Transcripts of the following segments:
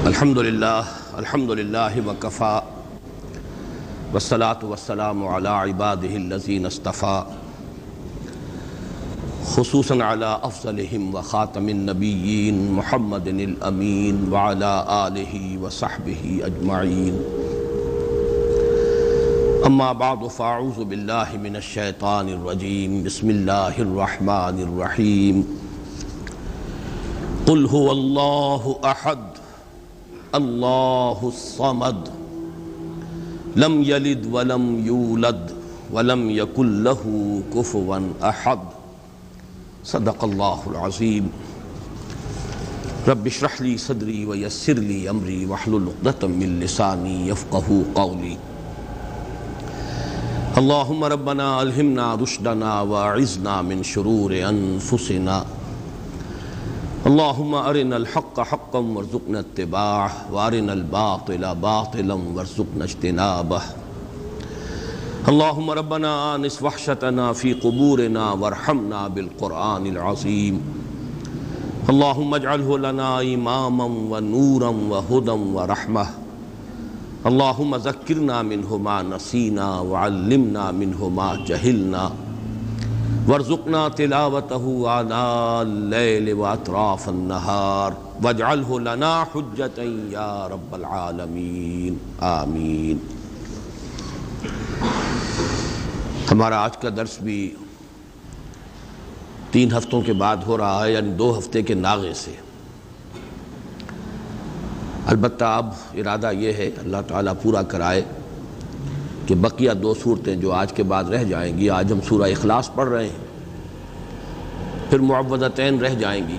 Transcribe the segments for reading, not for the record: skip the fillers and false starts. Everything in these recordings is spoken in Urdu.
الحمدللہ وکفا والصلاة والسلام علی عبادہ الذین اصطفیٰ خصوصاً علی افضلہم وخاتم النبیین محمد الامین وعلی آلہ وصحبہ اجمعین اما بعد فاعوذ باللہ من الشیطان الرجیم بسم اللہ الرحمن الرحیم قل هو اللہ احد اللہ الصمد لم یلد ولم یولد ولم یکن لہ کفوا احد صدق اللہ العظیم رب اشرح لی صدری ویسر لی امری واحلل عقدۃ من لسانی یفقہوا قولی اللہم ربنا الہمنا رشدنا واعذنا من شرور انفسنا اللہم ارنا الحق حقا وارزقنا اتباعه وارنا الباطل باطلا وارزقنا اجتنابه اللہم ربنا آنس وحشتنا فی قبورنا وارحمنا بالقرآن العظیم اللہم اجعلہ لنا اماما ونورا وہدا ورحمہ اللہم ذکرنا منہ ما نسینا وعلمنا منہ ما جہلنا وارزقنا تلاوته آناء اللیل واطراف النہار واجعلہ لنا حجتا یا رب العالمین آمین۔ ہمارا آج کا درس بھی 3 ہفتوں کے بعد ہو رہا ہے، یعنی 2 ہفتے کے ناغے سے۔ البتہ اب ارادہ یہ ہے اللہ تعالیٰ پورا کرائے کہ بقیہ 2 صورتیں جو آج کے بعد رہ جائیں گی، آج ہم سورہ اخلاص پڑھ رہے ہیں، پھر معوذتین رہ جائیں گی،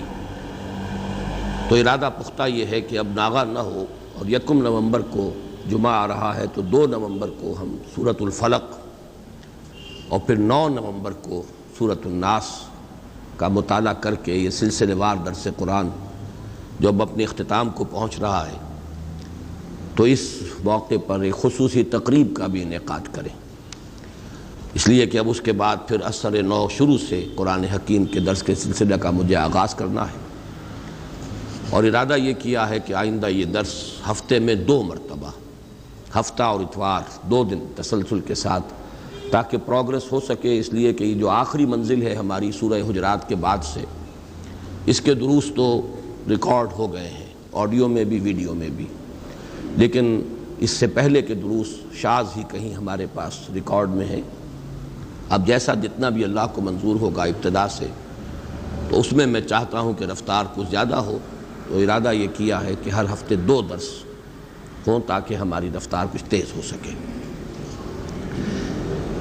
تو ارادہ پختہ یہ ہے کہ اب ناغہ نہ ہو، اور 1 نومبر کو جمعہ آ رہا ہے تو 2 نومبر کو ہم سورۃ الفلق اور پھر 9 نومبر کو سورۃ الناس کا مطالعہ کر کے یہ سلسلے وار درس قرآن جو اب اپنے اختتام کو پہنچ رہا ہے، تو اس موقع پر ایک خصوصی تقریب کا بھی انعقاد کریں، اس لیے کہ اب اس کے بعد پھر اثر نو شروع سے قرآن حکیم کے درس کے سلسلہ کا مجھے آغاز کرنا ہے، اور ارادہ یہ کیا ہے کہ آئندہ یہ درس ہفتے میں 2 مرتبہ، ہفتہ اور اتوار 2 دن تسلسل کے ساتھ، تاکہ پروگرس ہو سکے، اس لیے کہ یہ جو آخری منزل ہے ہماری سورہ حجرات کے بعد سے، اس کے دروس تو ریکارڈ ہو گئے ہیں، آڈیو میں بھی ویڈیو میں بھی، لیکن اس سے پہلے کے دروس شاذ ہی کہیں ہمارے پاس ریکارڈ میں ہے۔ اب جیسا جتنا بھی اللہ کو منظور ہوگا ابتدا سے، تو اس میں چاہتا ہوں کہ رفتار کچھ زیادہ ہو، تو ارادہ یہ کیا ہے کہ ہر ہفتے 2 درس ہوں تاکہ ہماری رفتار کچھ تیز ہو سکے۔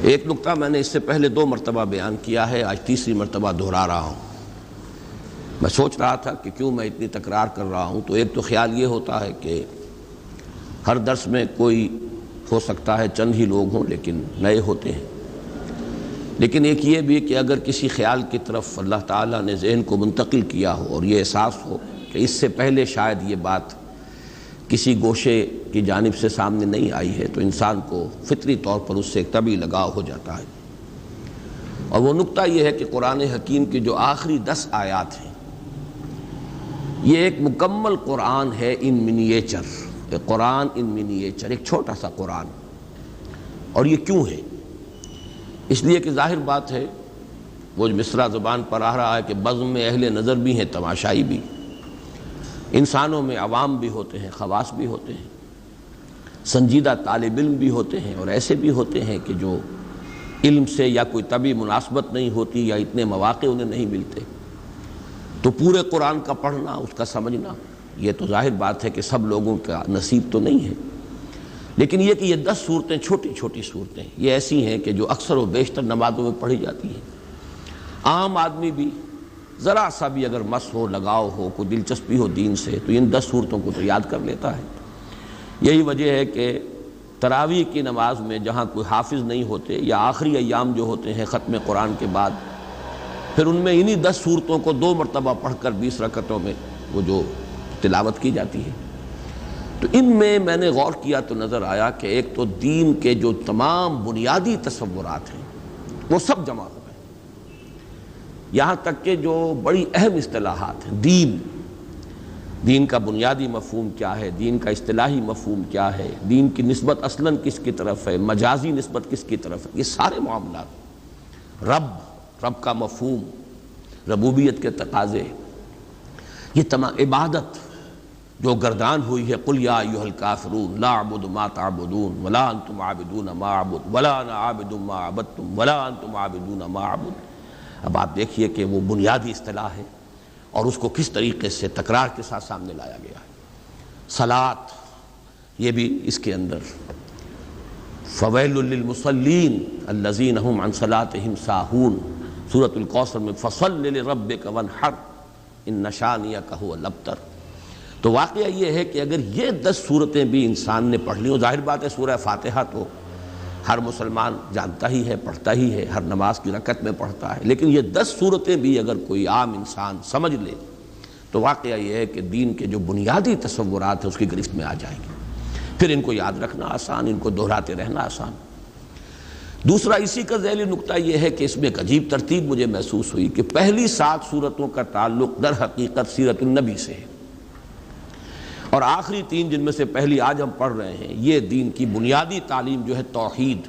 ایک نقطہ میں نے اس سے پہلے 2 مرتبہ بیان کیا ہے، آج تیسری مرتبہ دہرا رہا ہوں۔ میں سوچ رہا تھا کہ کیوں میں اتنی تکرار کر رہا ہوں، تو ایک تو خیال یہ ہوتا ہے کہ ہر درس میں کوئی ہو سکتا ہے چند ہی لوگ ہوں لیکن نئے ہوتے ہیں، لیکن ایک یہ بھی کہ اگر کسی خیال کی طرف اللہ تعالیٰ نے ذہن کو منتقل کیا ہو اور یہ احساس ہو کہ اس سے پہلے شاید یہ بات کسی گوشے کی جانب سے سامنے نہیں آئی ہے، تو انسان کو فطری طور پر اس سے ایک طبعی لگاؤ ہو جاتا ہے، اور وہ نقطہ یہ ہے کہ قرآن حکیم کی جو آخری 10 آیات ہیں، یہ ایک مکمل قرآن ہے ان منیچر، قرآن ان منیچر، ایک چھوٹا سا قرآن۔ اور یہ کیوں ہے؟ اس لیے کہ ظاہر بات ہے، وہ جو مصرع زبان پر آ رہا ہے کہ بزم میں اہل نظر بھی ہیں، تماشائی بھی، انسانوں میں عوام بھی ہوتے ہیں، خواص بھی ہوتے ہیں، سنجیدہ طالب علم بھی ہوتے ہیں، اور ایسے بھی ہوتے ہیں کہ جو علم سے یا کوئی طبعی مناسبت نہیں ہوتی یا اتنے مواقع انہیں نہیں ملتے، تو پورے قرآن کا پڑھنا، اس کا سمجھنا، یہ تو ظاہر بات ہے کہ سب لوگوں کا نصیب تو نہیں ہے، لیکن یہ کہ یہ 10 صورتیں چھوٹی چھوٹی صورتیں یہ ایسی ہیں کہ جو اکثر و بیشتر نمازوں میں پڑھی جاتی ہیں۔ عام آدمی بھی ذرا سا بھی اگر مس ہو، لگاؤ ہو، کوئی دلچسپی ہو دین سے، تو ان 10 صورتوں کو تو یاد کر لیتا ہے۔ یہی وجہ ہے کہ تراویح کی نماز میں جہاں کوئی حافظ نہیں ہوتے، یا آخری ایام جو ہوتے ہیں ختم قرآن کے بعد، پھر ان میں انہی 10 صورتوں کو 2 مرتبہ پڑھ کر 20 رکعتوں میں وہ جو تلاوت کی جاتی ہے۔ تو ان میں نے غور کیا تو نظر آیا کہ ایک تو دین کے جو تمام بنیادی تصورات ہیں وہ سب جمع ہو گئے، یہاں تک کہ جو بڑی اہم اصطلاحات ہیں، دین، دین کا بنیادی مفہوم کیا ہے، دین کا اصطلاحی مفہوم کیا ہے، دین کی نسبت اصلاً کس کی طرف ہے، مجازی نسبت کس کی طرف ہے، یہ سارے معاملات، رب کا مفہوم، ربوبیت کے تقاضے، یہ تمام عبادت جو گردان ہوئی ہے، قل یا ایھا الکافرون لا اعبد ما تعبدون ولا انتم عابدون ما اعبد ولا انا عابد ما عبدتم ولا انتم عابدون ما اعبد۔ اب آپ دیکھیے کہ وہ بنیادی اصطلاح ہے اور اس کو کس طریقے سے تکرار کے ساتھ سامنے لایا گیا ہے۔ صلاۃ، یہ بھی اس کے اندر، فویل للمصلین الذین هم عن صلاتهم ساہون، سورۃ الکوثر میں فصل لربک وانحر ان شانئک هو الابتر۔ تو واقعہ یہ ہے کہ اگر یہ 10 صورتیں بھی انسان نے پڑھ لی، اور ظاہر بات ہے سورہ فاتحہ تو ہر مسلمان جانتا ہی ہے، پڑھتا ہی ہے، ہر نماز کی رکعت میں پڑھتا ہے، لیکن یہ 10 صورتیں بھی اگر کوئی عام انسان سمجھ لے تو واقعہ یہ ہے کہ دین کے جو بنیادی تصورات ہیں اس کی گرفت میں آ جائیں گے، پھر ان کو یاد رکھنا آسان، ان کو دہراتے رہنا آسان۔ دوسرا اسی کا ذیلی نکتہ یہ ہے کہ اس میں ایک عجیب ترتیب مجھے محسوس ہوئی کہ پہلی 7 صورتوں کا تعلق در حقیقت سیرت النبی سے ہے، اور آخری 3 جن میں سے پہلی آج ہم پڑھ رہے ہیں، یہ دین کی بنیادی تعلیم جو ہے توحید۔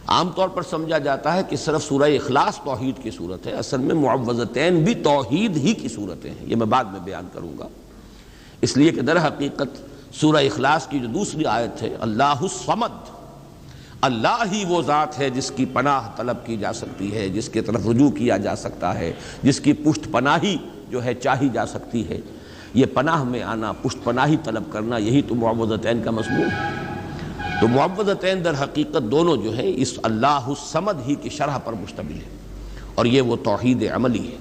عام طور پر سمجھا جاتا ہے کہ صرف سورہ اخلاص توحید کی صورت ہے، اصل میں معوذتین بھی توحید ہی کی صورتیں ہیں، یہ میں بعد میں بیان کروں گا، اس لیے کہ در حقیقت سورہ اخلاص کی جو دوسری آیت ہے، اللہ الصمد، اللہ ہی وہ ذات ہے جس کی پناہ طلب کی جا سکتی ہے، جس کی طرف رجوع کیا جا سکتا ہے، جس کی پشت پناہی جو ہے چاہی جا سکتی ہے۔ یہ پناہ میں آنا، پشت پناہی طلب کرنا، یہی تو معوذتین کا مضمون ہے۔ تو معوذتین در حقیقت دونوں جو ہے اس اللہ الصمد ہی کی شرح پر مشتمل ہے، اور یہ وہ توحید عملی ہے۔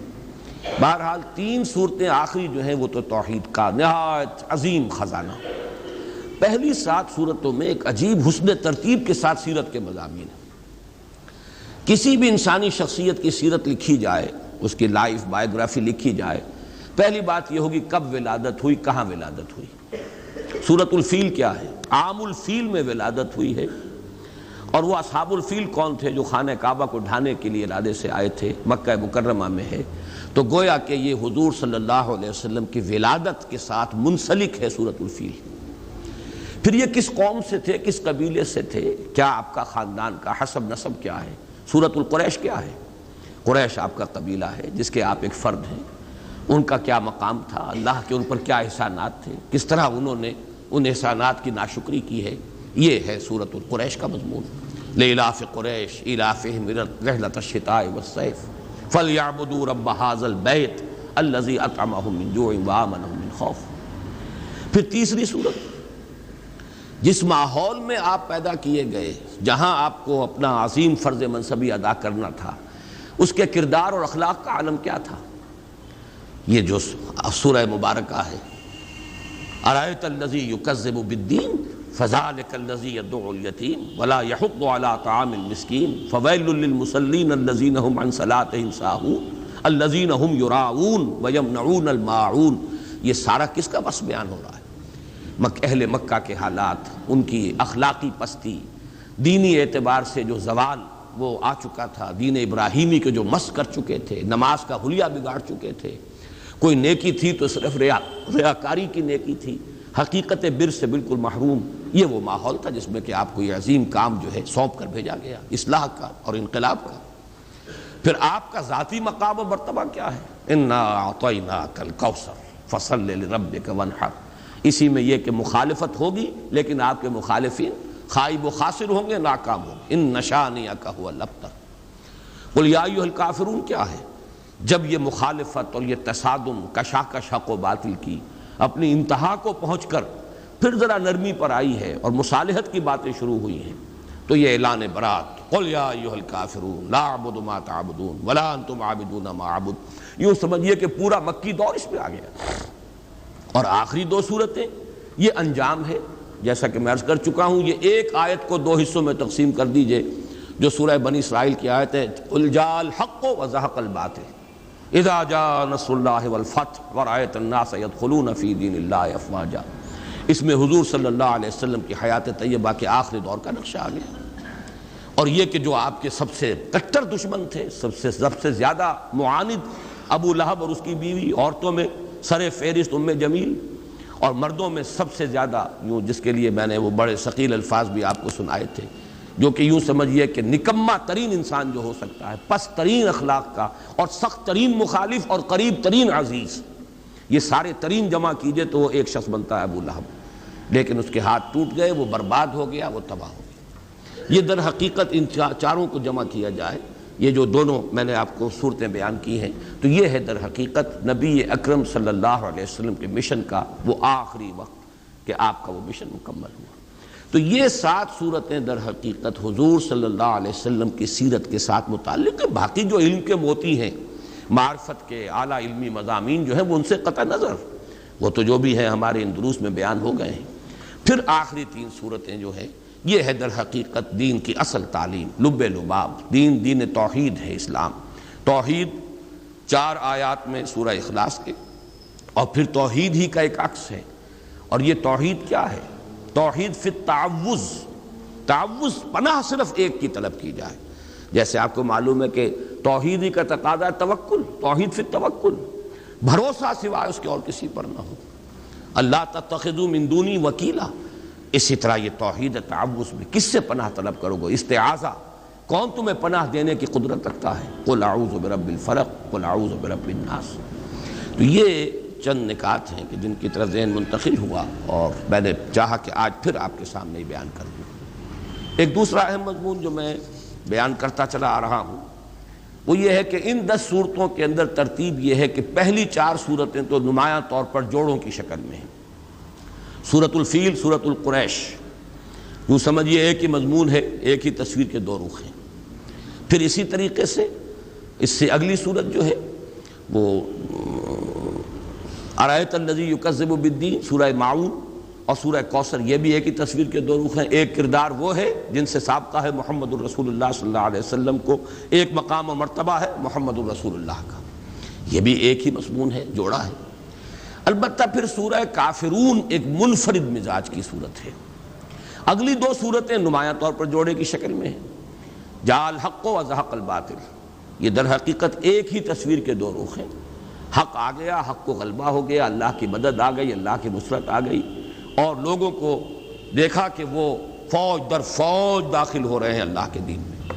بہرحال 3 صورتیں آخری جو ہیں وہ تو توحید کا نہایت عظیم خزانہ۔ پہلی 7 صورتوں میں ایک عجیب حسن ترتیب کے ساتھ سیرت کے مضامین ہیں۔ کسی بھی انسانی شخصیت کی سیرت لکھی جائے، اس کی لائف بائیوگرافی لکھی جائے، پہلی بات یہ ہوگی کب ولادت ہوئی، کہاں ولادت ہوئی۔ سورۃ الفیل کیا ہے؟ عام الفیل میں ولادت ہوئی ہے، اور وہ اصحاب الفیل کون تھے؟ جو خانہ کعبہ کو ڈھانے کے لیے ارادے سے آئے تھے، مکہ مکرمہ میں ہے، تو گویا کہ یہ حضور صلی اللہ علیہ وسلم کی ولادت کے ساتھ منسلک ہے سورۃ الفیل۔ پھر یہ کس قوم سے تھے، کس قبیلے سے تھے، کیا آپ کا خاندان کا حسب نسب کیا ہے؟ سورۃ القریش کیا ہے؟ قریش آپ کا قبیلہ ہے جس کے آپ ایک فرد ہیں، ان کا کیا مقام تھا، اللہ کے ان پر کیا احسانات تھے، کس طرح انہوں نے ان احسانات کی ناشکری کی ہے، یہ ہے سورۃ القریش کا مضمون۔ لإلاف قریش إیلافہم رحلۃ الشتاء والصیف فلیعبدوا رب ھذا البیت الذی اطعمہم من جوع وآمنہم من خوف۔ پھر تیسری صورت، جس ماحول میں آپ پیدا کیے گئے، جہاں آپ کو اپنا عظیم فرض منصبی ادا کرنا تھا، اس کے کردار اور اخلاق کا عالم کیا تھا، یہ جو سورہ مبارکہ ہے۔ ارأیت الذی یکذب بالدین فذلک الذی یدع الیتیم ولا یحض علی طعام المسکین فویل للمصلین الذین هم عن صلاتهم ساہون الذین هم یراؤون ویمنعون الماعون۔ یہ سارا کس کا بس بیان ہو رہا ہے؟ اہل مکہ کے حالات، ان کی اخلاقی پستی، دینی اعتبار سے جو زوال وہ آ چکا تھا، دین ابراہیمی کے جو مس کر چکے تھے، نماز کا حلیہ بگاڑ چکے تھے، کوئی نیکی تھی تو صرف ریاکاری کی نیکی تھی، حقیقت بر سے بالکل محروم۔ یہ وہ ماحول تھا جس میں کہ آپ کو یہ عظیم کام جو ہے سونپ کر بھیجا گیا، اصلاح کا اور انقلاب کا۔ پھر آپ کا ذاتی مقام و مرتبہ کیا ہے؟ انا اعطیناک الکوثر فصل لربک وانحر۔ اسی میں یہ کہ مخالفت ہوگی، لیکن آپ کے مخالفین خائب و خاسر ہوں گے، ناکام ہوں گے۔ ان شانئک ھو الابتر۔ قل یا ایھا الکافرون کیا ہے؟ جب یہ مخالفت اور یہ تصادم، کشاکش حق و باطل کی اپنی انتہا کو پہنچ کر پھر ذرا نرمی پر آئی ہے اور مصالحت کی باتیں شروع ہوئی ہیں، تو یہ اعلان برات، قل یا ایھا الکافرون لا اعبد ما تعبدون ولا انتم عابدون ما اعبد، یوں سمجھیے کہ پورا مکی دور اس میں آ گیا۔ اور آخری 2 صورتیں یہ انجام ہے، جیسا کہ میں عرض کر چکا ہوں، یہ ایک آیت کو 2 حصوں میں تقسیم کر دیجئے، جو سورہ بنی اسرائیل کی آیت ہے، قل جاء الحق وزهق الباطل اذا جاء نصر اللہ والفتح ورأیت الناس يدخلون فی دین اللہ افواجا۔ اس میں حضور صلی اللہ علیہ وسلم کی حیات طیبہ کے آخری دور کا نقشہ آ گیا، اور یہ کہ جو آپ کے سب سے کٹر دشمن تھے، سب سے زیادہ معاند ابو لہب اور اس کی بیوی، عورتوں میں سر فہرست ام جمیل، اور مردوں میں سب سے زیادہ یوں جس کے لیے میں نے وہ بڑے ثقیل الفاظ بھی آپ کو سنائے تھے، جو کہ یوں سمجھیے کہ نکما ترین انسان جو ہو سکتا ہے، پست ترین اخلاق کا اور سخت ترین مخالف اور قریب ترین عزیز، یہ سارے ترین جمع کیجئے تو وہ ایک شخص بنتا ہے ابو لہب، لیکن اس کے ہاتھ ٹوٹ گئے، وہ برباد ہو گیا، وہ تباہ ہو گیا۔ یہ در حقیقت ان چاروں کو جمع کیا جائے، یہ جو دونوں میں نے آپ کو صورتیں بیان کی ہیں، تو یہ ہے در حقیقت نبی اکرم صلی اللہ علیہ وسلم کے مشن کا وہ آخری وقت کہ آپ کا وہ مشن مکمل ہوا۔ تو یہ 7 صورتیں در حقیقت حضور صلی اللہ علیہ وسلم کی سیرت کے ساتھ متعلق ہیں۔ باقی جو علم کے موتی ہیں، معرفت کے اعلیٰ علمی مضامین جو ہیں، وہ ان سے قطع نظر، وہ تو جو بھی ہیں ہمارے ان دروس میں بیان ہو گئے ہیں۔ پھر آخری 3 صورتیں جو ہیں، یہ ہے در حقیقت دین کی اصل تعلیم، لب لباب، دین توحید ہے اسلام۔ توحید 4 آیات میں سورہ اخلاص کے، اور پھر توحید ہی کا ایک عکس ہے۔ اور یہ توحید کیا ہے؟ توحید فی التعوذ، تعوذ پناہ صرف ایک کی طلب کی جائے۔ جیسے آپ کو معلوم ہے کہ توحید ہی کا تقاضا ہے توکل، توحید فی التوکل، بھروسہ سوائے اس کے اور کسی پر نہ ہو، اللہ تتخذوا من دونی وکیلا۔ اسی طرح یہ توحید تعوذ میں کس سے پناہ طلب کرو گے؟ استعاذہ، کون تمہیں پناہ دینے کی قدرت رکھتا ہے؟ قل اعوذ برب الفلق، قل اعوذ برب الناس۔ تو یہ چند نکات ہیں کہ جن کی طرف ذہن منتقل ہوا، اور میں نے چاہا کہ آج پھر آپ کے سامنے ہی بیان کر دوں۔ ایک دوسرا اہم مضمون جو میں بیان کرتا چلا آ رہا ہوں وہ یہ ہے کہ ان 10 صورتوں کے اندر ترتیب یہ ہے کہ پہلی 4 صورتیں تو نمایاں طور پر جوڑوں کی شکل میں ہیں۔ سورۃ الفیل، سورۃ القریش، یوں سمجھیے ایک ہی مضمون ہے، ایک ہی تصویر کے 2 رخ ہیں۔ پھر اسی طریقے سے اس سے اگلی صورت جو ہے وہ ارأیت الذی یکذب بالدین، سورہ معون، اور سورہ کوثر، یہ بھی ایک ہی تصویر کے 2 رخ ہیں۔ ایک کردار وہ ہے جن سے سابقہ ہے محمد الرسول اللہ صلی اللہ علیہ وسلم کو، ایک مقام و مرتبہ ہے محمد الرسول اللہ کا، یہ بھی ایک ہی مضمون ہے، جوڑا ہے۔ البتہ پھر سورہ کافرون ایک منفرد مزاج کی صورت ہے۔ اگلی 2 صورتیں نمایاں طور پر جوڑے کی شکل میں ہیں، جاء الحق وزهق الباطل، یہ در حقیقت ایک ہی تصویر کے 2 رخ ہیں۔ حق آ گیا، حق کو غلبہ ہو گیا، اللہ کی مدد آ گئی، اللہ کی نصرت آ گئی، اور لوگوں کو دیکھا کہ وہ فوج در فوج داخل ہو رہے ہیں اللہ کے دین میں۔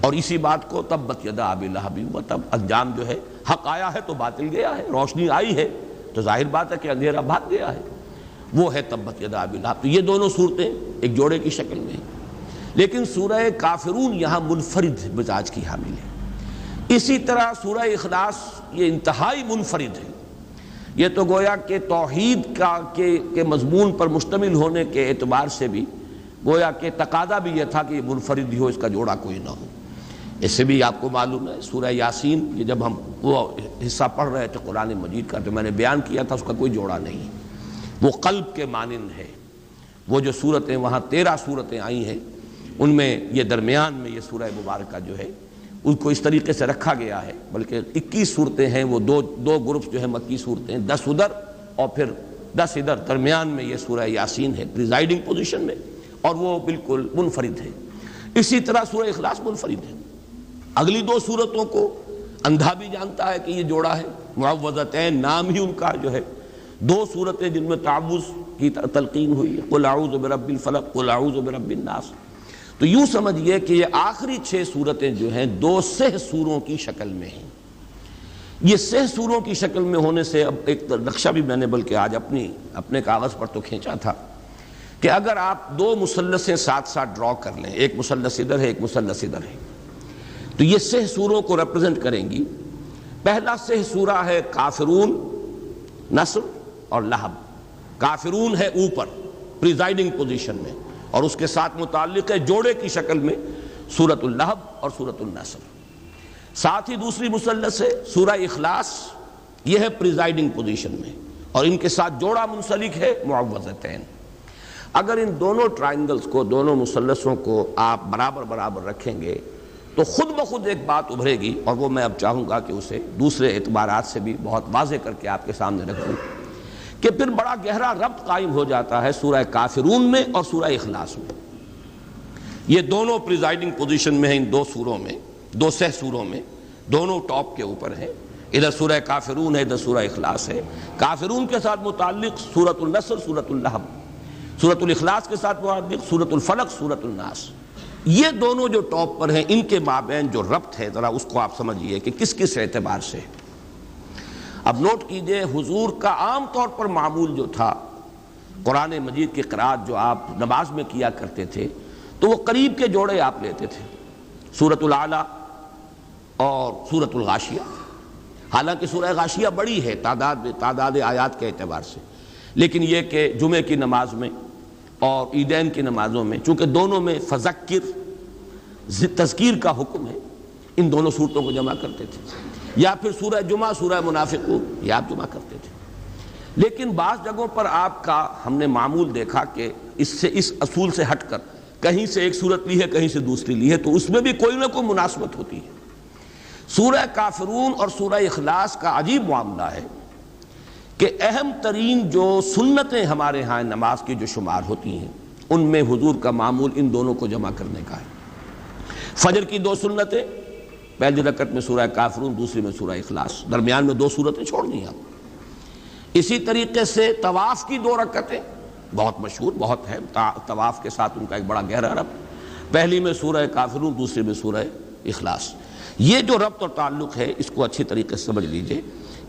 اور اسی بات کو تبت یدا ابی لہب وتب، انجام جو ہے حق آیا ہے تو باطل گیا ہے، روشنی آئی ہے تو ظاہر بات ہے کہ اندھیرا بھاگ گیا ہے، وہ ہے تبت یدا ابی لہب۔ تو یہ دونوں صورتیں ایک جوڑے کی شکل میں ہیں، لیکن سورہ کافرون یہاں منفرد مزاج کی حامل ہے۔ اسی طرح سورہ اخلاص یہ انتہائی منفرد ہے، یہ تو گویا کہ توحید کے مضمون پر مشتمل ہونے کے اعتبار سے بھی گویا کہ تقاضا بھی یہ تھا کہ یہ منفرد ہی ہو، اس کا جوڑا کوئی نہ ہو۔ اس سے بھی آپ کو معلوم ہے سورہ یاسین، یہ جب ہم وہ حصہ پڑھ رہے تھے قرآن مجید کا، تو میں نے بیان کیا تھا اس کا کوئی جوڑا نہیں، وہ قلب کے مانند ہے۔ وہ جو صورتیں وہاں 13 صورتیں آئی ہیں، ان میں یہ درمیان میں یہ سورہ مبارکہ جو ہے ان کو اس طریقے سے رکھا گیا ہے، بلکہ 21 صورتیں ہیں، وہ دو گروپس جو ہیں مکی صورتیں، 10 ادھر اور پھر 10 ادھر، درمیان میں یہ سورہ یاسین ہے پریزائڈنگ پوزیشن میں، اور وہ بالکل منفرد ہے۔ اسی طرح سورہ اخلاص منفرد ہے۔ اگلی 2 صورتوں کو اندھا بھی جانتا ہے کہ یہ جوڑا ہے، معوذتین نام ہی ان کا جو ہے، 2 صورتیں جن میں تعوذ کی تلقین ہوئی ہے، قل اعوذ برب الفلق، قل اعوذ برب الناس۔ تو یوں سمجھئے کہ یہ آخری 6 صورتیں جو ہیں 2 سہ سوروں کی شکل میں ہیں۔ یہ سہ سوروں کی شکل میں ہونے سے اب ایک نقشہ بھی میں نے بلکہ آج اپنے کاغذ پر تو کھینچا تھا کہ اگر آپ 2 مثلثیں ساتھ ساتھ ڈرا کر لیں، ایک مثلث ادھر ہے، ایک مثلث ادھر ہے، تو یہ سہ سوروں کو ریپرزنٹ کریں گی۔ پہلا سہ سورہ ہے کافرون، نصر اور لہب۔ کافرون ہے اوپر پریزائڈنگ پوزیشن میں، اور اس کے ساتھ متعلق ہے جوڑے کی شکل میں سورۃ اللہب اور سورۃ النصر۔ ساتھ ہی دوسری مثلث ہے سورہ اخلاص، یہ ہے پریزائڈنگ پوزیشن میں، اور ان کے ساتھ جوڑا منسلک ہے معوذتین۔ اگر ان دونوں ٹرائنگلز کو، دونوں مثلثوں کو آپ برابر برابر رکھیں گے تو خود بخود ایک بات ابھرے گی، اور وہ میں اب چاہوں گا کہ اسے دوسرے اعتبارات سے بھی بہت واضح کر کے آپ کے سامنے رکھوں، کہ پھر بڑا گہرا ربط قائم ہو جاتا ہے سورہ کافرون میں اور سورہ اخلاص میں۔ یہ دونوں پریزائڈنگ پوزیشن میں ہیں، ان 2 سوروں میں، 2 سہ سوروں میں، دونوں ٹاپ کے اوپر ہیں، ادھر سورہ کافرون ہے، ادھر سورہ اخلاص ہے۔ کافرون کے ساتھ متعلق سورۃ النصر، سورۃ اللہب، سورۃ الاخلاص کے ساتھ متعلق سورۃ الفلق، سورۃ الناس۔ یہ دونوں جو ٹاپ پر ہیں، ان کے مابین جو ربط ہے ذرا اس کو آپ سمجھیے کہ کس کس اعتبار سے۔ اب نوٹ کیجئے، حضور کا عام طور پر معمول جو تھا، قرآن مجید کی قرأت جو آپ نماز میں کیا کرتے تھے، تو وہ قریب کے جوڑے آپ لیتے تھے، سورۃ الاعلیٰ اور سورۃ الغاشیہ۔ حالانکہ سورہ غاشیہ بڑی ہے تعداد آیات کے اعتبار سے، لیکن یہ کہ جمعے کی نماز میں اور عیدین کی نمازوں میں، چونکہ دونوں میں فذکر تذکیر کا حکم ہے، ان دونوں صورتوں کو جمع کرتے تھے، یا پھر سورہ جمعہ، سورہ منافقون، یہ آپ جمع کرتے تھے۔ لیکن بعض جگہوں پر آپ کا ہم نے معمول دیکھا کہ اس اصول سے ہٹ کر کہیں سے ایک صورت لی ہے، کہیں سے دوسری لی ہے، تو اس میں بھی کوئی نہ کوئی مناسبت ہوتی ہے۔ سورہ کافرون اور سورہ اخلاص کا عجیب معاملہ ہے کہ اہم ترین جو سنتیں ہمارے ہاں نماز کی جو شمار ہوتی ہیں، ان میں حضور کا معمول ان دونوں کو جمع کرنے کا ہے۔ فجر کی 2 سنتیں، پہلی رکعت میں سورہ کافرون، دوسری میں سورہ اخلاص، درمیان میں 2 سورتیں چھوڑ دیں آپ۔ اسی طریقے سے طواف کی 2 رکعتیں بہت مشہور، بہت ہے، طواف کے ساتھ ان کا ایک بڑا گہرا ربط، پہلی میں سورہ کافرون، دوسری میں سورہ اخلاص۔ یہ جو ربط اور تعلق ہے، اس کو اچھی طریقے سے سمجھ لیجئے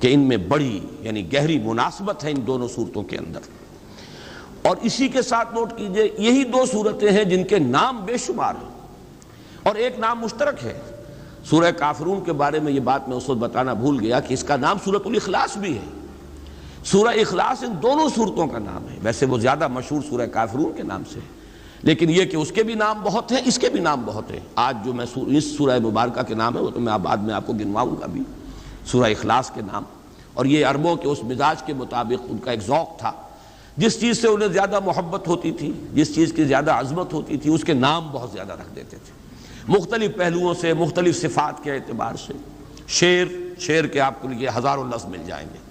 کہ ان میں بڑی یعنی گہری مناسبت ہے ان دونوں صورتوں کے اندر۔ اور اسی کے ساتھ نوٹ کیجئے، یہی 2 صورتیں ہیں جن کے نام بے شمار ہیں اور ایک نام مشترک ہے۔ سورہ کافرون کے بارے میں یہ بات میں اس وقت بتانا بھول گیا کہ اس کا نام سورۃ الاخلاص بھی ہے۔ سورہ اخلاص ان دونوں صورتوں کا نام ہے، ویسے وہ زیادہ مشہور سورہ کافرون کے نام سے ہے، لیکن یہ کہ اس کے بھی نام بہت ہیں، اس کے بھی نام بہت ہیں۔ آج جو میں اس سورہ مبارکہ کے نام ہے وہ تو میں بعد میں آپ کو گنواؤں گا بھی، سورہ اخلاص کے نام۔ اور یہ عربوں کے اس مزاج کے مطابق ان کا ایک ذوق تھا، جس چیز سے انہیں زیادہ محبت ہوتی تھی، جس چیز کی زیادہ عظمت ہوتی تھی، اس کے نام بہت زیادہ رکھ دیتے تھے، مختلف پہلوؤں سے، مختلف صفات کے اعتبار سے۔ شیر کے آپ کو یہ ہزاروں لفظ مل جائیں گے۔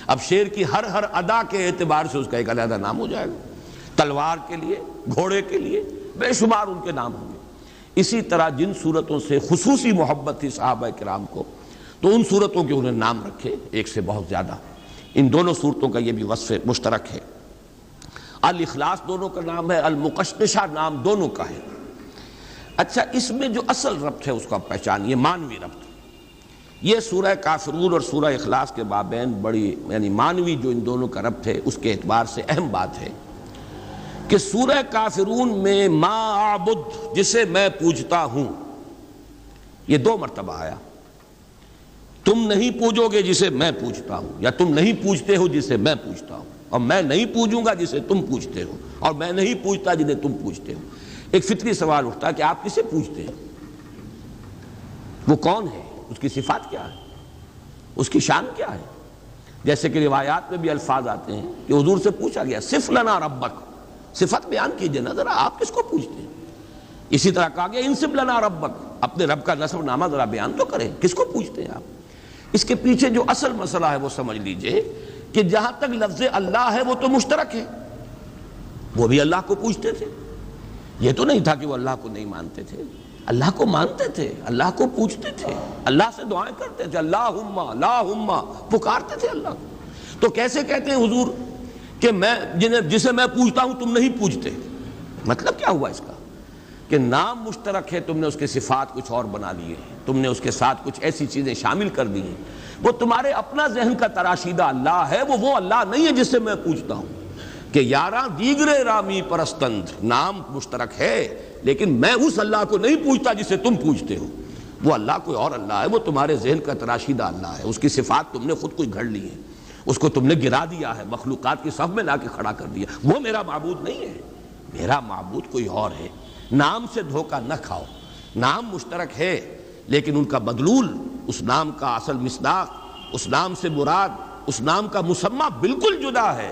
اب شیر کی ہر ادا کے اعتبار سے اس کا ایک علیحدہ نام ہو جائے گا، تلوار کے لیے، گھوڑے کے لیے، بے شمار ان کے نام ہوں گے۔ اسی طرح جن صورتوں سے خصوصی محبت تھی صحابہ کرام کو، تو ان صورتوں کے انہیں نام رکھے، ایک سے بہت زیادہ۔ ان دونوں صورتوں کا یہ بھی وصف مشترک ہے۔ الاخلاص دونوں کا نام ہے، المقشقشہ نام دونوں کا ہے۔ اچھا، اس میں جو اصل ربط ہے اس کا پہچانیے، مانوی ربط۔ یہ سورہ کافرون اور سورہ اخلاص کے مابین بڑی یعنی مانوی جو ان دونوں کا ربط ہے، اس کے اعتبار سے اہم بات ہے کہ سورہ کافرون میں ما اعبد، جسے میں پوجتا ہوں، یہ 2 مرتبہ آیا۔ تم نہیں پوجو گے جسے میں پوجتا ہوں، یا تم نہیں پوجتے ہو جسے میں پوجتا ہوں، اور میں نہیں پوجوں گا جسے تم پوجتے ہو، اور میں نہیں پوجتا جنہیں تم پوجتے ہو۔ ایک فطری سوال اٹھتا ہے کہ آپ کسے پوجتے ہیں؟ وہ کون ہے؟ اس کی صفات کیا ہے؟ اس کی شان کیا ہے؟ جیسے کہ روایات میں بھی الفاظ آتے ہیں کہ حضور سے پوچھا گیا صف لنا ربک، صفت بیان کیجئے نا ذرا، آپ کس کو پوچھتے ہیں؟ اسی طرح کہا گیا انصب لنا ربک، اپنے رب کا نسب نامہ ذرا بیان تو کریں، کس کو پوچھتے ہیں آپ؟ اس کے پیچھے جو اصل مسئلہ ہے وہ سمجھ لیجئے کہ جہاں تک لفظ اللہ ہے وہ تو مشترک ہے، وہ بھی اللہ کو پوچھتے تھے۔ یہ تو نہیں تھا کہ وہ اللہ کو نہیں مانتے تھے، اللہ کو مانتے تھے، اللہ کو پوچھتے تھے، اللہ سے دعائیں کرتے تھے، اللہم اللہم پکارتے تھے اللہ کو۔ تو کیسے کہتے ہیں حضور کہ میں جسے میں پوچھتا ہوں تم نہیں پوچھتے؟ مطلب کیا ہوا اس کا کہ نام مشترک ہے، تم نے اس کے صفات کچھ اور بنا لیے ہیں، تم نے اس کے ساتھ کچھ ایسی چیزیں شامل کر دی ہیں، وہ تمہارے اپنا ذہن کا تراشیدہ اللہ ہے، وہ اللہ نہیں ہے جس سے میں پوچھتا ہوں۔ کہ یاراں دیگرے رامی پرستند، نام مشترک ہے لیکن میں اس اللہ کو نہیں پوچھتا جسے تم پوچھتے ہو، وہ اللہ کوئی اور اللہ ہے، وہ تمہارے ذہن کا تراشیدہ اللہ ہے، اس کی صفات تم نے خود کوئی گھڑ لی ہے، اس کو تم نے گرا دیا ہے، مخلوقات کی صف میں لا کے کھڑا کر دیا، وہ میرا معبود نہیں ہے، میرا معبود کوئی اور ہے۔ نام سے دھوکہ نہ کھاؤ، نام مشترک ہے لیکن ان کا مدلول، اس نام کا اصل مصداق، اس نام سے مراد، اس نام کا مسمى بالکل جدا ہے۔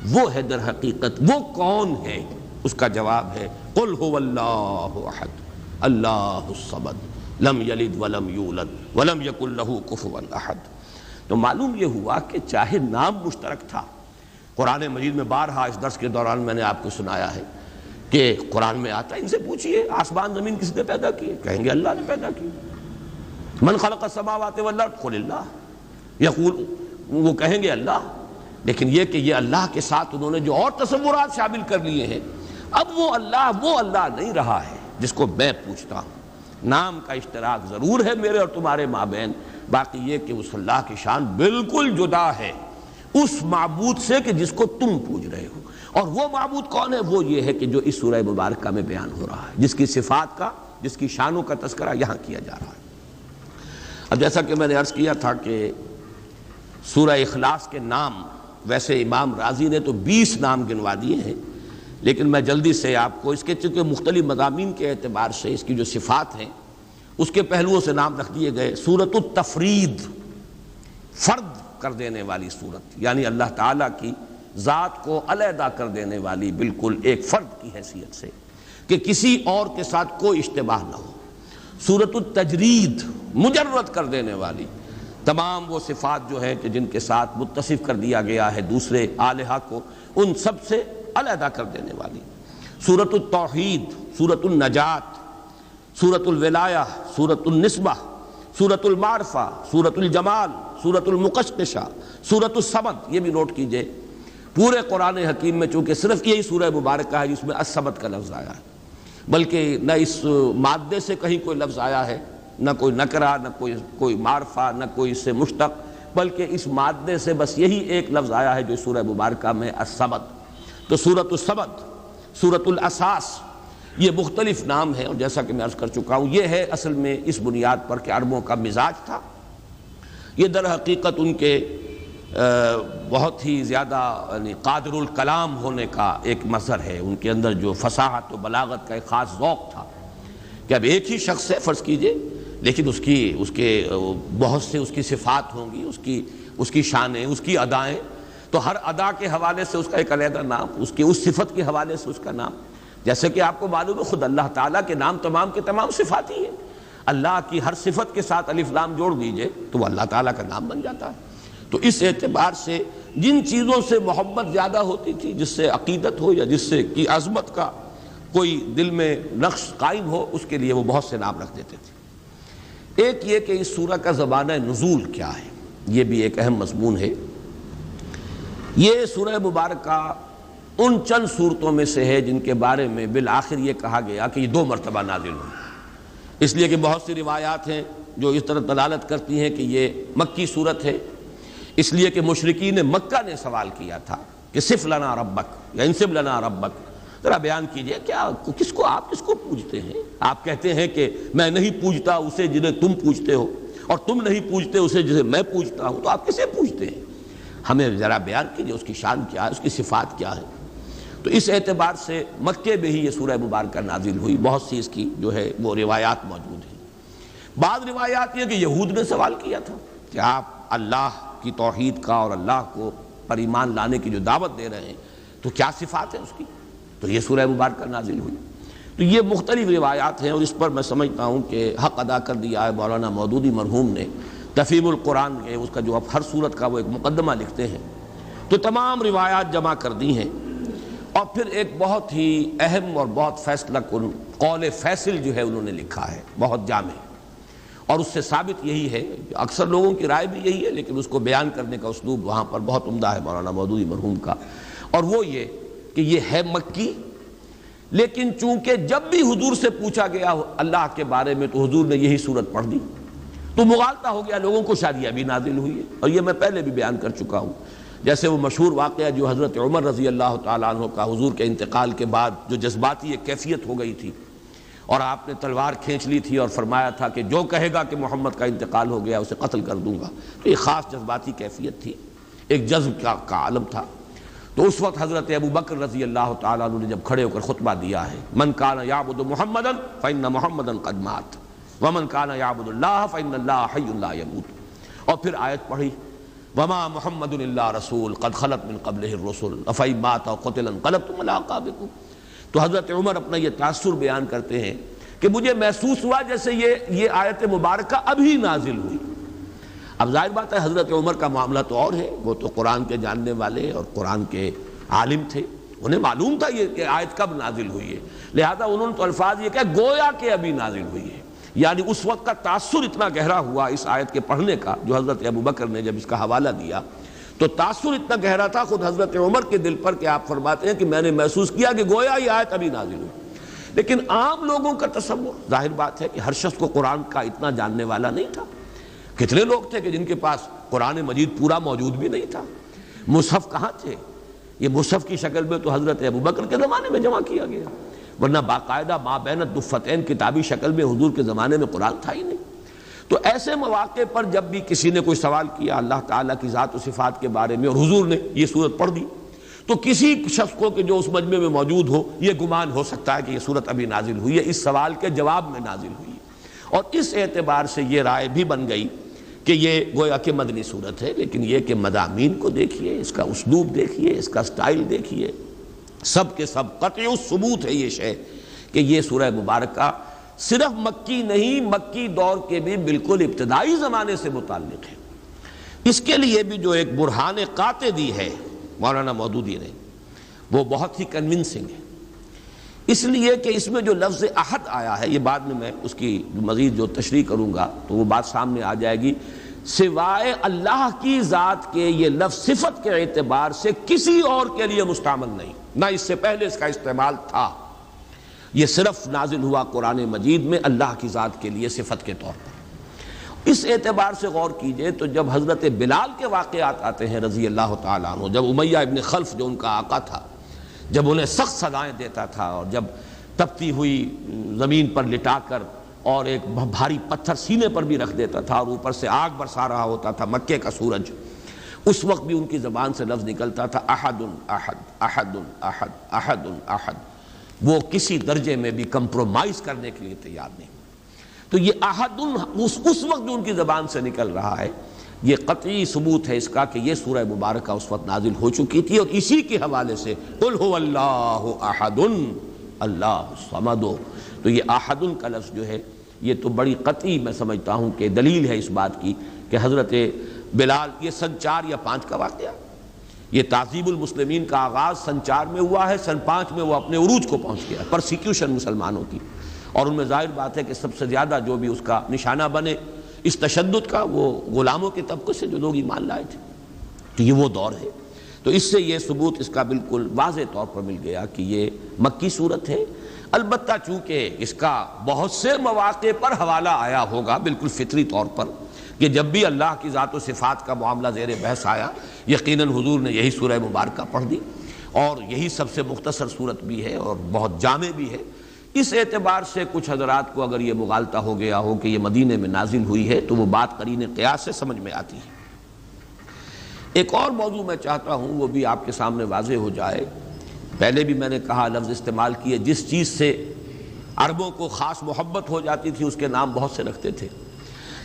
وہ ہے در حقیقت، وہ کون ہے؟ اس کا جواب ہے قل هو اللہ احد اللہ الصمد لم یلد ولم یولد ولم یکن له کفوا احد۔ تو معلوم یہ ہوا کہ چاہے نام مشترک تھا، قرآن مجید میں بارہا اس درس کے دوران میں نے آپ کو سنایا ہے کہ قرآن میں آتا ہے، ان سے پوچھئے آسمان زمین کس نے پیدا کیے؟ کہیں گے اللہ نے پیدا کی۔ من خلق السماوات والارض قل اللہ، یقول وہ کہیں گے اللہ، لیکن یہ کہ یہ اللہ کے ساتھ انہوں نے جو اور تصورات شامل کر لیے ہیں، اب وہ اللہ نہیں رہا ہے جس کو میں پوچھتا ہوں۔ نام کا اشتراک ضرور ہے میرے اور تمہارے مابین، باقی یہ کہ اس اللہ کی شان بالکل جدا ہے اس معبود سے کہ جس کو تم پوج رہے ہو۔ اور وہ معبود کون ہے؟ وہ یہ ہے کہ جو اس سورہ مبارکہ میں بیان ہو رہا ہے، جس کی صفات کا، جس کی شانوں کا تذکرہ یہاں کیا جا رہا ہے۔ اب جیسا کہ میں نے عرض کیا تھا کہ سورہ اخلاص کے نام ویسے امام رازی نے تو 20 نام گنوا دیے ہیں، لیکن میں جلدی سے آپ کو اس کے چونکہ مختلف مضامین کے اعتبار سے اس کی جو صفات ہیں اس کے پہلوؤں سے نام رکھ دیے گئے۔ سورۃ التفرید، فرد کر دینے والی صورت، یعنی اللہ تعالیٰ کی ذات کو علیحدہ کر دینے والی، بالکل ایک فرد کی حیثیت سے کہ کسی اور کے ساتھ کوئی اشتباہ نہ ہو۔ سورۃ التجرید، مجرد کر دینے والی، تمام وہ صفات جو ہیں کہ جن کے ساتھ متصف کر دیا گیا ہے دوسرے الہہ کو، ان سب سے علیحدہ کر دینے والی۔ سورۃ التوحید، سورۃ النجات، سورۃ الولایہ، سورۃ النسبہ، سورۃ المعرفہ، سورۃ الجمال، سورۃ المقشقشہ، سورۃ الصمد۔ یہ بھی نوٹ کیجئے، پورے قرآن حکیم میں چونکہ صرف یہی سورہ مبارکہ ہے جس میں الصمد کا لفظ آیا ہے، بلکہ نہ اس مادے سے کہیں کوئی لفظ آیا ہے، نہ کوئی نکرہ، نہ کوئی معرفہ، نہ کوئی اس سے مشتق، بلکہ اس مادے سے بس یہی ایک لفظ آیا ہے جو سورہ مبارکہ میں الصمد۔ تو سورۃ الصمد، سورۃ الاساس، یہ مختلف نام ہیں، اور جیسا کہ میں عرض کر چکا ہوں یہ ہے اصل میں اس بنیاد پر کہ عربوں کا مزاج تھا۔ یہ در حقیقت ان کے بہت ہی زیادہ یعنی قادر الکلام ہونے کا ایک مظہر ہے، ان کے اندر جو فصاحت و بلاغت کا ایک خاص ذوق تھا کہ اب ایک ہی شخص ہے فرض کیجئے، لیکن اس کے بہت سے اس کی صفات ہوں گی، اس کی شانیں، اس کی ادائیں، تو ہر ادا کے حوالے سے اس کا ایک علیحدہ نام، اس صفت کے حوالے سے اس کا نام۔ جیسے کہ آپ کو معلوم ہے خود اللہ تعالیٰ کے نام تمام کے تمام صفات ہی ہیں، اللہ کی ہر صفت کے ساتھ الف لام جوڑ دیجئے تو وہ اللہ تعالیٰ کا نام بن جاتا ہے۔ تو اس اعتبار سے جن چیزوں سے محبت زیادہ ہوتی تھی، جس سے عقیدت ہو یا جس سے کی عظمت کا کوئی دل میں نقش قائم ہو، اس کے لیے وہ بہت سے نام رکھ دیتے تھے۔ ایک یہ کہ اس سورہ کا زمانہ نزول کیا ہے، یہ بھی ایک اہم مضمون ہے۔ یہ سورہ مبارکہ ان چند صورتوں میں سے ہے جن کے بارے میں بالآخر یہ کہا گیا کہ یہ 2 مرتبہ نازل ہوئی، اس لیے کہ بہت سی روایات ہیں جو اس طرح دلالت کرتی ہیں کہ یہ مکی صورت ہے، اس لیے کہ مشرکین مکہ نے سوال کیا تھا کہ صف لنا ربک یا انصب لنا ربک، ذرا بیان کیجئے کیا آپ کس کو پوجتے ہیں؟ آپ کہتے ہیں کہ میں نہیں پوجتا اسے جنہیں تم پوجتے ہو، اور تم نہیں پوجتے اسے جسے میں پوجتا ہوں، تو آپ کسے پوجتے ہیں؟ ہمیں ذرا بیان کیجئے اس کی شان کیا ہے، اس کی صفات کیا ہے۔ تو اس اعتبار سے مکے میں ہی یہ سورہ مبارکہ نازل ہوئی، بہت سی اس کی جو ہے وہ روایات موجود ہیں۔ بعض روایات یہ کہ یہود نے سوال کیا تھا کہ آپ اللہ کی توحید کا اور اللہ کو پر ایمان لانے کی جو دعوت دے رہے ہیں تو کیا صفات ہیں اس کی، تو یہ سورہ مبارکہ نازل ہوئی۔ تو یہ مختلف روایات ہیں، اور اس پر میں سمجھتا ہوں کہ حق ادا کر دیا ہے مولانا مودودی مرحوم نے تفہیم القرآن کے، اس کا جو اب ہر سورت کا وہ ایک مقدمہ لکھتے ہیں، تو تمام روایات جمع کر دی ہیں، اور پھر ایک بہت ہی اہم اور بہت فیصلہ کن قول فیصل جو ہے انہوں نے لکھا ہے، بہت جامع، اور اس سے ثابت یہی ہے، اکثر لوگوں کی رائے بھی یہی ہے، لیکن اس کو بیان کرنے کا اسلوب وہاں پر بہت عمدہ ہے مولانا مودودی مرحوم کا، اور وہ یہ کہ یہ ہے مکی، لیکن چونکہ جب بھی حضور سے پوچھا گیا اللہ کے بارے میں تو حضور نے یہی صورت پڑھ دی، تو مغالطہ ہو گیا لوگوں کو، شاید یہ ابھی نازل ہوئی ہے، اور یہ میں پہلے بھی بیان کر چکا ہوں۔ جیسے وہ مشہور واقعہ جو حضرت عمر رضی اللہ تعالیٰ عنہ کا حضور کے انتقال کے بعد جو جذباتی ایک کیفیت ہو گئی تھی، اور آپ نے تلوار کھینچ لی تھی اور فرمایا تھا کہ جو کہے گا کہ محمد کا انتقال ہو گیا اسے قتل کر دوں گا، تو یہ خاص جذباتی کیفیت تھی، ایک جذب کا عالم تھا۔ تو اس وقت حضرت ابو بکر رضی اللہ تعالیٰ عنہ نے جب کھڑے ہو کر خطبہ دیا ہے، من کان یعبد محمدا فإن محمدا قد مات ومن کان یعبد اللہ فإن اللہ حی لا یموت، اور پھر آیت پڑھی وما محمد الا رسول قد خلت من قبلہ الرسل افإن مات او قتل انقلبتم علی اعقابکم۔ تو حضرت عمر اپنا یہ تاثر بیان کرتے ہیں کہ مجھے محسوس ہوا جیسے یہ آیت مبارکہ ابھی نازل ہوئی۔ اب ظاہر بات ہے حضرت عمر کا معاملہ تو اور ہے، وہ تو قرآن کے جاننے والے اور قرآن کے عالم تھے، انہیں معلوم تھا یہ کہ آیت کب نازل ہوئی ہے، لہذا انہوں نے تو الفاظ یہ کہ گویا کہ ابھی نازل ہوئی ہے، یعنی اس وقت کا تاثر اتنا گہرا ہوا اس آیت کے پڑھنے کا، جو حضرت ابوبکر نے جب اس کا حوالہ دیا تو تاثر اتنا گہرا تھا خود حضرت عمر کے دل پر کہ آپ فرماتے ہیں کہ میں نے محسوس کیا کہ گویا یہ آیت ابھی نازل ہوئی۔ لیکن عام لوگوں کا تصور، ظاہر بات ہے کہ ہر شخص کو قرآن کا اتنا جاننے والا نہیں تھا۔ کتنے لوگ تھے کہ جن کے پاس قرآن مجید پورا موجود بھی نہیں تھا، مصحف کہاں تھے؟ یہ مصحف کی شکل میں تو حضرت ابوبکر کے زمانے میں جمع کیا گیا، ورنہ باقاعدہ ما بین الدفتین کتابی شکل میں حضور کے زمانے میں قرآن تھا ہی نہیں۔ تو ایسے مواقع پر جب بھی کسی نے کوئی سوال کیا اللہ تعالیٰ کی ذات و صفات کے بارے میں اور حضور نے یہ صورت پڑھ دی، تو کسی شخص کو کہ جو اس مجمع میں موجود ہو یہ گمان ہو سکتا ہے کہ یہ صورت ابھی نازل ہوئی ہے، اس سوال کے جواب میں نازل ہوئی ہے۔ اور اس اعتبار سے یہ رائے بھی بن گئی کہ یہ گویا کہ مدنی صورت ہے، لیکن یہ کہ مضامین کو دیکھیے، اس کا اسلوب دیکھیے، اس کا سٹائل دیکھیے، سب کے سب قطعی ثبوت ہے یہ شے کہ یہ سورہ مبارکہ صرف مکی نہیں، مکی دور کے بھی بالکل ابتدائی زمانے سے متعلق ہے۔ اس کے لیے بھی جو ایک برہان قاطع دی ہے مولانا مودودی نے، وہ بہت ہی کنونسنگ ہے، اس لیے کہ اس میں جو لفظ احد آیا ہے، یہ بعد میں اس کی مزید جو تشریح کروں گا تو وہ بات سامنے آ جائے گی، سوائے اللہ کی ذات کے یہ لفظ صفت کے اعتبار سے کسی اور کے لیے مستعمل نہیں، نہ اس سے پہلے اس کا استعمال تھا، یہ صرف نازل ہوا قرآن مجید میں اللہ کی ذات کے لیے صفت کے طور پر۔ اس اعتبار سے غور کیجئے تو جب حضرت بلال کے واقعات آتے ہیں رضی اللہ تعالیٰ عنہ، جب امیہ ابن خلف جو ان کا آقا تھا، جب انہیں سخت سزائیں دیتا تھا اور جب تپتی ہوئی زمین پر لٹا کر اور ایک بھاری پتھر سینے پر بھی رکھ دیتا تھا اور اوپر سے آگ برسا رہا ہوتا تھا مکے کا سورج، اس وقت بھی ان کی زبان سے لفظ نکلتا تھا احد احد احد احد احد احد، وہ کسی درجے میں بھی کمپرومائز کرنے کے لیے تیار نہیں۔ تو یہ احد اس وقت جو ان کی زبان سے نکل رہا ہے، یہ قطعی ثبوت ہے اس کا کہ یہ سورہ مبارکہ اس وقت نازل ہو چکی تھی، اور اسی کے حوالے سے قل هو اللہ احد اللہ الصمد، تو یہ احد کا لفظ جو ہے یہ تو بڑی قطعی میں سمجھتا ہوں کہ دلیل ہے اس بات کی کہ حضرت بلال، یہ سن 4 یا 5 کا واقعہ، یہ تعذیب المسلمین کا آغاز سن 4 میں ہوا ہے، سن 5 میں وہ اپنے عروج کو پہنچ گیا، پرسیکیوشن مسلمانوں کی، اور ان میں ظاہر بات ہے کہ سب سے زیادہ جو بھی اس کا نشانہ بنے اس تشدد کا، وہ غلاموں کے طبقے سے جو لوگ ایمان لائے تھے، تو یہ وہ دور ہے۔ تو اس سے یہ ثبوت اس کا بالکل واضح طور پر مل گیا کہ یہ مکی صورت ہے، البتہ چونکہ اس کا بہت سے مواقع پر حوالہ آیا ہوگا بالکل فطری طور پر کہ جب بھی اللہ کی ذات و صفات کا معاملہ زیر بحث آیا، یقیناً حضور نے یہی سورہ مبارکہ پڑھ دی، اور یہی سب سے مختصر صورت بھی ہے اور بہت جامع بھی ہے۔ اس اعتبار سے کچھ حضرات کو اگر یہ مغالطہ ہو گیا ہو کہ یہ مدینے میں نازل ہوئی ہے تو وہ بات قرین قیاس سے سمجھ میں آتی ہے۔ ایک اور موضوع میں چاہتا ہوں وہ بھی آپ کے سامنے واضح ہو جائے، پہلے بھی میں نے کہا لفظ استعمال کیے، جس چیز سے عربوں کو خاص محبت ہو جاتی تھی اس کے نام بہت سے رکھتے تھے،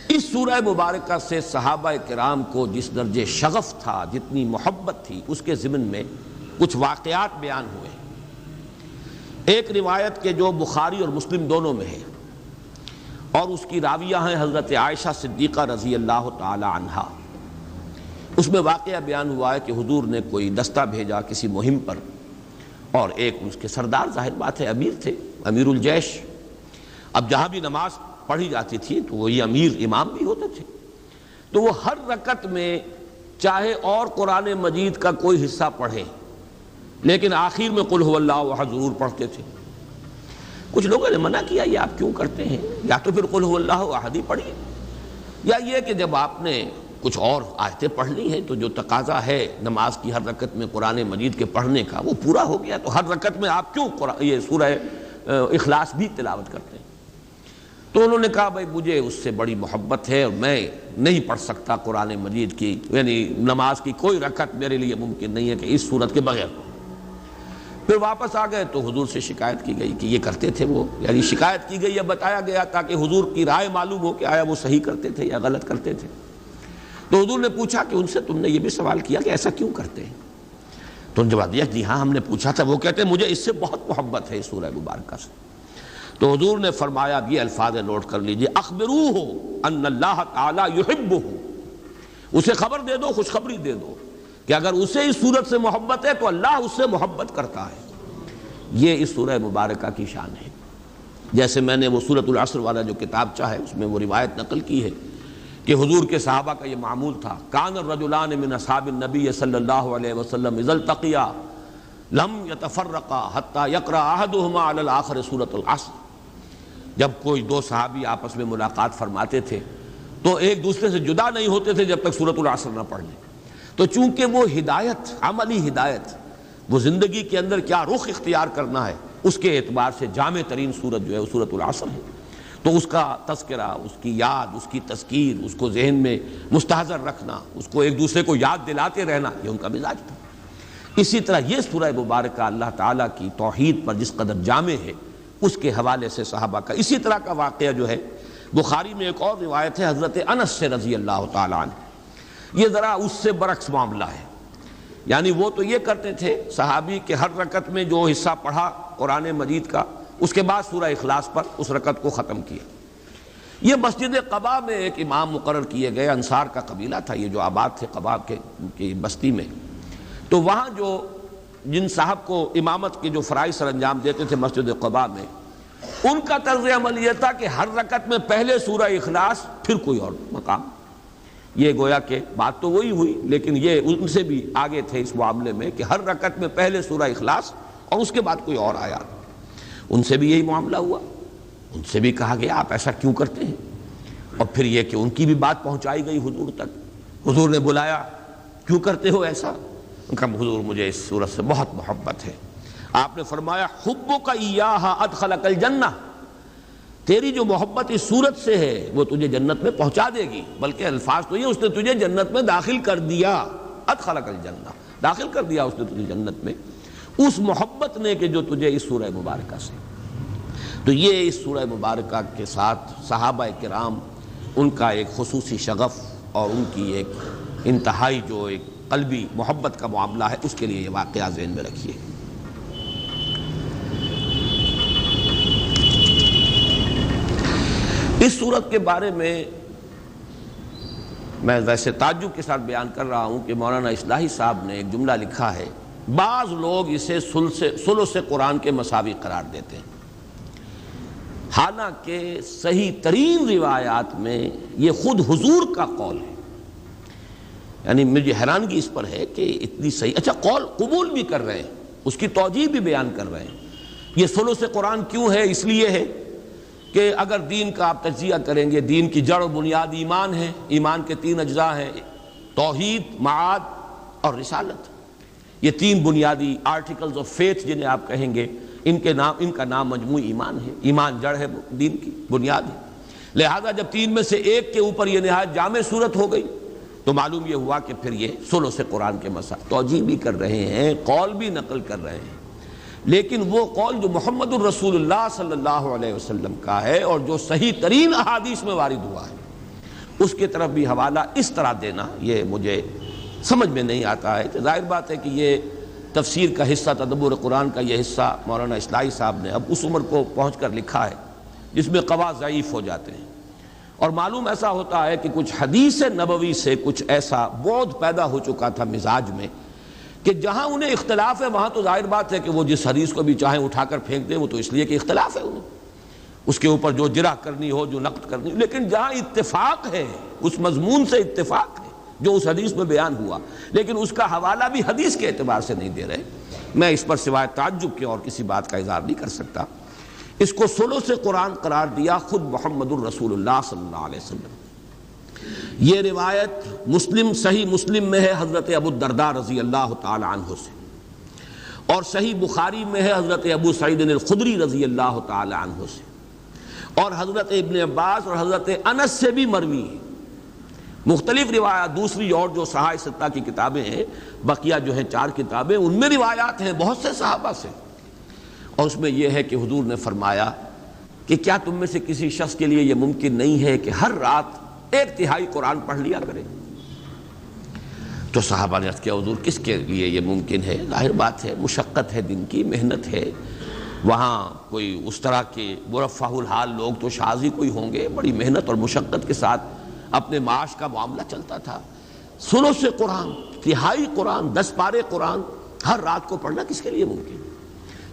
اس سورہ مبارکہ سے صحابہ کرام کو جس درجے شغف تھا، جتنی محبت تھی، اس کے ضمن میں کچھ واقعات بیان ہوئے۔ ایک روایت کے جو بخاری اور مسلم دونوں میں ہے اور اس کی راویہ ہیں حضرت عائشہ صدیقہ رضی اللہ تعالی عنہا، اس میں واقعہ بیان ہوا ہے کہ حضور نے کوئی دستہ بھیجا کسی مہم پر، اور ایک اس کے سردار ظاہر بات ہے امیر تھے، امیر الجیش، اب جہاں بھی نماز پڑھی جاتی تھی تو وہی امیر امام بھی ہوتے تھے، تو وہ ہر رکعت میں چاہے اور قرآن مجید کا کوئی حصہ پڑھے لیکن آخر میں قل هو اللہ احد ضرور پڑھتے تھے۔ کچھ لوگوں نے منع کیا یہ آپ کیوں کرتے ہیں، یا تو پھر قل هو اللہ احد ہی پڑھیے، یا یہ کہ جب آپ نے کچھ اور آیتیں پڑھ لی ہیں تو جو تقاضا ہے نماز کی ہر رکعت میں قرآن مجید کے پڑھنے کا وہ پورا ہو گیا، تو ہر رکعت میں آپ کیوں یہ سورہ اخلاص بھی تلاوت کرتے ہیں؟ تو انہوں نے کہا بھائی مجھے اس سے بڑی محبت ہے اور میں نہیں پڑھ سکتا قرآن مجید کی، یعنی نماز کی کوئی رکعت میرے لیے ممکن نہیں ہے کہ اس صورت کے بغیر۔ پھر واپس آ گئے تو حضور سے شکایت کی گئی کہ یہ کرتے تھے وہ، یعنی شکایت کی گئی یا بتایا گیا تاکہ حضور کی رائے معلوم ہو کہ آیا وہ صحیح کرتے تھے یا غلط کرتے تھے۔ تو حضور نے پوچھا کہ ان سے تم نے یہ بھی سوال کیا کہ ایسا کیوں کرتے ہیں؟ تو انہوں نے جواب دیا جی ہاں ہم نے پوچھا تھا، وہ کہتے ہیں مجھے اس سے بہت محبت ہے اس سورہ مبارکہ سے۔ تو حضور نے فرمایا یہ الفاظ نوٹ کر لیجئے، اخبروہ ان اللہ تعالی یحبہ، اسے خبر دے دو، خوشخبری دے دو کہ اگر اسے اس صورت سے محبت ہے تو اللہ اس سے محبت کرتا ہے۔ یہ اس سورہ مبارکہ کی شان ہے۔ جیسے میں نے وہ سورۃ العصر والا جو کتاب چاہے اس میں وہ روایت نقل کی ہے کہ حضور کے صحابہ کا یہ معمول تھا، کان الرجلان من اصحاب النبی صلی اللہ علیہ وسلم اذا التقیا لم يتفرقا حتى يقرأ احدهما على الاخر سورۃ العصر۔ جب کوئی دو صحابی آپس میں ملاقات فرماتے تھے تو ایک دوسرے سے جدا نہیں ہوتے تھے جب تک سورۃ العصر نہ پڑھ لیں۔ تو چونکہ وہ ہدایت، عملی ہدایت، وہ زندگی کے اندر کیا رخ اختیار کرنا ہے، اس کے اعتبار سے جامع ترین سورت جو ہے وہ سورۃ العصر ہے۔ تو اس کا تذکرہ، اس کی یاد، اس کی تذکیر، اس کو ذہن میں مستحضر رکھنا، اس کو ایک دوسرے کو یاد دلاتے رہنا، یہ ان کا مزاج تھا۔ اسی طرح یہ سورہ مبارکہ اللہ تعالیٰ کی توحید پر جس قدر جامع ہے اس کے حوالے سے صحابہ کا اسی طرح کا واقعہ جو ہے بخاری میں ایک اور روایت ہے حضرت انس سے رضی اللہ تعالیٰ عنہ، یہ ذرا اس سے برعکس معاملہ ہے۔ یعنی وہ تو یہ کرتے تھے صحابی کہ ہر رکعت میں جو حصہ پڑھا قرآن مجید کا اس کے بعد سورہ اخلاص پر اس رکعت کو ختم کیا۔ یہ مسجد قباء میں ایک امام مقرر کیے گئے، انصار کا قبیلہ تھا یہ جو آباد تھے قباء کی بستی میں، تو وہاں جو جن صاحب کو امامت کے جو فرائض سر انجام دیتے تھے مسجد قباء میں، ان کا طرز عمل یہ تھا کہ ہر رکعت میں پہلے سورہ اخلاص پھر کوئی اور مقام۔ یہ گویا کہ بات تو وہی ہوئی، لیکن یہ ان سے بھی آگے تھے اس معاملے میں کہ ہر رکعت میں پہلے سورہ اخلاص اور اس کے بعد کوئی اور آیات۔ ان سے بھی یہی معاملہ ہوا، ان سے بھی کہا گیا آپ ایسا کیوں کرتے ہیں، اور پھر یہ کہ ان کی بھی بات پہنچائی گئی حضور تک۔ حضور نے بلایا، کیوں کرتے ہو ایسا؟ ان کا حضور مجھے اس صورت سے بہت محبت ہے۔ آپ نے فرمایا حبک ایہا ادخلک الجنہ، تیری جو محبت اس صورت سے ہے وہ تجھے جنت میں پہنچا دے گی، بلکہ الفاظ تو یہ اس نے تجھے جنت میں داخل کر دیا، ادخلک الجنہ، داخل کر دیا اس نے تجھے جنت میں، اس محبت نے کہ جو تجھے اس سورہ مبارکہ سے۔ تو یہ اس سورہ مبارکہ کے ساتھ صحابہ کرام ان کا ایک خصوصی شغف اور ان کی ایک انتہائی جو ایک قلبی محبت کا معاملہ ہے، اس کے لیے یہ واقعہ ذہن میں رکھیے۔ اس صورت کے بارے میں ویسے تعجب کے ساتھ بیان کر رہا ہوں کہ مولانا اصلاحی صاحب نے ایک جملہ لکھا ہے، بعض لوگ اسے ثلث قرآن کے مساوی قرار دیتے ہیں، حالانکہ صحیح ترین روایات میں یہ خود حضور کا قول ہے۔ یعنی مجھے حیرانگی اس پر ہے کہ اتنی صحیح، اچھا قول قبول بھی کر رہے ہیں، اس کی توجیہ بھی بیان کر رہے ہیں۔ یہ ثلث قرآن کیوں ہے؟ اس لیے ہے کہ اگر دین کا آپ تجزیہ کریں گے، دین کی جڑ و بنیاد ایمان ہے، ایمان کے 3 اجزاء ہیں، توحید، معاد اور رسالت۔ یہ 3 بنیادی آرٹیکلز آف فیتھ جنہیں آپ کہیں گے، ان کا نام مجموعی ایمان ہے۔ ایمان جڑ ہے دین کی، بنیاد ہے۔ لہذا جب 3 میں سے ایک کے اوپر یہ نہایت جامع صورت ہو گئی تو معلوم یہ ہوا کہ پھر یہ ثلث قرآن کے مسائل توجیہ بھی کر رہے ہیں، قول بھی نقل کر رہے ہیں، لیکن وہ قول جو محمد الرسول اللہ صلی اللہ علیہ وسلم کا ہے اور جو صحیح ترین احادیث میں وارد ہوا ہے، اس کی طرف بھی حوالہ اس طرح دینا یہ مجھے سمجھ میں نہیں آتا ہے۔ ظاہر بات ہے کہ یہ تفسیر کا حصہ، تدبر قرآن کا یہ حصہ مولانا اصلاحی صاحب نے اب اس عمر کو پہنچ کر لکھا ہے جس میں قوا ضعیف ہو جاتے ہیں، اور معلوم ایسا ہوتا ہے کہ کچھ حدیث نبوی سے کچھ ایسا بعد پیدا ہو چکا تھا مزاج میں کہ جہاں انہیں اختلاف ہے وہاں تو ظاہر بات ہے کہ وہ جس حدیث کو بھی چاہیں اٹھا کر پھینک دیں، وہ تو اس لیے کہ اختلاف ہے انہیں، اس کے اوپر جو جرح کرنی ہو، جو نقد کرنی ہو، لیکن جہاں اتفاق ہے اس مضمون سے اتفاق ہے جو اس حدیث میں بیان ہوا، لیکن اس کا حوالہ بھی حدیث کے اعتبار سے نہیں دے رہے، میں اس پر سوائے تعجب کے اور کسی بات کا اظہار نہیں کر سکتا۔ اس کو ثلث قرآن قرار دیا خود محمد الرسول اللہ صلی اللہ علیہ وسلم۔ یہ روایت مسلم، صحیح مسلم میں ہے حضرت ابو الدرداء رضی اللہ تعالی عنہ سے، اور صحیح بخاری میں ہے حضرت ابو سعید الخدری رضی اللہ تعالی عنہ سے، اور حضرت ابن عباس اور حضرت انس سے بھی مروی ہے۔ مختلف روایات دوسری اور جو صحائف 6 کی کتابیں ہیں، بقیہ جو ہیں 4 کتابیں، ان میں روایات ہیں بہت سے صحابہ سے، اور اس میں یہ ہے کہ حضور نے فرمایا کہ کیا تم میں سے کسی شخص کے لیے یہ ممکن نہیں ہے کہ ہر رات 1/3 قرآن پڑھ لیا کرے؟ تو صحابہ نے عرض کیا حضور کس کے لیے یہ ممکن ہے؟ ظاہر بات ہے مشقت ہے، دن کی محنت ہے، وہاں کوئی اس طرح کے مرفہ الحال لوگ تو شاذ ہی کوئی ہوں گے، بڑی محنت اور مشقت کے ساتھ اپنے معاش کا معاملہ چلتا تھا۔ ثلث قرآن، 1/3 قرآن، 10 پارے قرآن ہر رات کو پڑھنا کس کے لیے ممکن ہے؟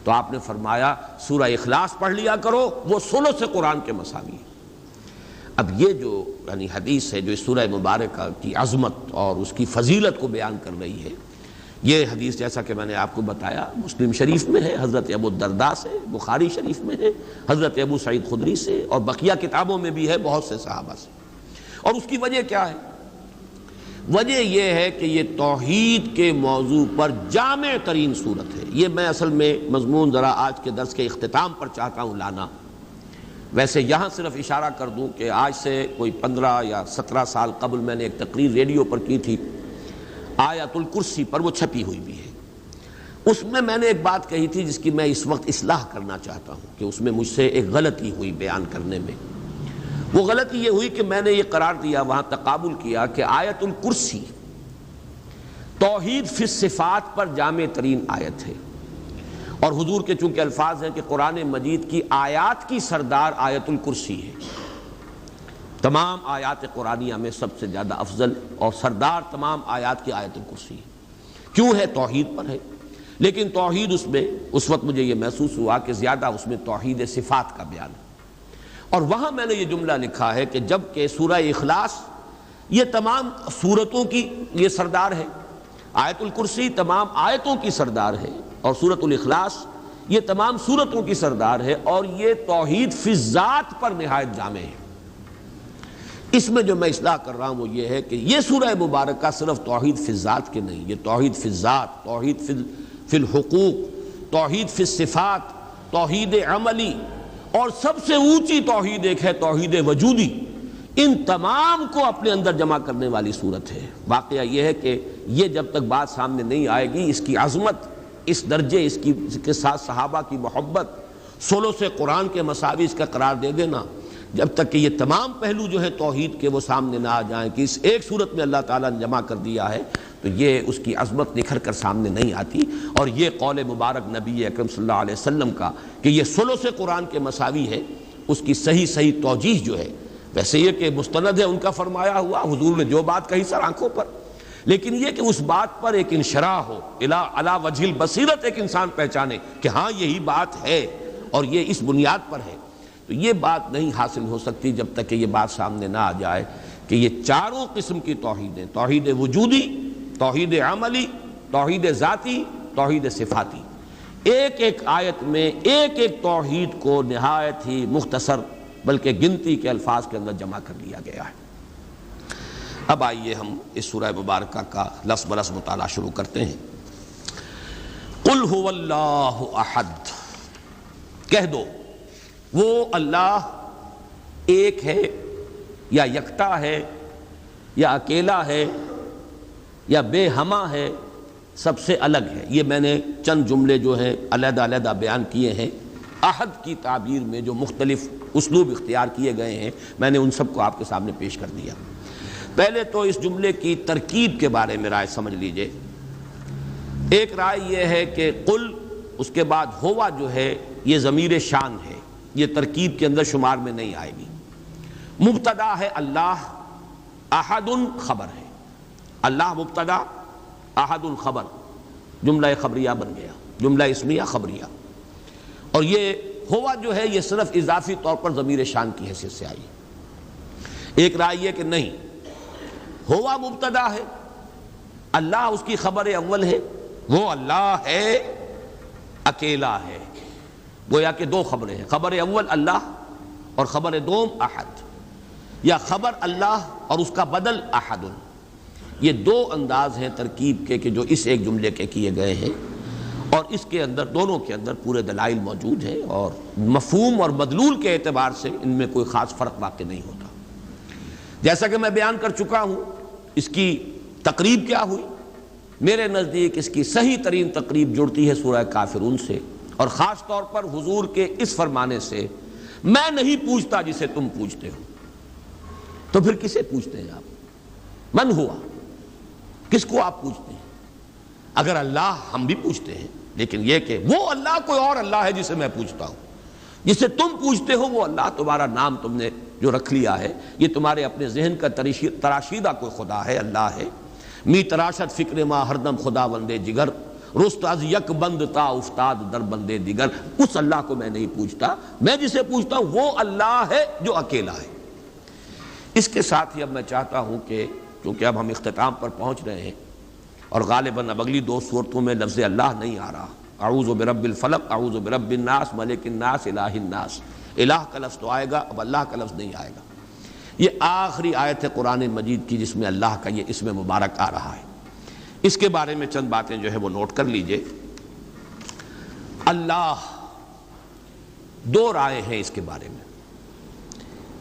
تو آپ نے فرمایا سورہ اخلاص پڑھ لیا کرو، وہ ثلث قرآن کے مساوی ہے۔ اب یہ جو یعنی حدیث ہے جو اس سورہ مبارکہ کی عظمت اور اس کی فضیلت کو بیان کر رہی ہے، یہ حدیث جیسا کہ میں نے آپ کو بتایا مسلم شریف میں ہے حضرت ابو الدرداء سے، بخاری شریف میں ہے حضرت ابو سعید خدری سے، اور بقیہ کتابوں میں بھی ہے بہت سے صحابہ سے۔ اور اس کی وجہ کیا ہے؟ وجہ یہ ہے کہ یہ توحید کے موضوع پر جامع ترین صورت ہے۔ یہ میں اصل میں مضمون ذرا آج کے درس کے اختتام پر چاہتا ہوں لانا۔ ویسے یہاں صرف اشارہ کر دوں کہ آج سے کوئی 15 یا 17 سال قبل میں نے ایک تقریر ریڈیو پر کی تھی آیت الکرسی پر، وہ چھپی ہوئی بھی ہے۔ اس میں نے ایک بات کہی تھی جس کی میں اس وقت اصلاح کرنا چاہتا ہوں کہ اس میں مجھ سے ایک غلطی ہوئی بیان کرنے میں۔ وہ غلطی یہ ہوئی کہ میں نے یہ قرار دیا، وہاں تقابل کیا کہ آیت الکرسی توحید فی الصفات پر جامع ترین آیت ہے، اور حضور کے چونکہ الفاظ ہیں کہ قرآن مجید کی آیات کی سردار آیت الکرسی ہے، تمام آیات قرآنیہ میں سب سے زیادہ افضل اور سردار تمام آیات کی آیت الکرسی ہے۔ کیوں ہے؟ توحید پر ہے، لیکن توحید اس میں اس وقت مجھے یہ محسوس ہوا کہ زیادہ اس میں توحید صفات کا بیان ہے۔ اور وہاں میں نے یہ جملہ لکھا ہے کہ جب کہ سورہ اخلاص یہ تمام سورتوں کی یہ سردار ہے، آیت الکرسی تمام آیتوں کی سردار ہے، اور سورۃ الاخلاص یہ تمام سورتوں کی سردار ہے، اور یہ توحید فی الذات پر نہایت جامع ہے۔ اس میں جو میں اصلاح کر رہا ہوں وہ یہ ہے کہ یہ سورہ مبارکہ صرف توحید فی الذات کے نہیں، یہ توحید فی الذات، توحید فی الحقوق، توحید فی الصفات، توحید عملی، اور سب سے اونچی توحید ایک ہے توحید وجودی، ان تمام کو اپنے اندر جمع کرنے والی صورت ہے۔ واقعہ یہ ہے کہ یہ جب تک بات سامنے نہیں آئے گی، اس کی عظمت، اس درجے، اس کے ساتھ صحابہ کی محبت، ثلث قرآن کے مساوی اس کا قرار دے دینا، جب تک کہ یہ تمام پہلو جو ہے توحید کے وہ سامنے نہ آ جائیں کہ اس ایک صورت میں اللہ تعالیٰ نے جمع کر دیا ہے، تو یہ اس کی عظمت نکھر کر سامنے نہیں آتی۔ اور یہ قول مبارک نبی اکرم صلی اللہ علیہ وسلم کا کہ یہ ثلث قرآن کے مساوی ہے، اس کی صحیح توجیہ جو ہے، ویسے یہ کہ مستند ہے ان کا فرمایا ہوا، حضور نے جو بات کہی سر آنکھوں پر، لیکن یہ کہ اس بات پر ایک انشراح ہو، علی وجہ البصیرت ایک انسان پہچانے کہ ہاں یہی بات ہے اور یہ اس بنیاد پر ہے، تو یہ بات نہیں حاصل ہو سکتی جب تک کہ یہ بات سامنے نہ آ جائے کہ یہ چاروں قسم کی توحیدیں، توحید وجودی، توحید عملی، توحید ذاتی، توحید صفاتی، ایک ایک آیت میں ایک ایک توحید کو نہایت ہی مختصر بلکہ گنتی کے الفاظ کے اندر جمع کر لیا گیا ہے۔ اب آئیے ہم اس سورہ مبارکہ کا لفظ بلفظ مطالعہ شروع کرتے ہیں۔ قل هو اللہ احد، کہہ دو وہ اللہ ایک ہے یا یکتا ہے یا اکیلا ہے یا بے ہمہ ہے، سب سے الگ ہے۔ یہ میں نے چند جملے جو ہیں علیحدہ علیحدہ بیان کیے ہیں، احد کی تعبیر میں جو مختلف اسلوب اختیار کیے گئے ہیں میں نے ان سب کو آپ کے سامنے پیش کر دیا۔ پہلے تو اس جملے کی ترکیب کے بارے میں رائے سمجھ لیجئے۔ ایک رائے یہ ہے کہ قل اس کے بعد ہوا جو ہے یہ ضمیر شان ہے، یہ ترکیب کے اندر شمار میں نہیں آئے گی۔ مبتدا ہے اللہ، احد خبر ہے، اللہ مبتدا، احد خبر، جملہ خبریہ بن گیا، جملہ اسمیہ خبریہ۔ اور یہ ہوا جو ہے یہ صرف اضافی طور پر ضمیر شان کی حیثیت سے آئی۔ ایک رائے یہ کہ نہیں، ہوا مبتدا ہے، اللہ اس کی خبر اول ہے، وہ اللہ ہے، اکیلا ہے، گویا کہ دو خبریں ہیں، خبر اول اللہ اور خبر دوم احد، یا خبر اللہ اور اس کا بدل احد۔ یہ دو انداز ہیں ترکیب کے کہ جو اس ایک جملے کے کیے گئے ہیں، اور اس کے اندر دونوں کے اندر پورے دلائل موجود ہیں، اور مفہوم اور مدلول کے اعتبار سے ان میں کوئی خاص فرق واقع نہیں ہوتا۔ جیسا کہ میں بیان کر چکا ہوں، اس کی تقریب کیا ہوئی؟ میرے نزدیک اس کی صحیح ترین تقریب جڑتی ہے سورہ کافرون سے، اور خاص طور پر حضور کے اس فرمانے سے، میں نہیں پوچھتا جسے تم پوچھتے ہو۔ تو پھر کسے پوچھتے ہیں آپ؟ من ہوا، کس کو آپ پوچھتے ہیں؟ اگر اللہ ہم بھی پوچھتے ہیں، لیکن یہ کہ وہ اللہ کوئی اور اللہ ہے جسے میں پوچھتا ہوں، جسے تم پوچھتے ہو وہ اللہ، تمہارا نام تم نے جو رکھ لیا ہے، یہ تمہارے اپنے ذہن کا تراشیدہ کوئی خدا ہے، اللہ ہے۔ می تراشد فکر ما ہر دم خدا وندے جگر، رست از یک بند تا افتاد در بندے دیگر، اس اللہ کو میں نہیں پوچھتا، میں جسے پوچھتا ہوں وہ اللہ ہے جو اکیلا ہے۔ اس کے ساتھ ہی اب میں چاہتا ہوں کہ چونکہ اب ہم اختتام پر پہنچ رہے ہیں اور غالباً اب اگلی دو صورتوں میں لفظ اللہ نہیں آ رہا، اعوذ برب الفلق، اعوذ برب الناس، ملک الناس، الہ الناس، الہ کا لفظ تو آئے گا، اب اللہ کا لفظ نہیں آئے گا۔ یہ آخری آیت ہے قرآن مجید کی جس میں اللہ کا یہ اسم مبارک آ رہا ہے۔ اس کے بارے میں چند باتیں جو ہے وہ نوٹ کر لیجئے۔ اللہ، دو رائے ہیں اس کے بارے میں۔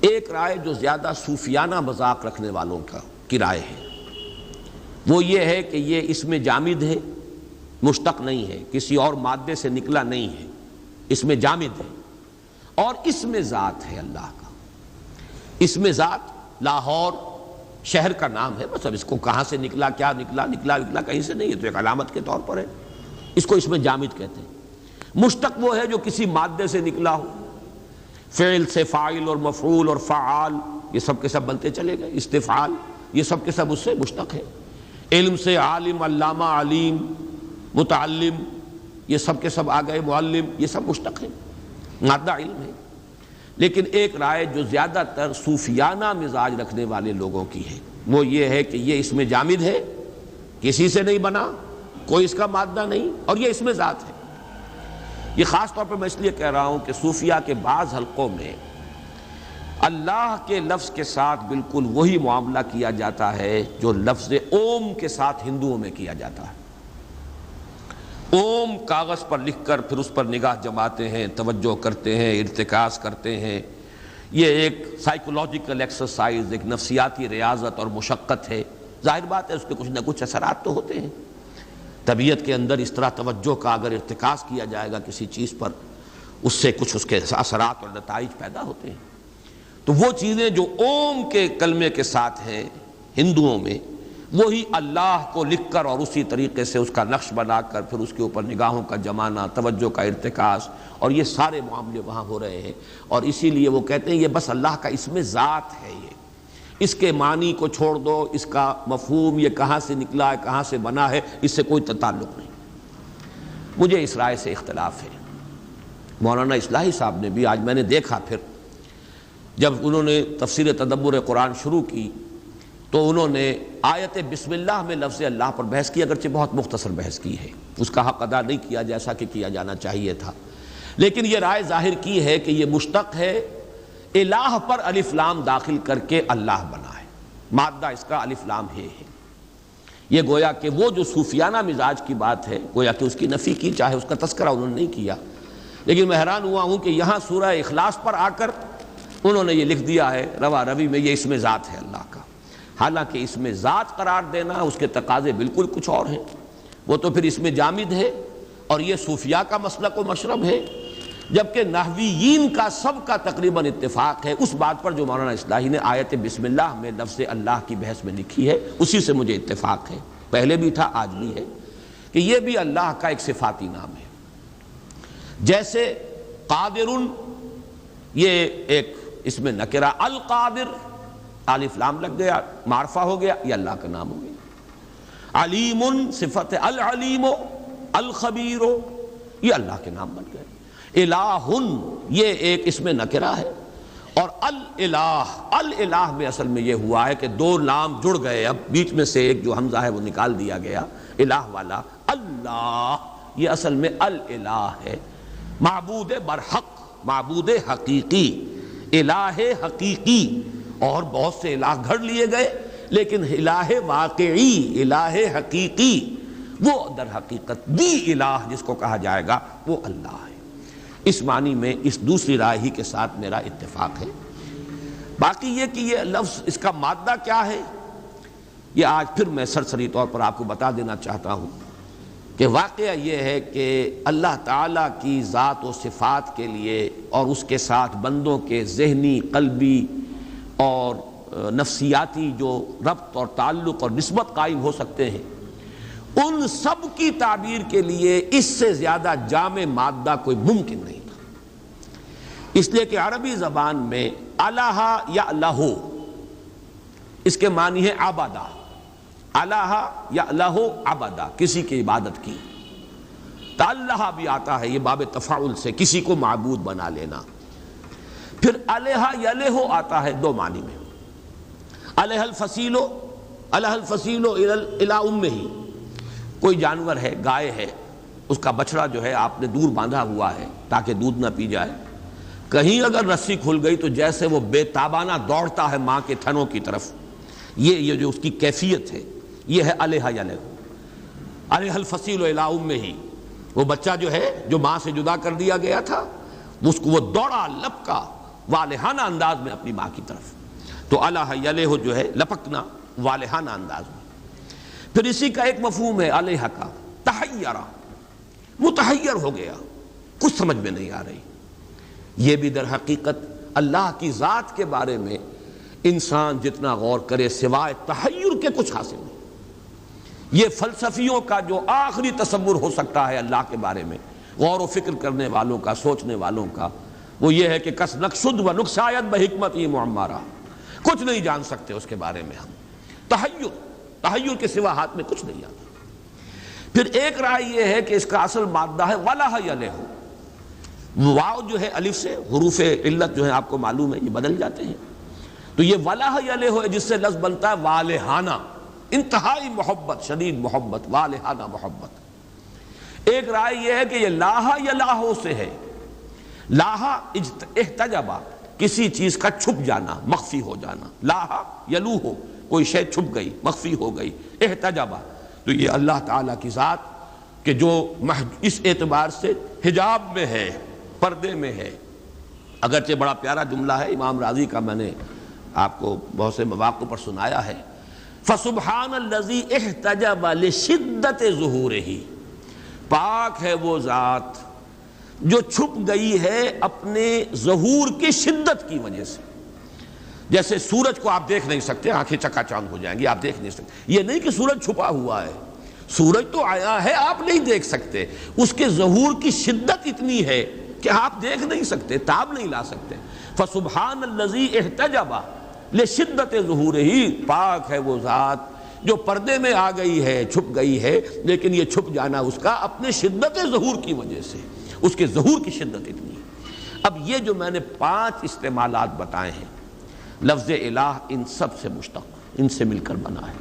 ایک رائے جو زیادہ صوفیانہ مذاق رکھنے والوں کی رائے ہے، وہ یہ ہے کہ یہ اسم جامد ہے، مشتق نہیں ہے، کسی اور مادے سے نکلا نہیں ہے، اسم جامد ہے، اور اسم ذات ہے اللہ کا۔ اسم ذات لاہور شہر کا نام ہے، بس اب اس کو کہاں سے نکلا، کیا نکلا کہیں سے نہیں ہے، تو ایک علامت کے طور پر ہے، اس کو اسم جامد کہتے ہیں۔ مشتق وہ ہے جو کسی مادے سے نکلا ہو، فعل سے فاعل اور مفعول اور فعال یہ سب کے سب بنتے چلے گئے، استفعال یہ سب کے سب اس سے مشتق ہے۔ علم سے عالم، علامہ، علیم، متعلم یہ سب کے سب آ گئے، معلم یہ سب مشتق ہے، مادہ علم ہے۔ لیکن ایک رائے جو زیادہ تر صوفیانہ مزاج رکھنے والے لوگوں کی ہے، وہ یہ ہے کہ یہ اسم جامد ہے، کسی سے نہیں بنا، کوئی اس کا مادہ نہیں، اور یہ اسم ذات ہے۔ یہ خاص طور پر میں اس لیے کہہ رہا ہوں کہ صوفیہ کے بعض حلقوں میں اللہ کے لفظ کے ساتھ بالکل وہی معاملہ کیا جاتا ہے جو لفظ اوم کے ساتھ ہندوؤں میں کیا جاتا ہے۔ اوم کاغذ پر لکھ کر پھر اس پر نگاہ جماتے ہیں، توجہ کرتے ہیں، ارتکاز کرتے ہیں۔ یہ ایک سائیکولوجیکل ایکسرسائز، ایک نفسیاتی ریاضت اور مشقت ہے۔ ظاہر بات ہے اس کے کچھ نہ کچھ اثرات تو ہوتے ہیں۔ طبیعت کے اندر اس طرح توجہ کا اگر ارتکاز کیا جائے گا کسی چیز پر، اس سے کچھ اس کے اثرات اور نتائج پیدا ہوتے ہیں۔ تو وہ چیزیں جو اوم کے کلمے کے ساتھ ہیں ہندوؤں میں، وہی اللہ کو لکھ کر اور اسی طریقے سے اس کا نقش بنا کر پھر اس کے اوپر نگاہوں کا جمانا، توجہ کا ارتکاز، اور یہ سارے معاملے وہاں ہو رہے ہیں۔ اور اسی لیے وہ کہتے ہیں یہ بس اللہ کا اسم ذات ہے، یہ اس کے معنی کو چھوڑ دو، اس کا مفہوم یہ کہاں سے نکلا ہے، کہاں سے بنا ہے، اس سے کوئی تعلق نہیں۔ مجھے اس رائے سے اختلاف ہے۔ مولانا اصلاحی صاحب نے بھی، آج میں نے دیکھا پھر جب انہوں نے تفسیر تدبر قرآن شروع کی تو انہوں نے آیت بسم اللہ میں لفظ اللہ پر بحث کی، اگرچہ بہت مختصر بحث کی ہے، اس کا حق ادا نہیں کیا جیسا کہ کیا جانا چاہیے تھا، لیکن یہ رائے ظاہر کی ہے کہ یہ مشتق ہے، الہ پر الف لام داخل کر کے اللہ بنا ہے، مادہ اس کا الف لام ہے۔ یہ گویا کہ وہ جو صوفیانہ مزاج کی بات ہے، گویا کہ اس کی نفی کی، چاہے اس کا تذکرہ انہوں نے نہیں کیا، لیکن میں حیران ہوا ہوں کہ یہاں سورہ اخلاص پر آ کر انہوں نے یہ لکھ دیا ہے روا روی میں یہ اسم ذات ہے اللہ کا، حالانکہ اسم ذات قرار دینا اس کے تقاضے بالکل کچھ اور ہیں، وہ تو پھر اسم جامد ہے، اور یہ صوفیاء کا مسلک و مشرب ہے، جبکہ نحویین کا سب کا تقریباً اتفاق ہے اس بات پر جو مولانا اصلاحی نے آیت بسم اللہ میں لفظ اللہ کی بحث میں لکھی ہے، اسی سے مجھے اتفاق ہے، پہلے بھی تھا آج بھی ہے، کہ یہ بھی اللہ کا ایک صفاتی نام ہے۔ جیسے قادر یہ ایک اس میں نکرہ، القادر الف لام لگ گیا، معرفہ ہو گیا، یہ اللہ کا نام ہو گیا۔ علیم صفت العلیم، الخبیر یہ اللہ کے نام بن گئے۔ الہ یہ ایک اس میں نکرہ ہے، اور الالہ میں اصل میں یہ ہوا ہے کہ دو نام جڑ گئے، اب بیچ میں سے ایک جو حمزہ ہے وہ نکال دیا گیا، الہ والا اللہ یہ اصل میں الالہ ہے، معبود برحق، معبود حقیقی، الہ حقیقی، اور بہت سے الہ گھڑ لیے گئے، لیکن الہ واقعی، الہ حقیقی وہ در حقیقت دی الہ جس کو کہا جائے گا وہ اللہ ہے۔ اس معنی میں اس دوسری رائے ہی کے ساتھ میرا اتفاق ہے۔ باقی یہ کہ یہ لفظ اس کا مادہ کیا ہے، یہ آج پھر میں سرسری طور پر آپ کو بتا دینا چاہتا ہوں کہ واقعہ یہ ہے کہ اللہ تعالیٰ کی ذات و صفات کے لیے اور اس کے ساتھ بندوں کے ذہنی، قلبی اور نفسیاتی جو ربط اور تعلق اور نسبت قائم ہو سکتے ہیں، ان سب کی تعبیر کے لیے اس سے زیادہ جامع مادہ کوئی ممکن نہیں تھا، اس لیے کہ عربی زبان میں الہ یا الہو اس کے معنی ہے عبادہ، الہ یا الہو عبادہ، کسی کی عبادت کی، تعلہ بھی آتا ہے، یہ باب تفاعل سے کسی کو معبود بنا لینا۔ پھر الہ یلہ آتا ہے دو معنی میں، الہ الفصیل الی امہ، کوئی جانور ہے، گائے ہے، اس کا بچڑا جو ہے آپ نے دور باندھا ہوا ہے تاکہ دودھ نہ پی جائے، کہیں اگر رسی کھل گئی تو جیسے وہ بے تابانہ دوڑتا ہے ماں کے تھنوں کی طرف، یہ جو اس کی کیفیت ہے، یہ ہے الہ یلہ۔ الہ الفصیل الی امہ، وہ بچہ جو ہے جو ماں سے جدا کر دیا گیا تھا، اس کو وہ دوڑا لپکا والہانہ انداز میں اپنی ماں کی طرف، تو الہ یلہ جو ہے لپکنا والہانہ انداز میں۔ پھر اسی کا ایک مفہوم ہے الہ کا تحیرہ، متحیر ہو گیا، کچھ سمجھ میں نہیں آ رہی۔ یہ بھی در حقیقت اللہ کی ذات کے بارے میں انسان جتنا غور کرے سوائے تحیر کے کچھ حاصل نہیں۔ یہ فلسفیوں کا جو آخری تصور ہو سکتا ہے اللہ کے بارے میں، غور و فکر کرنے والوں کا، سوچنے والوں کا، وہ یہ ہے کہ کس نقصد و نقصایت بحکمتی معمارہ، کچھ نہیں جان سکتے اس کے بارے میں ہم۔ تحیر کے سوا ہاتھ میں کچھ نہیں آتا۔ پھر ایک رائے یہ ہے کہ اس کا اصل مادہ ہے ولہ یلہ، واو جو ہے الف سے، حروف علت جو ہے آپ کو معلوم ہے یہ بدل جاتے ہیں، تو یہ ولہ یلہ ہے جس سے لفظ بنتا ہے والہانہ، انتہائی محبت، شدید محبت، والہانہ محبت۔ ایک رائے یہ ہے کہ یہ لاہ یلاہ سے ہے، لاہ احتجبہ، کسی چیز کا چھپ جانا، مخفی ہو جانا، لاہ یلوہ، کوئی شے چھپ گئی، مخفی ہو گئی، احتجبہ، تو یہ اللہ تعالیٰ کی ذات کہ جو اس اعتبار سے حجاب میں ہے، پردے میں ہے۔ اگرچہ بڑا پیارا جملہ ہے امام راضی کا، میں نے آپ کو بہت سے مواقع پر سنایا ہے، فَسُبْحَانَ الَّذِي احْتَجَبَ لِشِدَّةِ ظُهُورِهِ، پاک ہے وہ ذات جو چھپ گئی ہے اپنے ظہور کی شدت کی وجہ سے۔ جیسے سورج کو آپ دیکھ نہیں سکتے، آنکھیں چکا چاند ہو جائیں گی، آپ دیکھ نہیں سکتے، یہ نہیں کہ سورج چھپا ہوا ہے، سورج تو آیا ہے، آپ نہیں دیکھ سکتے، اس کے ظہور کی شدت اتنی ہے کہ آپ دیکھ نہیں سکتے، تاب نہیں لا سکتے۔ فَسُبْحَانَ الَّذِي احْتَجَبَ لِشِدَّةِ ظُهُورِهِ، پاک ہے وہ ذات جو پردے میں آ گئی ہے، چھپ گئی ہے، لیکن یہ چھپ جانا اس کا اپنے شدت ظہور کی وجہ سے، اس کے ظہور کی شدت اتنی ہے۔ اب یہ جو میں نے 5 استعمالات بتائے ہیں، لفظ الہ ان سب سے مشتق، ان سے مل کر بنا ہے۔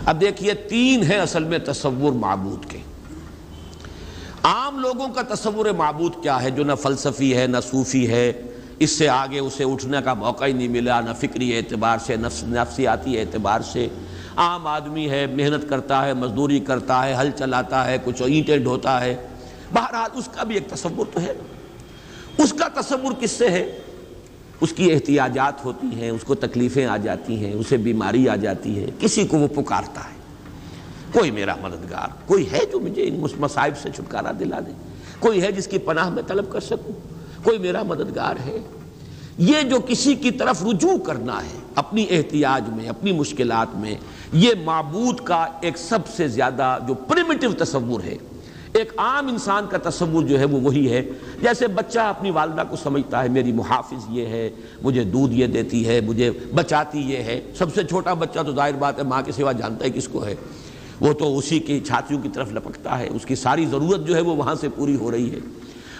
اب دیکھیے 3 ہیں اصل میں تصور معبود کے۔ عام لوگوں کا تصور معبود کیا ہے جو نہ فلسفی ہے نہ صوفی ہے، اس سے آگے اسے اٹھنے کا موقع ہی نہیں ملا، نہ فکری اعتبار سے، نفسیاتی اعتبار سے۔ عام آدمی ہے، محنت کرتا ہے، مزدوری کرتا ہے، ہل چلاتا ہے، کچھ اینٹیں ڈھوتا ہے، بہرحال اس کا بھی ایک تصور تو ہے۔ اس کا تصور کس سے ہے؟ اس کی احتیاجات ہوتی ہیں، اس کو تکلیفیں آ جاتی ہیں، اسے بیماری آ جاتی ہے، کسی کو وہ پکارتا ہے، کوئی میرا مددگار، کوئی ہے جو مجھے ان مصائب سے چھٹکارا دلا دے، کوئی ہے جس کی پناہ میں طلب کر سکوں، کوئی میرا مددگار ہے۔ یہ جو کسی کی طرف رجوع کرنا ہے اپنی احتیاج میں، اپنی مشکلات میں، یہ معبود کا ایک سب سے زیادہ جو پریمیٹیو تصور ہے۔ ایک عام انسان کا تصور جو ہے وہ وہی ہے، جیسے بچہ اپنی والدہ کو سمجھتا ہے میری محافظ یہ ہے، مجھے دودھ یہ دیتی ہے، مجھے بچاتی یہ ہے۔ سب سے چھوٹا بچہ تو ظاہر بات ہے ماں کے سوا جانتا ہے کس کو ہے، وہ تو اسی کی چھاتیوں کی طرف لپکتا ہے، اس کی ساری ضرورت جو ہے وہ وہاں سے پوری ہو رہی ہے۔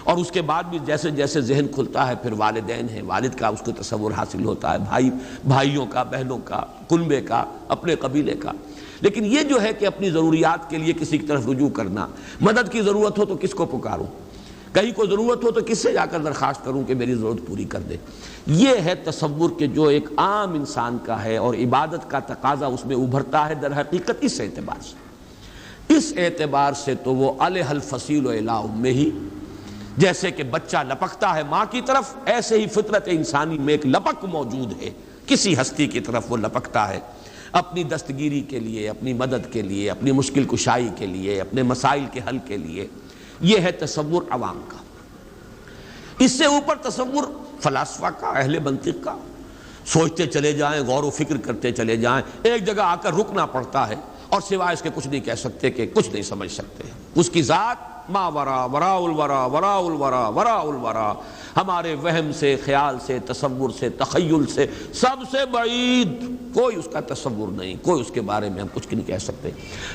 اور اس کے بعد بھی جیسے جیسے ذہن کھلتا ہے پھر والدین ہیں، والد کا اس کو تصور حاصل ہوتا ہے، بھائیوں کا، بہنوں کا، کنبے کا، اپنے قبیلے کا۔ لیکن یہ جو ہے کہ اپنی ضروریات کے لیے کسی کی طرف رجوع کرنا، مدد کی ضرورت ہو تو کس کو پکاروں، کہیں کو ضرورت ہو تو کس سے جا کر درخواست کروں کہ میری ضرورت پوری کر دے، یہ ہے تصور کہ جو ایک عام انسان کا ہے، اور عبادت کا تقاضا اس میں ابھرتا ہے در حقیقت اس اعتبار سے۔ اس اعتبار سے تو وہ الہ الفصیل الی امہ، جیسے کہ بچہ لپکتا ہے ماں کی طرف، ایسے ہی فطرت انسانی میں ایک لپک موجود ہے، کسی ہستی کی طرف وہ لپکتا ہے اپنی دستگیری کے لیے، اپنی مدد کے لیے، اپنی مشکل کشائی کے لیے، اپنے مسائل کے حل کے لیے۔ یہ ہے تصور عوام کا۔ اس سے اوپر تصور فلاسفہ کا، اہل منطق کا، سوچتے چلے جائیں، غور و فکر کرتے چلے جائیں، ایک جگہ آ کر رکنا پڑتا ہے اور سوائے اس کے کچھ نہیں کہہ سکتے کہ کچھ نہیں سمجھ سکتے۔ اس کی ذات ما ورا، وراء الورا، وراء الورا، وراء الورا، ہمارے وہم سے، خیال سے، تصور سے، تخیل سے سب سے بعید، کوئی اس کا تصور نہیں، کوئی اس کے بارے میں ہم کچھ نہیں کہہ سکتے۔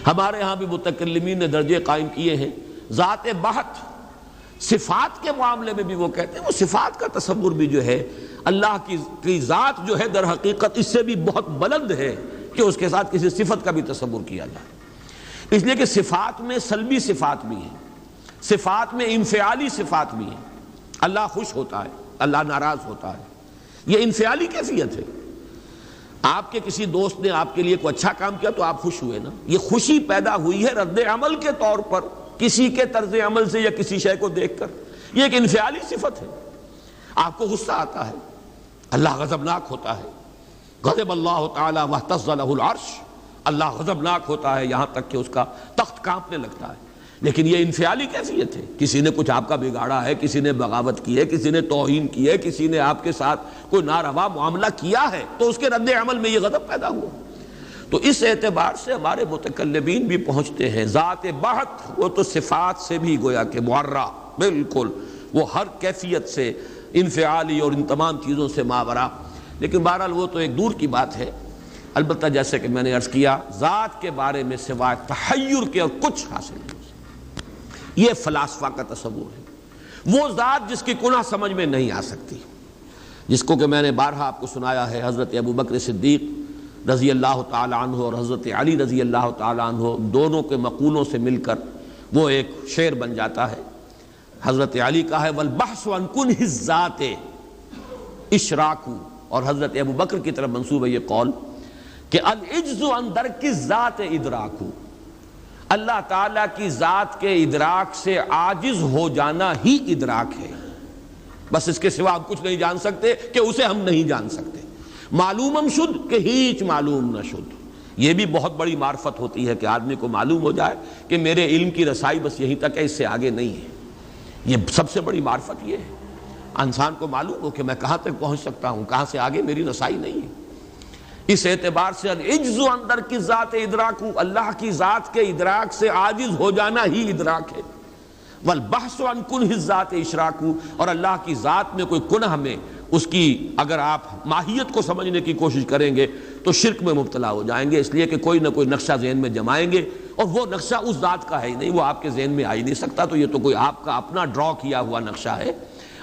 ہمارے ہاں بھی متکلمین نے درجے قائم کیے ہیں ذات بحت صفات کے معاملے میں بھی وہ کہتے ہیں وہ صفات کا تصور بھی جو ہے اللہ کی ذات جو ہے در حقیقت اس سے بھی بہت بلند ہے کہ اس کے ساتھ کسی صفت کا بھی تصور کیا جائے، اس لیے کہ صفات میں سلبی صفات بھی ہیں، صفات میں انفعالی صفات بھی ہیں۔ اللہ خوش ہوتا ہے، اللہ ناراض ہوتا ہے، یہ انفعالی کیفیت ہے۔ آپ کے کسی دوست نے آپ کے لیے کوئی اچھا کام کیا تو آپ خوش ہوئے نا، یہ خوشی پیدا ہوئی ہے رد عمل کے طور پر کسی کے طرز عمل سے یا کسی شے کو دیکھ کر، یہ ایک انفعالی صفت ہے۔ آپ کو غصہ آتا ہے، اللہ غضبناک ہوتا ہے، غضب اللہ تعالی واہتز لہ العرش، اللہ غضبناک ہوتا ہے یہاں تک کہ اس کا تخت کانپنے لگتا ہے، لیکن یہ انفعالی کیفیت ہے۔ کسی نے کچھ آپ کا بگاڑا ہے، کسی نے بغاوت کی ہے، کسی نے توہین کی ہے، کسی نے آپ کے ساتھ کوئی ناروا معاملہ کیا ہے تو اس کے رد عمل میں یہ غضب پیدا ہوا۔ تو اس اعتبار سے ہمارے متکلمین بھی پہنچتے ہیں ذات بحت وہ تو صفات سے بھی گویا کہ معرہ، بالکل وہ ہر کیفیت سے انفعالی اور ان تمام چیزوں سے ماورا، لیکن بہرحال وہ تو ایک دور کی بات ہے۔ البتہ جیسے کہ میں نے عرض کیا ذات کے بارے میں سوائے تحیر کے اور کچھ حاصل نہیں، یہ فلاسفہ کا تصور ہے۔ وہ ذات جس کی کنہ سمجھ میں نہیں آ سکتی، جس کو کہ میں نے بارہا آپ کو سنایا ہے، حضرت ابوبکر صدیق رضی اللہ تعالی عنہ اور حضرت علی رضی اللہ تعالی عنہ دونوں کے مقولوں سے مل کر وہ ایک شعر بن جاتا ہے۔ حضرت علی کا ہے والبحث عن کنہ الذات اشراک، اور حضرت ابوبکر کی طرف منسوب ہے یہ قول کہ العجز عن درک الذات ادراک، اللہ تعالیٰ کی ذات کے ادراک سے عاجز ہو جانا ہی ادراک ہے، بس اس کے سوا ہم کچھ نہیں جان سکتے کہ اسے ہم نہیں جان سکتے۔ معلومم شد کہ ہیچ معلوم نہ شد، یہ بھی بہت بڑی معرفت ہوتی ہے کہ آدمی کو معلوم ہو جائے کہ میرے علم کی رسائی بس یہیں تک ہے، اس سے آگے نہیں ہے۔ یہ سب سے بڑی معرفت یہ ہے، انسان کو معلوم ہو کہ میں کہاں تک پہنچ سکتا ہوں، کہاں سے آگے میری رسائی نہیں ہے۔ اس اعتبار سے العجز اندر کی ذات ادراک، اللہ کی ذات کے ادراک سے عاجز ہو جانا ہی ادراک ہے۔ والبحث عن کنہ الذات اشراک، اور اللہ کی ذات میں کوئی کنہ میں اس کی اگر آپ ماہیت کو سمجھنے کی کوشش کریں گے تو شرک میں مبتلا ہو جائیں گے، اس لیے کہ کوئی نہ کوئی نقشہ ذہن میں جمائیں گے اور وہ نقشہ اس ذات کا ہے ہی نہیں، وہ آپ کے ذہن میں آ ہی نہیں سکتا، تو یہ تو کوئی آپ کا اپنا ڈرا کیا ہوا نقشہ ہے،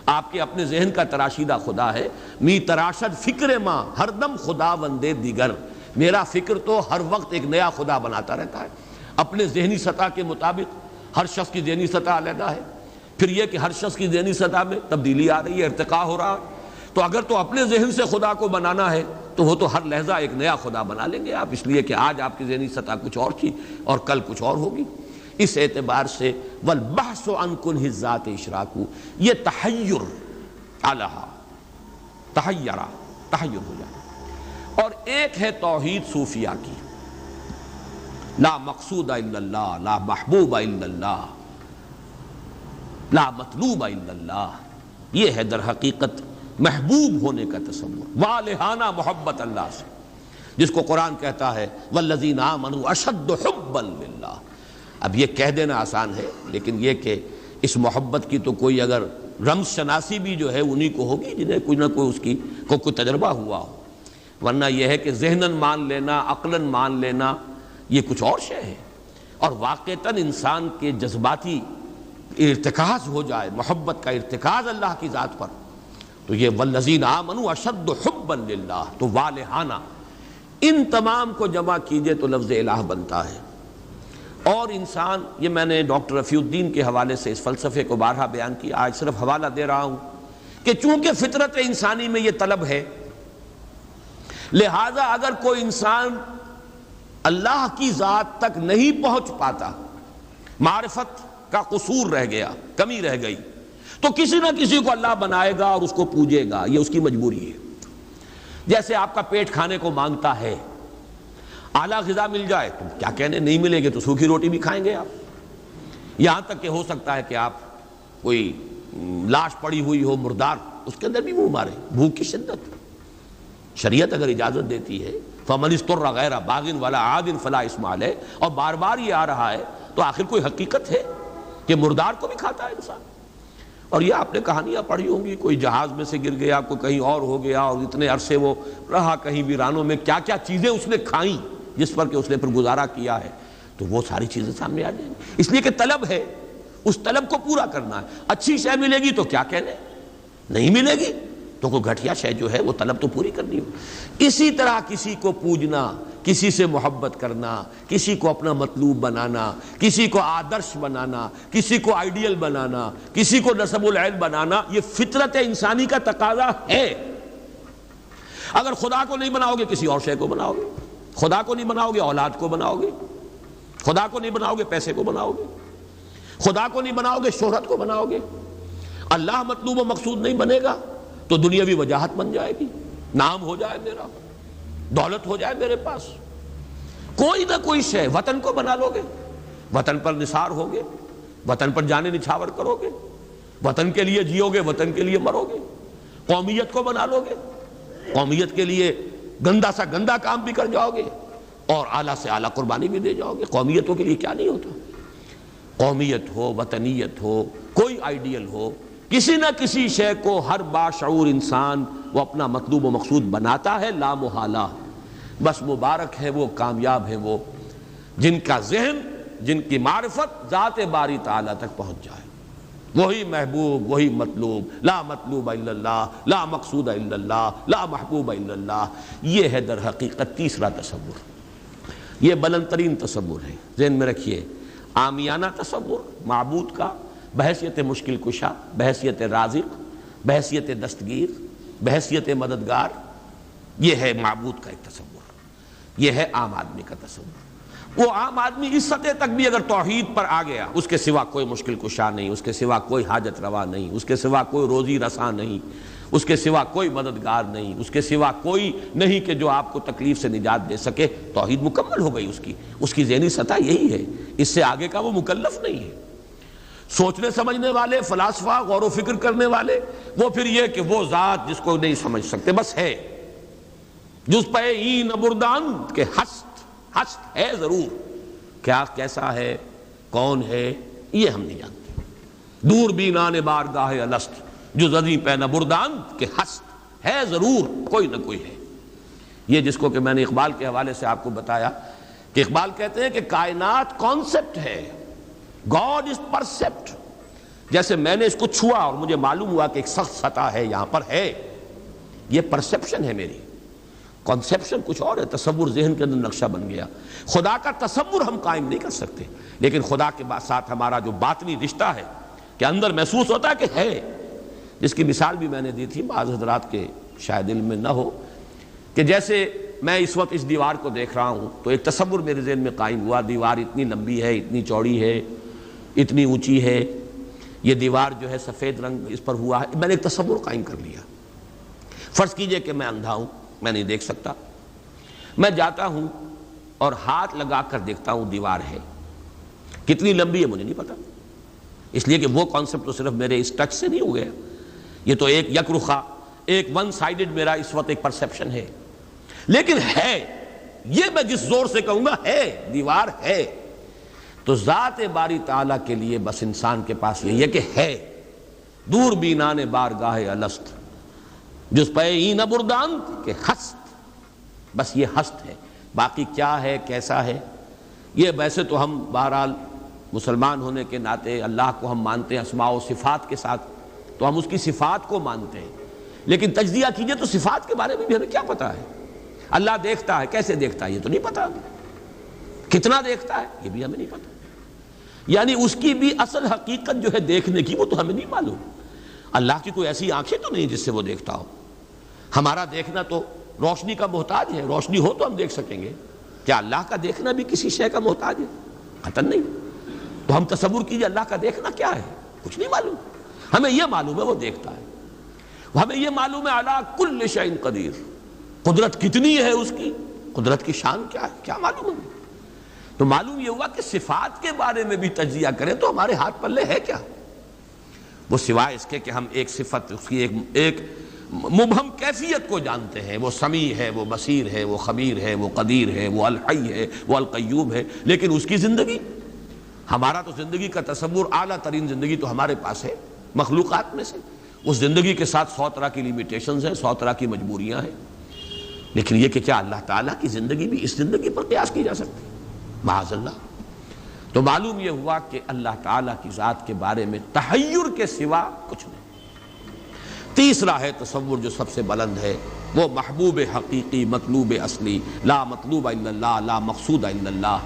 آپ کے اپنے ذہن کا تراشیدہ خدا ہے۔ می تراشد فکر ماں ہر دم خدا وندے دیگر، میرا فکر تو ہر وقت ایک نیا خدا بناتا رہتا ہے اپنے ذہنی سطح کے مطابق۔ ہر شخص کی ذہنی سطح علیحدہ ہے، پھر یہ کہ ہر شخص کی ذہنی سطح میں تبدیلی آ رہی ہے، ارتقاء ہو رہا ہے، تو اگر تو اپنے ذہن سے خدا کو بنانا ہے تو وہ تو ہر لحظہ ایک نیا خدا بنا لیں گے آپ، اس لیے کہ آج آپ کی ذہنی سطح کچھ اور تھی اور کل کچھ اور ہوگی۔ اس اعتبار سے والبحث عن کنہ الذات اشراک، یہ تحیر الہا، تحیر ہو جائے۔ اور ایک ہے توحید صوفیہ کی، لا مقصود الا اللہ، لا محبوب الا اللہ، لا مطلوب الا اللہ، یہ ہے در حقیقت محبوب ہونے کا تصور، والہانہ محبت اللہ سے، جس کو قرآن کہتا ہے والذین آمنوا اشد حبا للہ۔ اب یہ کہہ دینا آسان ہے، لیکن یہ کہ اس محبت کی تو کوئی اگر رمز شناسی بھی جو ہے انہی کو ہوگی جنہیں کوئی نہ کوئی اس کی کوئی تجربہ ہوا ہو، ورنہ یہ ہے کہ ذہناً مان لینا، عقلاً مان لینا، یہ کچھ اور شے ہے۔ اور واقعتاً انسان کے جذباتی ارتکاز ہو جائے، محبت کا ارتکاز اللہ کی ذات پر، تو یہ والذین آمنوا اشد حبا للہ، تو والہانہ، ان تمام کو جمع کیجئے تو لفظ الہ بنتا ہے۔ اور انسان، یہ میں نے ڈاکٹر رفیع الدین کے حوالے سے اس فلسفے کو بارہا بیان کیا، آج صرف حوالہ دے رہا ہوں کہ چونکہ فطرت انسانی میں یہ طلب ہے، لہذا اگر کوئی انسان اللہ کی ذات تک نہیں پہنچ پاتا، معرفت کا قصور رہ گیا، کمی رہ گئی، تو کسی نہ کسی کو اللہ بنائے گا اور اس کو پوجے گا، یہ اس کی مجبوری ہے۔ جیسے آپ کا پیٹ کھانے کو مانگتا ہے، اعلیٰ غذا مل جائے تو کیا کہنے، نہیں ملے گے تو سوکھی روٹی بھی کھائیں گے آپ، یہاں تک کہ ہو سکتا ہے کہ آپ کوئی لاش پڑی ہوئی ہو مردار، اس کے اندر بھی منہ مارے، بھوک کی شدت۔ شریعت اگر اجازت دیتی ہے فَمَنِ اسْتُرَّ غَيْرَ بَاغٍ وَلَا عَادٍ فَلَا إِثْمَ عَلَيْهِ، اور بار بار یہ آ رہا ہے، تو آخر کوئی حقیقت ہے کہ مردار کو بھی کھاتا ہے انسان۔ اور یہ آپ نے کہانیاں پڑھی ہوں گی، کوئی جہاز میں سے گر گیا، کوئی کہیں اور ہو گیا، اور اتنے عرصے وہ رہا کہیں ویرانوں میں، کیا کیا چیزیں اس نے کھائیں جس پر کہ اس نے پھر گزارا کیا ہے، تو وہ ساری چیزیں سامنے آ جائیں گی۔ اس لیے کہ طلب ہے، اس طلب کو پورا کرنا ہے۔ اچھی شے ملے گی تو کیا کہنے، نہیں ملے گی تو کوئی گھٹیا شے جو ہے وہ طلب تو پوری کرنی ہو۔ اسی طرح کسی کو پوجنا، کسی سے محبت کرنا، کسی کو اپنا مطلوب بنانا، کسی کو آدرش بنانا، کسی کو آئیڈیل بنانا، کسی کو نسب العین بنانا، یہ فطرت انسانی کا تقاضا ہے۔ اگر خدا کو نہیں بناؤ گے کسی اور شے کو بناؤ گے، خدا کو نہیں بناؤ گے اولاد کو بناؤ گے، خدا کو نہیں بناؤ گے پیسے کو بناؤ گے، خدا کو نہیں بناؤ گے شہرت کو بناؤ گے۔ اللہ مطلوب و مقصود نہیں بنے گا تو دنیاوی وجاہت بن جائے گی، نام ہو جائے میرا، دولت ہو جائے میرے پاس، کوئی نہ کوئی شے۔ وطن کو بنا لو گے، وطن پر نثار ہوگے، وطن پر جانے نچھاور کرو گے، وطن کے لیے جیو گے، وطن کے لیے مرو گے۔ قومیت کو بنا لو گے، قومیت کے لیے گندا سا گندا کام بھی کر جاؤ گے اور اعلیٰ سے اعلیٰ قربانی بھی دے جاؤ گے۔ قومیتوں کے لیے کیا نہیں ہوتا، قومیت ہو، وطنیت ہو، کوئی آئیڈیل ہو، کسی نہ کسی شے کو ہر باشعور انسان وہ اپنا مطلوب و مقصود بناتا ہے لا محالہ۔ بس مبارک ہے وہ، کامیاب ہے وہ جن کا ذہن، جن کی معرفت ذات باری تعالیٰ تک پہنچ جائے۔ وہی محبوب، وہی مطلوب، لا مطلوب الا اللہ، لا مقصود الا اللہ، لا محبوب الا اللہ۔ یہ ہے در حقیقت تیسرا تصور، یہ بلند ترین تصور ہے۔ ذہن میں رکھیے، عامیانہ تصور معبود کا بحیثیت مشکل کشا، بحیثیت رازق، بحیثیت دستگیر، بحیثیت مددگار، یہ ہے معبود کا ایک تصور، یہ ہے عام آدمی کا تصور۔ وہ عام آدمی اس سطح تک بھی اگر توحید پر آ گیا، اس کے سوا کوئی مشکل کشا نہیں، اس کے سوا کوئی حاجت روا نہیں، اس کے سوا کوئی روزی رساں نہیں، اس کے سوا کوئی مددگار نہیں، اس کے سوا کوئی نہیں کہ جو آپ کو تکلیف سے نجات دے سکے، توحید مکمل ہو گئی اس کی ذہنی سطح یہی ہے، اس سے آگے کا وہ مکلف نہیں ہے۔ سوچنے سمجھنے والے فلاسفہ، غور و فکر کرنے والے، وہ پھر یہ کہ وہ ذات جس کو نہیں سمجھ سکتے، بس ہے، جس پہ این بردان کہ ہست ہے ضرور، کیا کیسا ہے، کون ہے، یہ ہم نہیں جانتے۔ دور بینان بارگاہ الست جو زدی پہ نبردان کہ ہست ہے ضرور، کوئی نہ کوئی ہے۔ یہ جس کو کہ میں نے اقبال کے حوالے سے آپ کو بتایا کہ اقبال کہتے ہیں کہ کائنات کانسیپٹ ہے، گاڈ از پرسیپٹ۔ جیسے میں نے اس کو چھوا اور مجھے معلوم ہوا کہ ایک سخت سطح ہے یہاں پر ہے، یہ پرسیپشن ہے میری، کنسیپشن کچھ اور ہے، تصور ذہن کے اندر نقشہ بن گیا۔ خدا کا تصور ہم قائم نہیں کر سکتے، لیکن خدا کے ساتھ ہمارا جو باطنی رشتہ ہے کہ اندر محسوس ہوتا ہے کہ ہے، جس کی مثال بھی میں نے دی تھی، بعض حضرات کے شاید علم میں نہ ہو، کہ جیسے میں اس وقت اس دیوار کو دیکھ رہا ہوں تو ایک تصور میرے ذہن میں قائم ہوا، دیوار اتنی لمبی ہے، اتنی چوڑی ہے، اتنی اونچی ہے، یہ دیوار جو ہے سفید رنگ اس پر ہوا ہے، میں نے ایک تصور قائم کر لیا۔ فرض کیجئے کہ میں اندھا ہوں، میں نہیں دیکھ سکتا، میں جاتا ہوں اور ہاتھ لگا کر دیکھتا ہوں دیوار ہے، کتنی لمبی ہے مجھے نہیں پتا، اس لیے کہ وہ کانسیپٹ تو صرف میرے اس ٹچ سے نہیں ہو گیا، یہ تو ایک یک رخا، ایک ون سائیڈڈ میرا اس وقت ایک پرسیپشن ہے، لیکن ہے، یہ میں جس زور سے کہوں گا ہے، دیوار ہے۔ تو ذات باری تعالیٰ کے لیے بس انسان کے پاس یہی ہے کہ ہے، دور بینان بارگاہ الست جس پہ این بردان کہ ہست، بس یہ ہست ہے، باقی کیا ہے، کیسا ہے، یہ ویسے تو ہم بہرحال مسلمان ہونے کے ناطے اللہ کو ہم مانتے ہیں اسماء و صفات کے ساتھ، تو ہم اس کی صفات کو مانتے ہیں، لیکن تجزیہ کیجئے تو صفات کے بارے میں بھی ہمیں کیا پتا ہے؟ اللہ دیکھتا ہے، کیسے دیکھتا ہے یہ تو نہیں پتا، کتنا دیکھتا ہے یہ بھی ہمیں نہیں پتا، یعنی اس کی بھی اصل حقیقت جو ہے دیکھنے کی وہ تو ہمیں نہیں معلوم۔ اللہ کی کوئی ایسی آنکھیں تو نہیں جس سے وہ دیکھتا ہو، ہمارا دیکھنا تو روشنی کا محتاج ہے، روشنی ہو تو ہم دیکھ سکیں گے، کیا اللہ کا دیکھنا بھی کسی شے کا محتاج ہے؟ قطعاً نہیں۔ تو ہم تصور کیجئے اللہ کا دیکھنا کیا ہے، کچھ نہیں معلوم، ہمیں یہ معلوم ہے وہ دیکھتا ہے، ہمیں یہ معلوم ہے علی کل شیء قدیر، قدرت کتنی ہے اس کی، قدرت کی شان کیا ہے، کیا معلوم ہے؟ تو معلوم یہ ہوا کہ صفات کے بارے میں بھی تجزیہ کریں تو ہمارے ہاتھ پلے ہے کیا؟ وہ سوائے اس کے کہ ہم ایک صفت، اس کی ایک مبہم کیفیت کو جانتے ہیں، وہ سمیع ہے، وہ بصیر ہے، وہ خبیر ہے، وہ قدیر ہے، وہ الحی ہے، وہ القیوم ہے، لیکن اس کی زندگی، ہمارا تو زندگی کا تصور اعلیٰ ترین زندگی تو ہمارے پاس ہے مخلوقات میں سے، اس زندگی کے ساتھ 100 طرح کی لیمیٹیشنز ہیں، 100 طرح کی مجبوریاں ہیں، لیکن یہ کہ کیا اللہ تعالیٰ کی زندگی بھی اس زندگی پر قیاس کی جا سکتی؟ معاذ اللہ۔ تو معلوم یہ ہوا کہ اللہ تعالیٰ کی ذات کے بارے میں تحیر کے سوا کچھ نہیں۔ تیسرا ہے تصور جو سب سے بلند ہے، وہ محبوب حقیقی، مطلوب اصلی، لا مطلوب الا اللہ، لا مقصود الا اللہ۔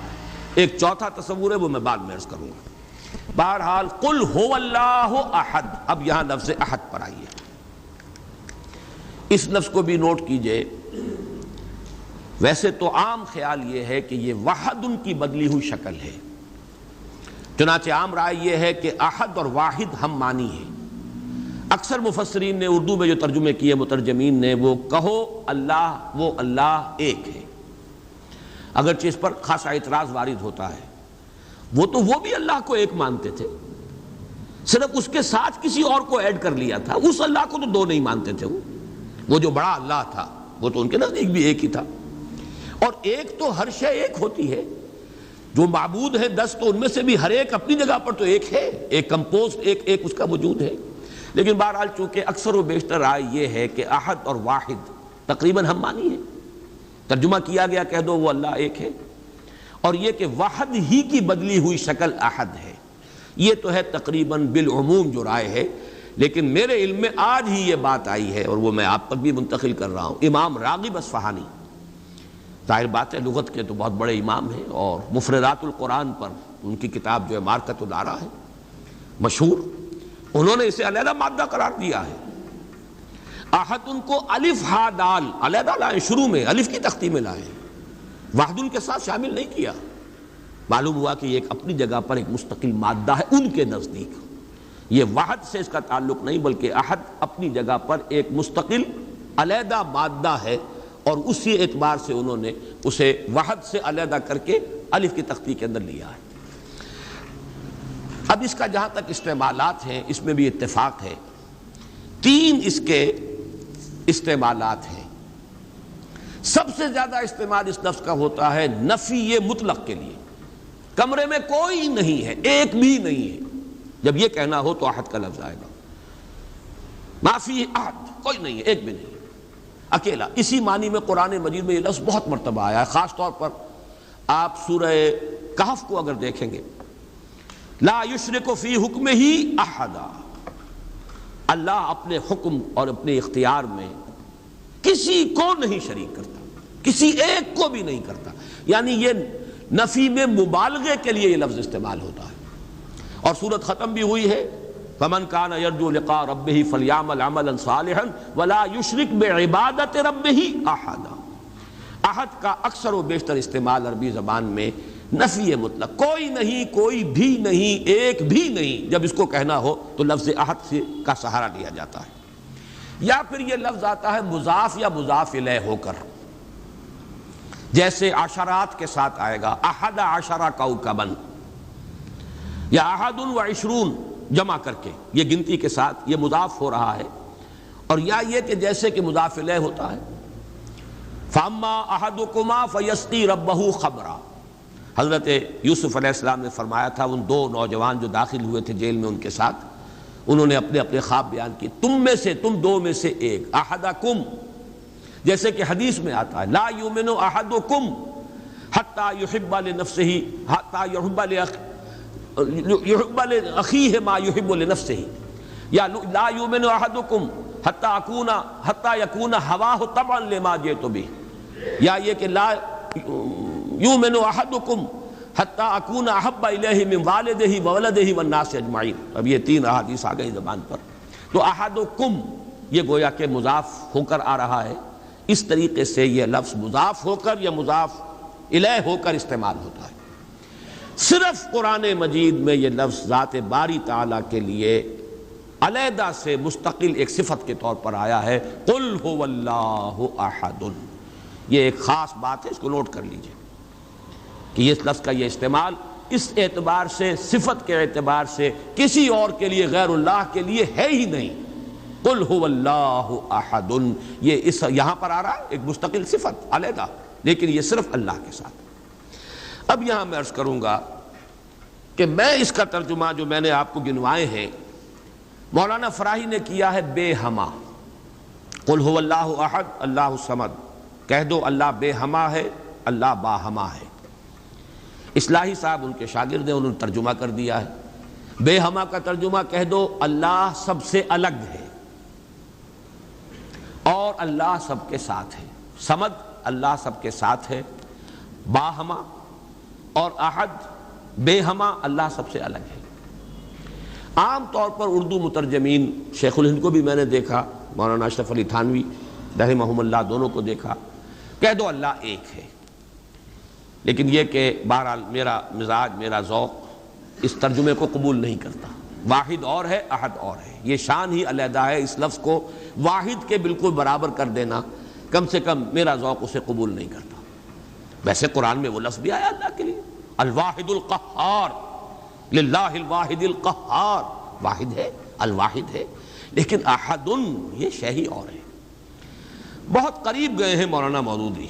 ایک چوتھا تصور ہے، وہ میں بعد میں عرض کروں گا۔ بہرحال قل هو اللہ احد، اب یہاں لفظ احد پر آئیے، اس لفظ کو بھی نوٹ کیجئے۔ ویسے تو عام خیال یہ ہے کہ یہ وحد ان کی بدلی ہوئی شکل ہے، چنانچہ عام رائے یہ ہے کہ احد اور واحد ہم معنی ہیں۔ اکثر مفسرین نے اردو میں جو ترجمے کیے مترجمین نے، وہ کہو اللہ، وہ اللہ ایک ہے، اگرچہ اس پر خاصا اعتراض وارد ہوتا ہے۔ وہ بھی اللہ کو ایک مانتے تھے، صرف اس کے ساتھ کسی اور کو ایڈ کر لیا تھا، اس اللہ کو تو دو نہیں مانتے تھے۔ وہ جو بڑا اللہ تھا وہ تو ان کے نزدیک بھی ایک ہی تھا، اور ایک تو ہر شے ایک ہوتی ہے، جو معبود ہے 10 تو ان میں سے بھی ہر ایک اپنی جگہ پر تو ایک ہے، ایک کمپوزڈ ایک اس کا وجود ہے۔ لیکن بہرحال چونکہ اکثر و بیشتر رائے یہ ہے کہ احد اور واحد تقریباً ہم معنی ہے، ترجمہ کیا گیا کہہ دو وہ اللہ ایک ہے، اور یہ کہ وحد ہی کی بدلی ہوئی شکل احد ہے، یہ تو ہے تقریباً بالعموم جو رائے ہے۔ لیکن میرے علم میں آج ہی یہ بات آئی ہے، اور وہ میں آپ تک بھی منتقل کر رہا ہوں۔ امام راغب اصفہانی، ظاہر بات ہے لغت کے تو بہت بڑے امام ہیں، اور مفردات القرآن پر ان کی کتاب جو ہے مارکۃ الآراء ہے مشہور، انہوں نے اسے علیحدہ مادہ قرار دیا ہے۔ احد ان کو الف ہا دال علیحدہ لائے، شروع میں الف کی تختی میں لائے، واحد ان کے ساتھ شامل نہیں کیا۔ معلوم ہوا کہ یہ ایک اپنی جگہ پر ایک مستقل مادہ ہے ان کے نزدیک، یہ وحد سے اس کا تعلق نہیں، بلکہ احد اپنی جگہ پر ایک مستقل علیحدہ مادہ ہے، اور اسی اعتبار سے انہوں نے اسے وحد سے علیحدہ کر کے الف کی تختی کے اندر لیا ہے۔ اب اس کا جہاں تک استعمالات ہیں، اس میں بھی اتفاق ہے، 3 اس کے استعمالات ہیں۔ سب سے زیادہ استعمال اس لفظ کا ہوتا ہے نفی مطلق کے لیے، کمرے میں کوئی نہیں ہے، ایک بھی نہیں ہے، جب یہ کہنا ہو تو احد کا لفظ آئے گا، ما فی احد، کوئی نہیں ہے، ایک بھی نہیں ہے، اکیلا۔ اسی معنی میں قرآن مجید میں یہ لفظ بہت مرتبہ آیا ہے، خاص طور پر آپ سورہ کہف کو اگر دیکھیں گے، لا یشرک فی حکمہ احدا، اللہ اپنے حکم اور اپنے اختیار میں کسی کو نہیں شریک کرتا، کسی ایک کو بھی نہیں کرتا، یعنی یہ نفی میں مبالغے کے لیے یہ لفظ استعمال ہوتا ہے۔ اور سورت ختم بھی ہوئی ہے، فمن کان یرجو لقاء ربہ فلیعمل عملا صالحا ولا یشرک بعبادۃ ربہ احدا۔ احد کا اکثر و بیشتر استعمال عربی زبان میں نفی مطلق، کوئی نہیں، کوئی بھی نہیں، ایک بھی نہیں، جب اس کو کہنا ہو تو لفظ احد سے کا سہارا لیا جاتا ہے۔ یا پھر یہ لفظ آتا ہے مضاف یا مضاف الیہ ہو کر، جیسے عشرات کے ساتھ آئے گا، احد عشر کوكبا، یا احد و عشرون جمع کر کے، یہ گنتی کے ساتھ یہ مضاف ہو رہا ہے، اور یا یہ کہ جیسے کہ مضاف الیہ ہوتا ہے، فاما احدکما فیسقی ربہ خمرا۔ حضرت یوسف علیہ السلام نے فرمایا تھا، ان 2 نوجوان جو داخل ہوئے تھے جیل میں ان کے ساتھ، انہوں نے اپنے اپنے خواب بیان کیے، تم میں سے، تم 2 میں سے ایک، احدکم، جیسے کہ حدیث میں آتا ہے لا یؤمن احدکم حتی یحب لنفسہ، حتی یحب لاخیہ ما یحب لنفسہ، یا لا یؤمن احدکم حتی یکون ہواہ طبعا لما جئت بہ، یا یہ کہ لا یؤمن احدکم حتی اکون احب الیہ من والدہ وولدہ والناس اجمعین۔ اب یہ 3 احادیث آ گئی زبان پر، تو احدکم یہ گویا کہ مضاف ہو کر آ رہا ہے، اس طریقے سے یہ لفظ مضاف ہو کر یا مضاف الیہ ہو کر استعمال ہوتا ہے۔ صرف قرآن مجید میں یہ لفظ ذات باری تعالیٰ کے لیے علیحدہ سے مستقل ایک صفت کے طور پر آیا ہے، قل هو اللہ احد۔ یہ ایک خاص بات ہے، اس کو نوٹ کر لیجئے کہ اس لفظ کا یہ استعمال اس اعتبار سے، صفت کے اعتبار سے کسی اور کے لیے غیر اللہ کے لیے ہے ہی نہیں۔ قل هو اللہ احد، یہ اس یہاں پر آ رہا ہے ایک مستقل صفت علیحدہ، لیکن یہ صرف اللہ کے ساتھ۔ اب یہاں میں عرض کروں گا کہ میں اس کا ترجمہ جو میں نے آپ کو گنوائے ہیں، مولانا فراہی نے کیا ہے بے ہما۔ قل هو اللہ احد اللہ الصمد، کہہ دو اللہ بے ہما ہے، اللہ با ہما ہے۔ اصلاحی صاحب ان کے شاگرد ہیں، انہوں نے ترجمہ کر دیا ہے۔ بے ہما کا ترجمہ کہہ دو اللہ سب سے الگ ہے اور اللہ سب کے ساتھ ہے۔ صمد اللہ سب کے ساتھ ہے، باہما اور احد بے ہما اللہ سب سے الگ ہے۔ عام طور پر اردو مترجمین، شیخ الہند کو بھی میں نے دیکھا، مولانا اشرف علی تھانوی رحمہم اللہ دونوں کو دیکھا، کہہ دو اللہ ایک ہے۔ لیکن یہ کہ بہرحال میرا مزاج، میرا ذوق اس ترجمے کو قبول نہیں کرتا۔ واحد اور ہے، احد اور ہے، یہ شان ہی علیحدہ ہے۔ اس لفظ کو واحد کے بالکل برابر کر دینا کم سے کم میرا ذوق اسے قبول نہیں کرتا۔ ویسے قرآن میں وہ لفظ بھی آیا اللہ کے لیے، الواحد القہار، للہ الواحد القہار، واحد ہے، الواحد ہے، لیکن احد یہ شے ہی اور ہے۔ بہت قریب گئے ہیں مولانا مودودی،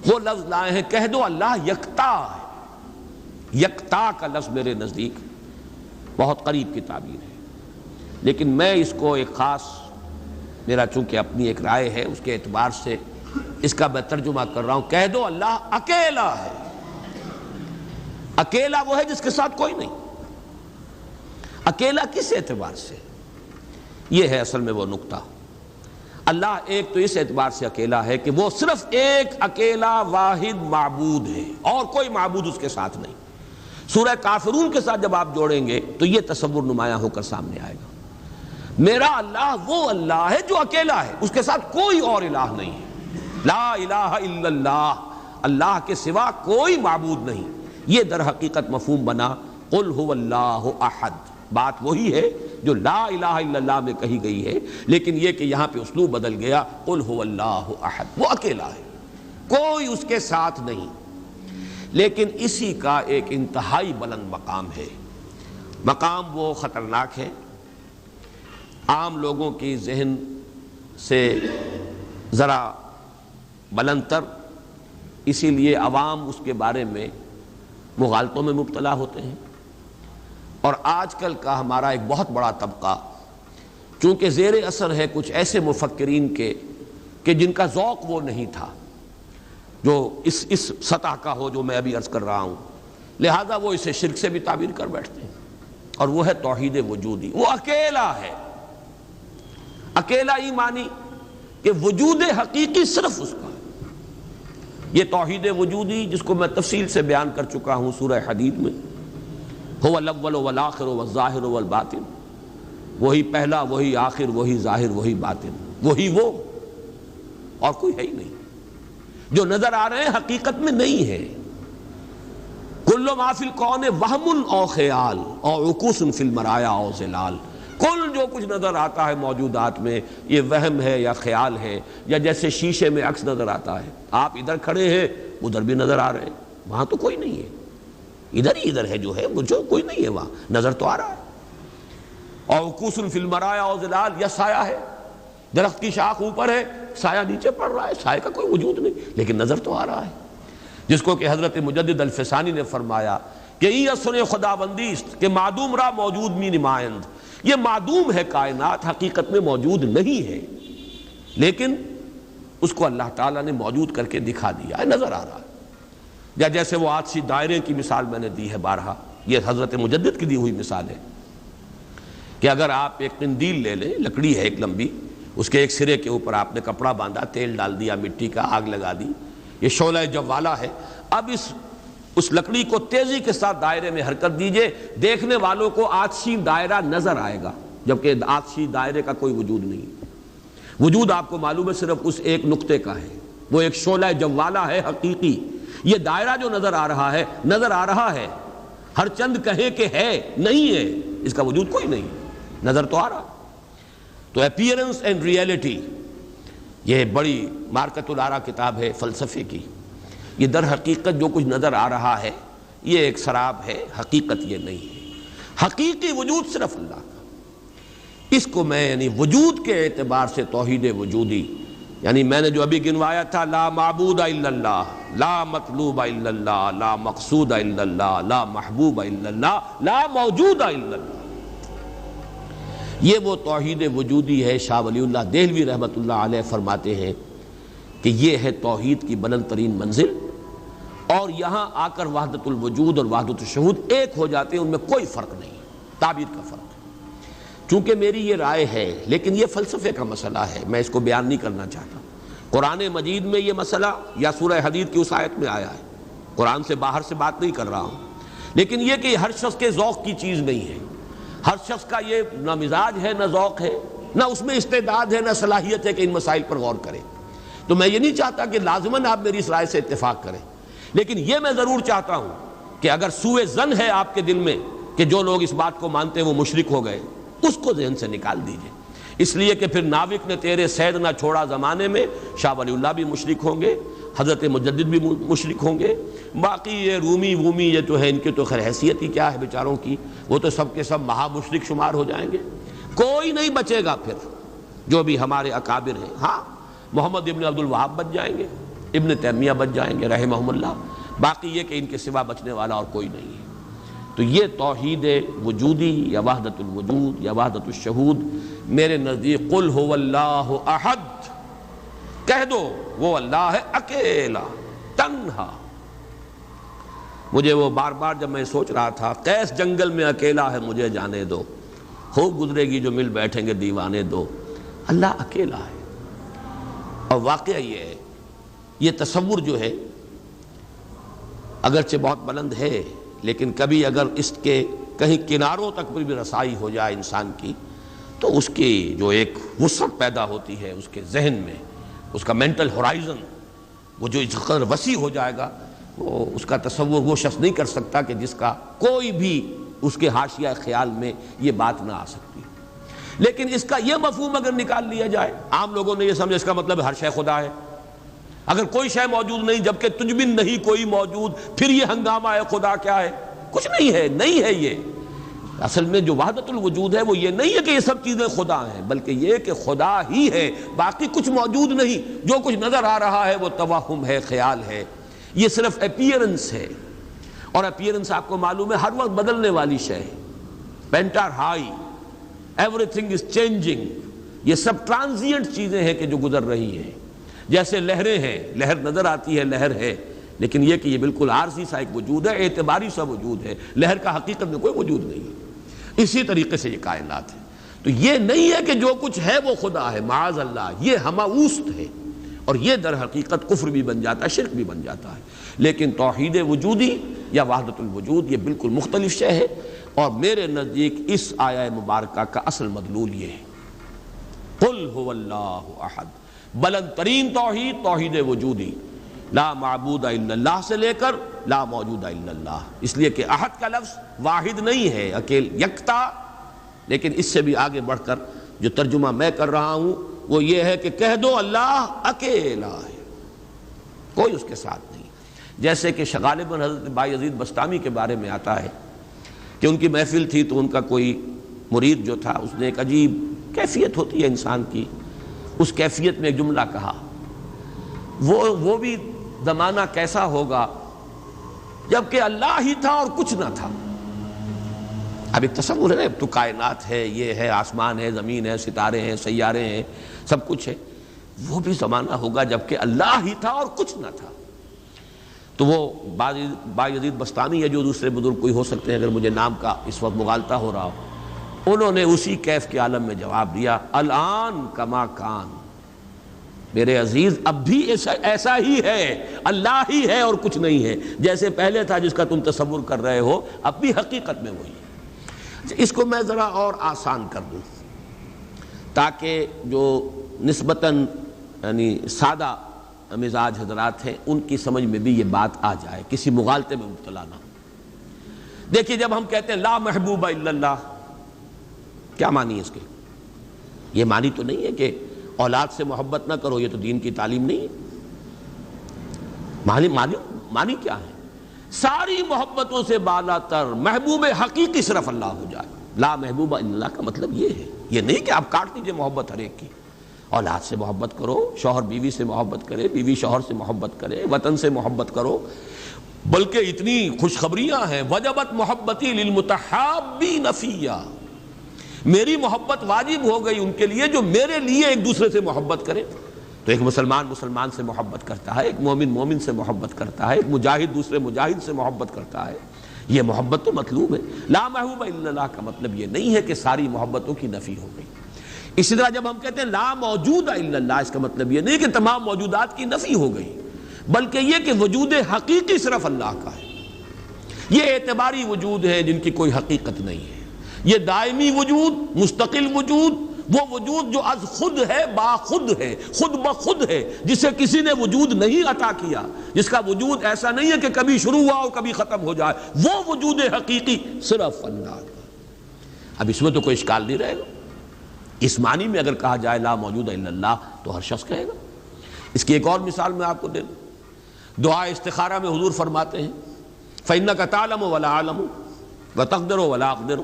وہ لفظ لائے ہیں، کہہ دو اللہ یکتا ہے۔ یکتا کا لفظ میرے نزدیک بہت قریب کی تعبیر ہے، لیکن میں اس کو ایک خاص، میرا چونکہ اپنی ایک رائے ہے، اس کے اعتبار سے اس کا میں ترجمہ کر رہا ہوں، کہہ دو اللہ اکیلا ہے۔ اکیلا وہ ہے جس کے ساتھ کوئی نہیں۔ اکیلا کس اعتبار سے؟ یہ ہے اصل میں وہ نقطہ۔ اللہ ایک تو اس اعتبار سے اکیلا ہے کہ وہ صرف ایک اکیلا واحد معبود ہے اور کوئی معبود اس کے ساتھ نہیں۔ سورہ کافرون کے ساتھ جب آپ جوڑیں گے تو یہ تصور نمایاں ہو کر سامنے آئے گا۔ میرا اللہ وہ اللہ ہے جو اکیلا ہے، اس کے ساتھ کوئی اور الہ نہیں ہے۔ لا الہ الا اللہ، اللہ کے سوا کوئی معبود نہیں۔ یہ در حقیقت مفہوم بنا قل هو اللہ احد۔ بات وہی ہے جو لا الہ الا اللہ میں کہی گئی ہے، لیکن یہ کہ یہاں پہ اسلوب بدل گیا، قل هو اللہ احد، وہ اکیلا ہے، کوئی اس کے ساتھ نہیں۔ لیکن اسی کا ایک انتہائی بلند مقام ہے۔ مقام وہ خطرناک ہے، عام لوگوں کی ذہن سے ذرا بلند تر، اسی لیے عوام اس کے بارے میں مغالطوں میں مبتلا ہوتے ہیں۔ اور آج کل کا ہمارا ایک بہت بڑا طبقہ چونکہ زیر اثر ہے کچھ ایسے مفکرین کے کہ جن کا ذوق وہ نہیں تھا جو اس سطح کا ہو جو میں ابھی عرض کر رہا ہوں، لہذا وہ اسے شرک سے بھی تعبیر کر بیٹھتے ہیں، اور وہ ہے توحید وجودی۔ وہ اکیلا ہے، اکیلا ہی مانی کہ وجود حقیقی صرف اس کا ہے۔ یہ توحید وجودی جس کو میں تفصیل سے بیان کر چکا ہوں سورہ حدید میں، هو الاول والآخر والظاہر والباطن، وہی پہلا، وہی آخر، وہی ظاہر، وہی باطن، وہی وہ، اور کوئی ہے ہی نہیں۔ جو نظر آ رہے ہیں حقیقت میں نہیں ہے۔ کل ما فی الکون وہم او خیال او عکوس فی المرایا او ظلال، کل جو کچھ نظر آتا ہے موجودات میں یہ وہم ہے یا خیال ہے، یا جیسے شیشے میں عکس نظر آتا ہے، آپ ادھر کھڑے ہیں ادھر بھی نظر آ رہے ہیں، وہاں تو کوئی نہیں ہے، ادھر ہی ادھر ہے جو ہے، وہ جو کوئی نہیں ہے وہاں نظر تو آ رہا ہے۔ اور عکوس فی المرایا او ظلال، یا سایہ ہے، درخت کی شاخ اوپر ہے، سایہ نیچے پڑ رہا ہے، سایہ کا کوئی وجود نہیں، لیکن نظر تو آ رہا ہے۔ جس کو کہ حضرت مجدد الفسانی نے فرمایا کہ ای اثر خداوندی است کہ معدوم را موجود می نمائند، یہ معدوم ہے کائنات، حقیقت میں موجود نہیں ہے، لیکن اس کو اللہ تعالیٰ نے موجود کر کے دکھا دیا ہے، نظر آ رہا ہے۔ یا جیسے وہ آتشی دائرے کی مثال میں نے دی ہے بارہا، یہ حضرت مجدد کی دی ہوئی مثال ہے کہ اگر آپ ایک قندیل لے لیں، لکڑی ہے ایک لمبی، اس کے ایک سرے کے اوپر آپ نے کپڑا باندھا، تیل ڈال دیا، مٹی کا آگ لگا دی، یہ شعلہ جوالا ہے، اب اس لکڑی کو تیزی کے ساتھ دائرے میں حرکت دیجئے، دیکھنے والوں کو آتشی دائرہ نظر آئے گا، جبکہ آتشی دائرے کا کوئی وجود نہیں۔ وجود آپ کو معلوم ہے صرف اس ایک نقطے کا ہے، وہ ایک شعلہ جوالا ہے حقیقی۔ یہ دائرہ جو نظر آ رہا ہے، نظر آ رہا ہے، ہر چند کہے کہ ہے، نہیں ہے، اس کا وجود کوئی نہیں، نظر تو آ رہا۔ تو اپیئرنس اینڈ ریئلٹی، یہ بڑی مارکت الآرا کتاب ہے فلسفے کی، یہ در حقیقت جو کچھ نظر آ رہا ہے یہ ایک سراب ہے، حقیقت یہ نہیں ہے۔ حقیقی وجود صرف اللہ کا، اس کو میں یعنی وجود کے اعتبار سے توحید وجودی، یعنی میں نے جو ابھی گنوایا تھا، لا معبود الا اللہ، لا مطلوب الا اللہ، لا مقصود الا اللہ، لا محبوب الا اللہ، لا موجود الا اللہ، یہ وہ توحید وجودی ہے۔ شاہ ولی اللہ دہلوی رحمۃ اللہ علیہ فرماتے ہیں کہ یہ ہے توحید کی بلند ترین منزل، اور یہاں آ کر وحدت الوجود اور وحدت الشہود ایک ہو جاتے ہیں، ان میں کوئی فرق نہیں، تعبیر کا فرق ہے۔ چونکہ میری یہ رائے ہے، لیکن یہ فلسفے کا مسئلہ ہے، میں اس کو بیان نہیں کرنا چاہتا۔ قرآن مجید میں یہ مسئلہ یا سورہ حدید کی اس آیت میں آیا ہے، قرآن سے باہر سے بات نہیں کر رہا ہوں، لیکن یہ کہ ہر شخص کے ذوق کی چیز نہیں ہے، ہر شخص کا یہ نہ مزاج ہے، نہ ذوق ہے، نہ اس میں استعداد ہے، نہ صلاحیت ہے کہ ان مسائل پر غور کرے۔ تو میں یہ نہیں چاہتا کہ لازماً آپ میری اس رائے سے اتفاق کریں، لیکن یہ میں ضرور چاہتا ہوں کہ اگر سوء ظن ہے آپ کے دل میں کہ جو لوگ اس بات کو مانتے ہیں وہ مشرک ہو گئے، اس کو ذہن سے نکال دیجئے، اس لیے کہ پھر ناوک نے تیرے سید نہ چھوڑا زمانے میں، شاہ ولی اللہ بھی مشرک ہوں گے، حضرت مجدد بھی مشرک ہوں گے، باقی یہ رومی یہ تو ہے، ان کی تو خیر حیثیت ہی کیا ہے بیچاروں کی، وہ تو سب کے سب مہا مشرک شمار ہو جائیں گے، کوئی نہیں بچے گا پھر جو بھی ہمارے اکابر ہیں۔ ہاں محمد ابن عبد الوہاب بچ جائیں گے، ابن تیمیہ بچ جائیں گے رحمہم اللہ، باقی یہ کہ ان کے سوا بچنے والا اور کوئی نہیں ہے۔ تو یہ توحید وجودی یا وحدت الوجود یا وحدت الشہود میرے نزدیک قل هو اللہ احد، کہہ دو وہ اللہ ہے اکیلا تنہا۔ مجھے وہ بار بار جب میں سوچ رہا تھا قیس جنگل میں اکیلا ہے مجھے جانے دو، خوب گزرے گی جو مل بیٹھیں گے دیوانے دو، اللہ اکیلا ہے۔ اور واقعہ یہ ہے، یہ تصور جو ہے اگرچہ بہت بلند ہے، لیکن کبھی اگر اس کے کہیں کناروں تک بھی رسائی ہو جائے انسان کی، تو اس کی جو ایک وسعت پیدا ہوتی ہے اس کے ذہن میں، اس کا مینٹل ہورائزن وہ جو اس قدر وسیع ہو جائے گا، وہ اس کا تصور وہ شخص نہیں کر سکتا کہ جس کا کوئی بھی اس کے حاشیہ خیال میں یہ بات نہ آ سکتی۔ لیکن اس کا یہ مفہوم اگر نکال لیا جائے، عام لوگوں نے یہ سمجھا اس کا مطلب ہر شے خدا ہے، اگر کوئی شے موجود نہیں جبکہ تجھ بن نہیں کوئی موجود، پھر یہ ہنگامہ ہے خدا کیا ہے؟ کچھ نہیں ہے، نہیں ہے۔ یہ اصل میں جو وحدت الوجود ہے وہ یہ نہیں ہے کہ یہ سب چیزیں خدا ہیں، بلکہ یہ کہ خدا ہی ہے، باقی کچھ موجود نہیں، جو کچھ نظر آ رہا ہے وہ توہم ہے، خیال ہے، یہ صرف اپیئرنس ہے، اور اپیئرنس آپ کو معلوم ہے ہر وقت بدلنے والی شے ہے، painter high, every thing is changing, یہ سب ٹرانزینٹ چیزیں ہیں کہ جو گزر رہی ہیں، جیسے لہریں ہیں، لہر نظر آتی ہے لہر ہے، لیکن یہ کہ یہ بالکل عارضی سا ایک وجود ہے، اعتباری سا وجود ہے، لہر کا حقیقت میں کوئی وجود نہیں ہے۔ اسی طریقے سے یہ کائنات ہے، تو یہ نہیں ہے کہ جو کچھ ہے وہ خدا ہے، معاذ اللہ، یہ ہماوست ہے، اور یہ در حقیقت کفر بھی بن جاتا ہے، شرک بھی بن جاتا ہے۔ لیکن توحید وجودی یا وحدت الوجود یہ بالکل مختلف شے ہے، اور میرے نزدیک اس آیہ مبارکہ کا اصل مدلول یہ ہے، قل هو اللہ احد، بلند ترین توحید توحید وجودی، لا معبود الا اللہ سے لے کر لا موجود الا اللہ، اس لیے کہ احد کا لفظ واحد نہیں ہے، اکیل یکتا، لیکن اس سے بھی آگے بڑھ کر جو ترجمہ میں کر رہا ہوں وہ یہ ہے کہ کہہ دو اللہ اکیلا ہے، کوئی اس کے ساتھ نہیں۔ جیسے کہ غالباً حضرت بایزید بسطامی کے بارے میں آتا ہے کہ ان کی محفل تھی تو ان کا کوئی مرید جو تھا اس نے ایک عجیب کیفیت ہوتی ہے انسان کی، اس کیفیت میں ایک جملہ کہا، وہ بھی زمانہ کیسا ہوگا جبکہ اللہ ہی تھا اور کچھ نہ تھا۔ اب ایک تصور ہے نا، اب تو کائنات ہے، یہ ہے، آسمان ہے، زمین ہے، ستارے ہیں، سیارے ہیں، سب کچھ ہے، وہ بھی زمانہ ہوگا جبکہ اللہ ہی تھا اور کچھ نہ تھا۔ تو وہ بایزید بسطامی ہے، جو دوسرے بزرگ کوئی ہو سکتے ہیں اگر مجھے نام کا اس وقت مغالطہ ہو رہا ہو، انہوں نے اسی کیف کے عالم میں جواب دیا، الان کما کان، میرے عزیز اب بھی ایسا ہی ہے، اللہ ہی ہے اور کچھ نہیں ہے، جیسے پہلے تھا جس کا تم تصور کر رہے ہو، اب بھی حقیقت میں وہی ہے۔ اس کو میں ذرا اور آسان کر دوں تاکہ جو نسبتاً یعنی سادہ مزاج حضرات ہیں ان کی سمجھ میں بھی یہ بات آ جائے، کسی مغالطے میں مبتلا نہ ہو۔ دیکھیے جب ہم کہتے ہیں لا محبوب الا اللہ، کیا معنی ہے اس کے؟ یہ معنی تو نہیں ہے کہ اولاد سے محبت نہ کرو، یہ تو دین کی تعلیم نہیں ہے۔ معنی کیا ہے؟ ساری محبتوں سے بالا تر محبوب حقیقی صرف اللہ ہو جائے۔ لا محبوب الا اللہ کا مطلب یہ ہے، یہ نہیں کہ آپ کاٹ دیجئے محبت ہر ایک کی، اولاد سے محبت کرو، شوہر بیوی سے محبت کرے، بیوی شوہر سے محبت کرے، وطن سے محبت کرو، بلکہ اتنی خوشخبریاں ہیں، وجبت محبتی للمتحابین فیہ، میری محبت واجب ہو گئی ان کے لیے جو میرے لیے ایک دوسرے سے محبت کرے۔ تو ایک مسلمان مسلمان سے محبت کرتا ہے، ایک مومن مومن سے محبت کرتا ہے، ایک مجاہد دوسرے مجاہد سے محبت کرتا ہے، یہ محبت تو مطلوب ہے۔ لا محبوب الا اللہ کا مطلب یہ نہیں ہے کہ ساری محبتوں کی نفی ہو گئی۔ اسی طرح جب ہم کہتے ہیں لا موجود الا اللہ، اس کا مطلب یہ نہیں کہ تمام موجودات کی نفی ہو گئی، بلکہ یہ کہ وجود حقیقی صرف اللہ کا ہے۔ یہ اعتباری وجود ہے جن کی کوئی حقیقت نہیں ہے، یہ دائمی وجود، مستقل وجود، وہ وجود جو از خود ہے، با خود ہے، خود بخود ہے، جسے کسی نے وجود نہیں عطا کیا، جس کا وجود ایسا نہیں ہے کہ کبھی شروع ہوا اور کبھی ختم ہو جائے، وہ وجود حقیقی صرف اللہ کا۔ اب اس میں تو کوئی اشکال نہیں رہے گا۔ اس معنی میں اگر کہا جائے لا موجود الا اللہ تو ہر شخص کہے گا۔ اس کی ایک اور مثال میں آپ کو دے دوں، دعا استخارہ میں حضور فرماتے ہیں فَإِنَّكَ تَعْلَمُ وَلَا أَعْلَمُ وَتَقْدِرُ وَلَا أَقْدِرُ،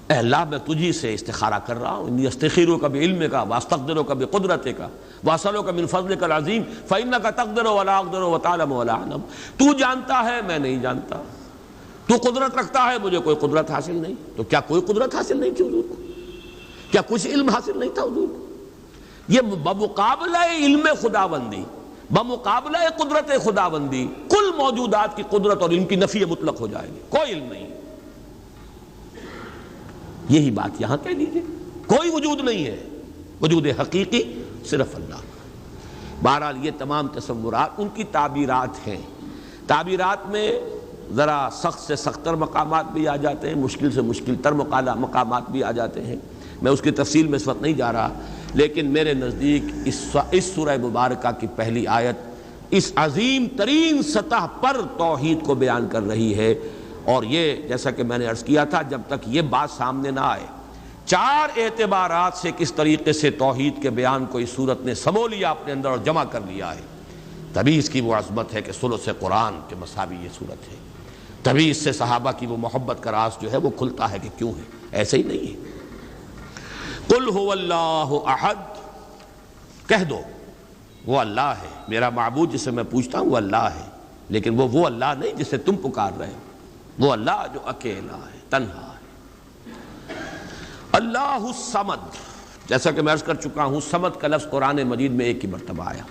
اے اللہ میں تجھی سے استخارہ کر رہا ہوں، انی استخیرک بعلمک واستقدرک بقدرتک واسألک من فضلک العظیم فإنک تقدر ولا اقدر وتعلم ولا اعلم، تو جانتا ہے میں نہیں جانتا، تو قدرت رکھتا ہے مجھے کوئی قدرت حاصل نہیں۔ تو کیا کوئی قدرت حاصل نہیں تھی حضور کو؟ کیا کچھ علم حاصل نہیں تھا حضور کو؟ یہ بمقابلہ علم خداوندی، بمقابلہ قدرت خداوندی کل موجودات کی قدرت اور علم کی نفی مطلق ہو جائے گی، کوئی علم نہیں۔ یہی بات یہاں کہہ لیجیے، کوئی وجود نہیں ہے، وجود حقیقی صرف اللہ۔ بہرحال یہ تمام تصورات ان کی تعبیرات ہیں۔ تعبیرات میں ذرا سخت سے سخت تر مقامات بھی آ جاتے ہیں، مشکل سے مشکل تر مقامات بھی آ جاتے ہیں۔ میں اس کی تفصیل میں اس وقت نہیں جا رہا، لیکن میرے نزدیک اس سورہ مبارکہ کی پہلی آیت اس عظیم ترین سطح پر توحید کو بیان کر رہی ہے، اور یہ جیسا کہ میں نے عرض کیا تھا جب تک یہ بات سامنے نہ آئے، چار اعتبارات سے کس طریقے سے توحید کے بیان کو اس صورت نے سمو لیا اپنے اندر اور جمع کر لیا ہے، تبھی اس کی وہ عظمت ہے کہ ثلث قرآن کے مساوی یہ صورت ہے، تبھی اس سے صحابہ کی وہ محبت کا راز جو ہے وہ کھلتا ہے کہ کیوں ہے، ایسے ہی نہیں ہے۔ قل هو اللہ احد، کہہ دو وہ اللہ ہے، میرا معبود جسے میں پوچھتا ہوں وہ اللہ ہے، لیکن وہ اللہ نہیں جسے تم پکار رہے ہو، وہ اللہ جو اکیلا ہے، تنہا ہے۔ اللہ الصمد، جیسا کہ میں عرض کر چکا ہوں صمد کا لفظ قرآن مجید میں ایک ہی مرتبہ آیا،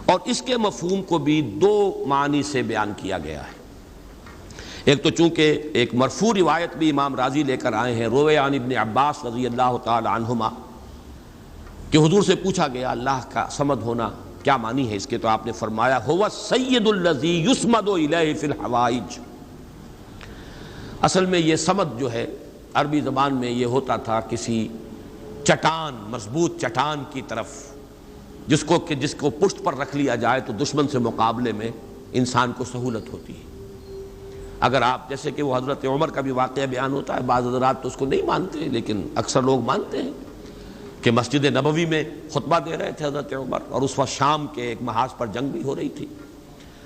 اور اس کے مفہوم کو بھی دو معنی سے بیان کیا گیا ہے۔ ایک تو چونکہ ایک مرفوع روایت بھی امام رازی لے کر آئے ہیں، روی عن ابن عباس رضی اللہ تعالی عنہما، کہ حضور سے پوچھا گیا اللہ کا صمد ہونا کیا معنی ہے اس کے، تو آپ نے فرمایا هو السید الذی یصمد الیہ فی الحوائج۔ اصل میں یہ صمد جو ہے عربی زبان میں یہ ہوتا تھا کسی چٹان، مضبوط چٹان کی طرف جس کو پشت پر رکھ لیا جائے تو دشمن سے مقابلے میں انسان کو سہولت ہوتی ہے۔ اگر آپ جیسے کہ وہ حضرت عمر کا بھی واقعہ بیان ہوتا ہے، بعض حضرات تو اس کو نہیں مانتے لیکن اکثر لوگ مانتے ہیں کہ مسجد نبوی میں خطبہ دے رہے تھے حضرت عمر، اور اس وقت شام کے ایک محاذ پر جنگ بھی ہو رہی تھی۔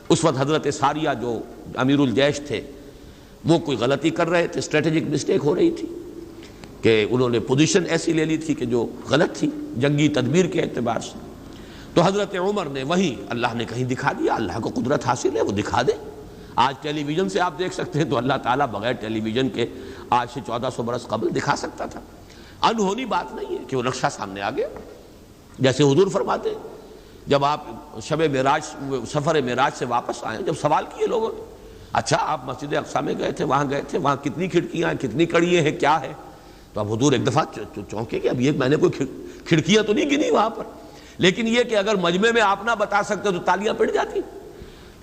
اس وقت حضرت ساریہ جو امیر الجیش تھے وہ کوئی غلطی کر رہے تھے، اسٹریٹجک مسٹیک ہو رہی تھی کہ انہوں نے پوزیشن ایسی لے لی تھی کہ جو غلط تھی جنگی تدبیر کے اعتبار سے۔ تو حضرت عمر نے وہیں اللہ نے کہیں دکھا دیا، اللہ کو قدرت حاصل ہے وہ دکھا دے۔ آج ٹیلی ویژن سے آپ دیکھ سکتے ہیں، تو اللہ تعالیٰ بغیر ٹیلی ویژن کے آج سے 1400 برس قبل دکھا سکتا تھا۔ انہونی بات نہیں ہے کہ وہ نقشہ سامنے آ گیا، جیسے حضور فرماتے ہیں جب آپ شب معراج سفر معراج سے واپس آئے، جب سوال کیے لوگوں نے اچھا آپ مسجد اقصی میں گئے تھے، وہاں کتنی کھڑکیاں ہیں، کتنی کڑیاں ہیں، کیا ہے؟ تو اب حضور ایک دفعہ چونکے کہ اب یہ میں نے کوئی کھڑکیاں تو نہیں گنی وہاں پر، لیکن یہ کہ اگر مجمع میں آپ نہ بتا سکتے تو تالیاں پڑ جاتی۔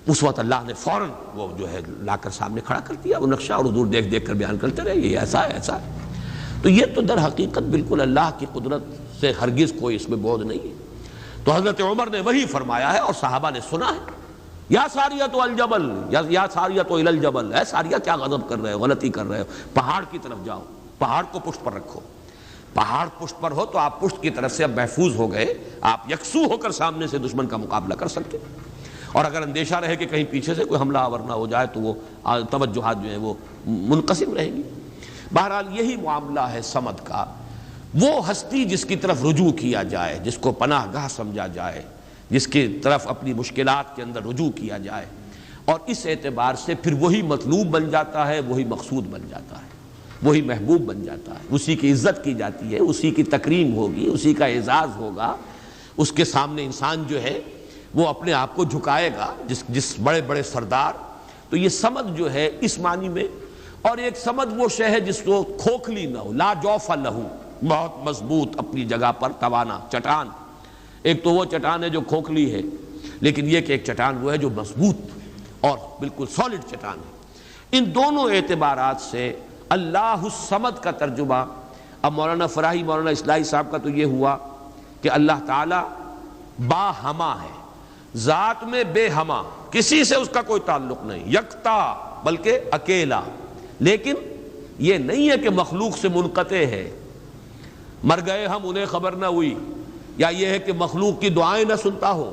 اس وقت اللہ نے فوراً وہ جو ہے لا کر سامنے کھڑا کر دیا وہ نقشہ، اور حضور دیکھ دیکھ کر بیان کرتے رہے یہ ایسا ہے ایسا ہے۔ تو یہ تو در حقیقت بالکل اللہ کی قدرت سے ہرگز کوئی اس میں بعد نہیں ہے۔ تو حضرت عمر نے وہی فرمایا ہے اور صحابہ نے سنا ہے، یا ساریۃ الجبل، یا ساریۃ الی الجبل، اے ساریہ کیا غضب کر رہے ہو، غلطی کر رہے ہو، پہاڑ کی طرف جاؤ، پہاڑ کو پشت پر رکھو۔ پہاڑ پشت پر ہو تو آپ پشت کی طرف سے اب محفوظ ہو گئے، آپ یکسو ہو کر سامنے سے دشمن کا مقابلہ کر سکتے، اور اگر اندیشہ رہے کہ کہیں پیچھے سے کوئی حملہ آور نہ ہو جائے تو وہ توجہات جو ہیں وہ منقسم رہیں گی۔ بہرحال یہی معاملہ ہے صمد کا، وہ ہستی جس کی طرف رجوع کیا جائے، جس کو پناہ گاہ سمجھا جائے، جس کی طرف اپنی مشکلات کے اندر رجوع کیا جائے، اور اس اعتبار سے پھر وہی مطلوب بن جاتا ہے، وہی مقصود بن جاتا ہے، وہی محبوب بن جاتا ہے، اسی کی عزت کی جاتی ہے، اسی کی تکریم ہوگی، اسی کا اعزاز ہوگا، اس کے سامنے انسان جو ہے وہ اپنے آپ کو جھکائے گا، جس بڑے بڑے سردار. تو یہ سمد جو ہے اس معنی میں، اور ایک سمد وہ شے ہے جس کو کھوکھلی نہ ہو، لا جوف لہو، بہت مضبوط اپنی جگہ پر توانا چٹان. ایک تو وہ چٹان ہے جو کھوکھلی ہے، لیکن یہ کہ ایک چٹان وہ ہے جو مضبوط اور بالکل سالڈ چٹان ہے. ان دونوں اعتبارات سے اللہ الصمد کا ترجمہ اب مولانا فراہی، مولانا اصلاحی صاحب کا تو یہ ہوا کہ اللہ تعالی با ہما ہے، ذات میں بے ہما، کسی سے اس کا کوئی تعلق نہیں، یکتا بلکہ اکیلا. لیکن یہ نہیں ہے کہ مخلوق سے منقطع ہے، مر گئے ہم انہیں خبر نہ ہوئی، یا یہ ہے کہ مخلوق کی دعائیں نہ سنتا ہو،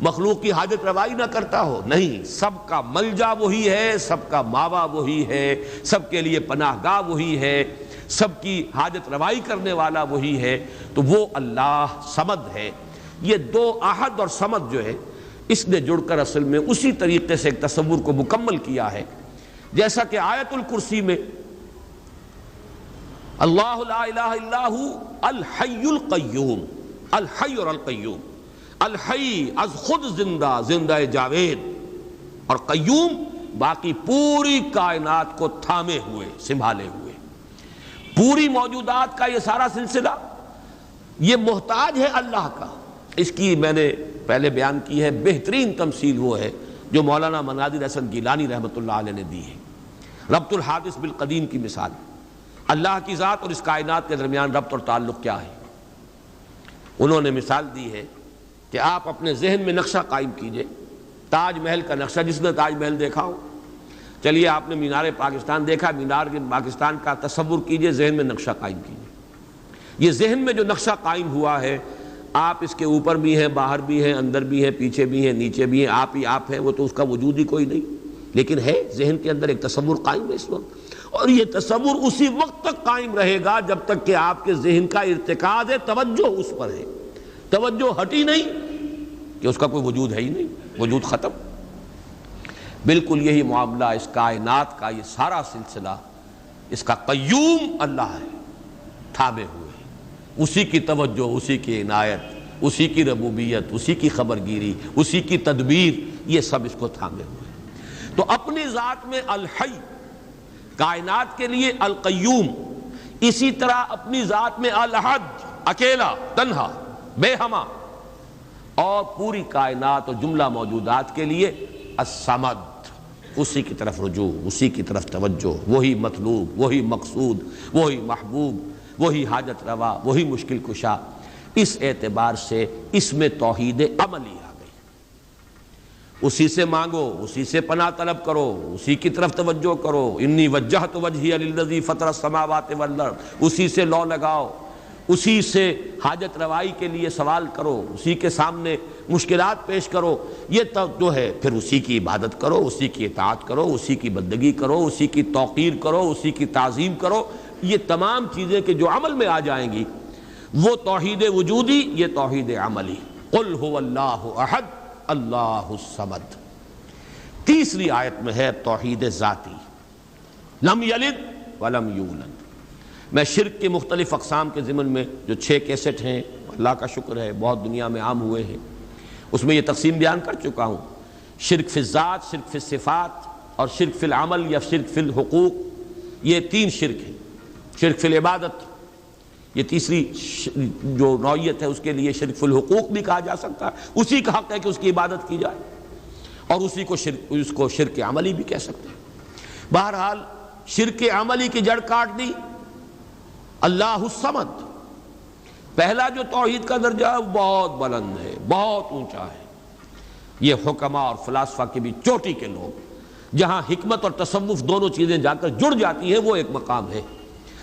مخلوق کی حاجت روائی نہ کرتا ہو. نہیں، سب کا ملجا وہی ہے، سب کا ماوا وہی ہے، سب کے لیے پناہ گاہ وہی ہے، سب کی حاجت روائی کرنے والا وہی ہے. تو وہ اللہ صمد ہے. یہ دو احد اور صمد جو ہے اس نے جڑ کر اصل میں اسی طریقے سے ایک تصور کو مکمل کیا ہے، جیسا کہ آیت الکرسی میں اللہ لا الہ الا ہو الحی القیوم، الحی اور القیوم، الحی از خود زندہ، زندہ جاوید، اور قیوم باقی پوری کائنات کو تھامے ہوئے، سنبھالے ہوئے. پوری موجودات کا یہ سارا سلسلہ یہ محتاج ہے اللہ کا. اس کی میں نے پہلے بیان کی ہے، بہترین تمثیل وہ ہے جو مولانا مناظر حسن گیلانی رحمۃ اللہ علیہ نے دی ہے. ربط الحادث بالقدیم کی مثال، اللہ کی ذات اور اس کائنات کے درمیان ربط اور تعلق کیا ہے. انہوں نے مثال دی ہے کہ آپ اپنے ذہن میں نقشہ قائم کیجئے، تاج محل کا نقشہ، جس نے تاج محل دیکھا ہو. چلیے آپ نے مینار پاکستان دیکھا، مینار پاکستان کا تصور کیجئے، ذہن میں نقشہ قائم کیجئے. یہ ذہن میں جو نقشہ قائم ہوا ہے، آپ اس کے اوپر بھی ہیں، باہر بھی ہیں، اندر بھی ہیں، پیچھے بھی ہیں، نیچے بھی ہیں، آپ ہی آپ ہیں، وہ تو اس کا وجود ہی کوئی نہیں، لیکن ہے ذہن کے اندر ایک تصور قائم ہے اس وقت. اور یہ تصور اسی وقت تک قائم رہے گا جب تک کہ آپ کے ذہن کا ارتکاز ہے، توجہ اس پر ہے، توجہ ہٹی نہیں کہ اس کا کوئی وجود ہے ہی نہیں، وجود ختم. بالکل یہی معاملہ اس کائنات کا، یہ سارا سلسلہ اس کا قیوم اللہ ہے، تھامے ہوئے، اسی کی توجہ، اسی کی عنایت، اسی کی ربوبیت، اسی کی خبرگیری، اسی کی تدبیر، یہ سب اس کو تھامے ہوئے. تو اپنی ذات میں الحی، کائنات کے لیے القیوم، اسی طرح اپنی ذات میں الاحد، اکیلا، تنہا، بے ہما، اور پوری کائنات اور جملہ موجودات کے لیے الصمد، اسی کی طرف رجوع، اسی کی طرف توجہ، وہی مطلوب، وہی مقصود، وہی محبوب، وہی حاجت روا، وہی مشکل کشا. اس اعتبار سے اس میں توحید عملی آ گئی. اسی سے مانگو، اسی سے پناہ طلب کرو، اسی کی طرف توجہ کرو. انی وجہت وجہی للذی فطر السماوات والارض، اسی سے لو لگاؤ، اسی سے حاجت روائی کے لیے سوال کرو، اسی کے سامنے مشکلات پیش کرو. یہ جو ہے پھر اسی کی عبادت کرو، اسی کی اطاعت کرو، اسی کی بندگی کرو، اسی کی توقیر کرو، اسی کی تعظیم کرو. یہ تمام چیزیں کہ جو عمل میں آ جائیں گی وہ توحید وجودی، یہ توحید عملی. قل هو اللہ احد اللہ الصمد. تیسری آیت میں ہے توحید ذاتی، لم یلد ولم یولد. میں شرک کے مختلف اقسام کے ضمن میں جو 6 کیسٹ ہیں، اللہ کا شکر ہے بہت دنیا میں عام ہوئے ہیں، اس میں یہ تقسیم بیان کر چکا ہوں. شرک فی الذات، شرک فی الصفات، اور شرک فی العمل یا شرک فی الحقوق. یہ 3 شرک ہیں. شرک فی العبادت، یہ تیسری جو نوعیت ہے، اس کے لیے شرک فی الحقوق بھی کہا جا سکتا ہے، اسی کا حق ہے کہ اس کی عبادت کی جائے، اور اسی کو اس کو شرک عملی بھی کہہ سکتے ہیں. بہرحال شرک عملی کی جڑ کاٹ دی اللہ الصمد. پہلا جو توحید کا درجہ ہے وہ بہت بلند ہے، بہت اونچا ہے. یہ حکما اور فلاسفہ کی بھی چوٹی کے لوگ، جہاں حکمت اور تصوف دونوں چیزیں جا کر جڑ جاتی ہیں، وہ ایک مقام ہے.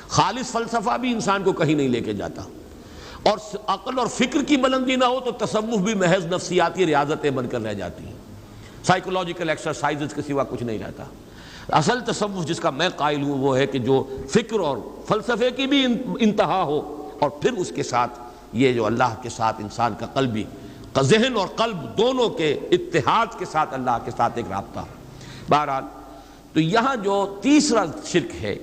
خالص فلسفہ بھی انسان کو کہیں نہیں لے کے جاتا، اور عقل اور فکر کی بلندی نہ ہو تو تصوف بھی محض نفسیاتی ریاضتیں بن کر رہ جاتی ہیں، سائیکولوجیکل ایکسرسائزز کے سوا کچھ نہیں رہتا. اصل تصوف جس کا میں قائل ہوں وہ ہے کہ جو فکر اور فلسفے کی بھی انتہا ہو، اور پھر اس کے ساتھ یہ جو اللہ کے ساتھ انسان کا قلبی، ذہن اور قلب دونوں کے اتحاد کے ساتھ اللہ کے ساتھ ایک رابطہ. بہرحال تو یہاں جو تیسرا شرک ہے،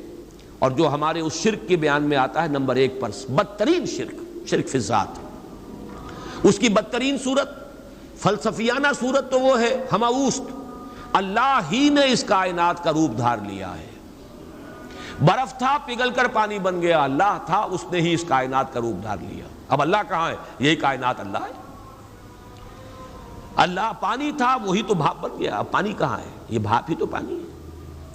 اور جو ہمارے اس شرک کے بیان میں آتا ہے نمبر 1 پر، بدترین شرک، شرک فی الذات. اس کی بدترین صورت، فلسفیانہ صورت تو وہ ہے ہماوست، اللہ ہی نے اس کائنات کا روپ دھار لیا ہے۔ برف تھا پگھل کر پانی بن گیا، اللہ تھا اس نے ہی اس کائنات کا روپ دھار لیا۔ اب اللہ کہاں ہے؟ یہی کائنات اللہ ہے۔ اللہ پانی تھا وہی تو بھاپ بن گیا، اب پانی کہاں ہے؟ یہ بھاپ ہی تو پانی ہے۔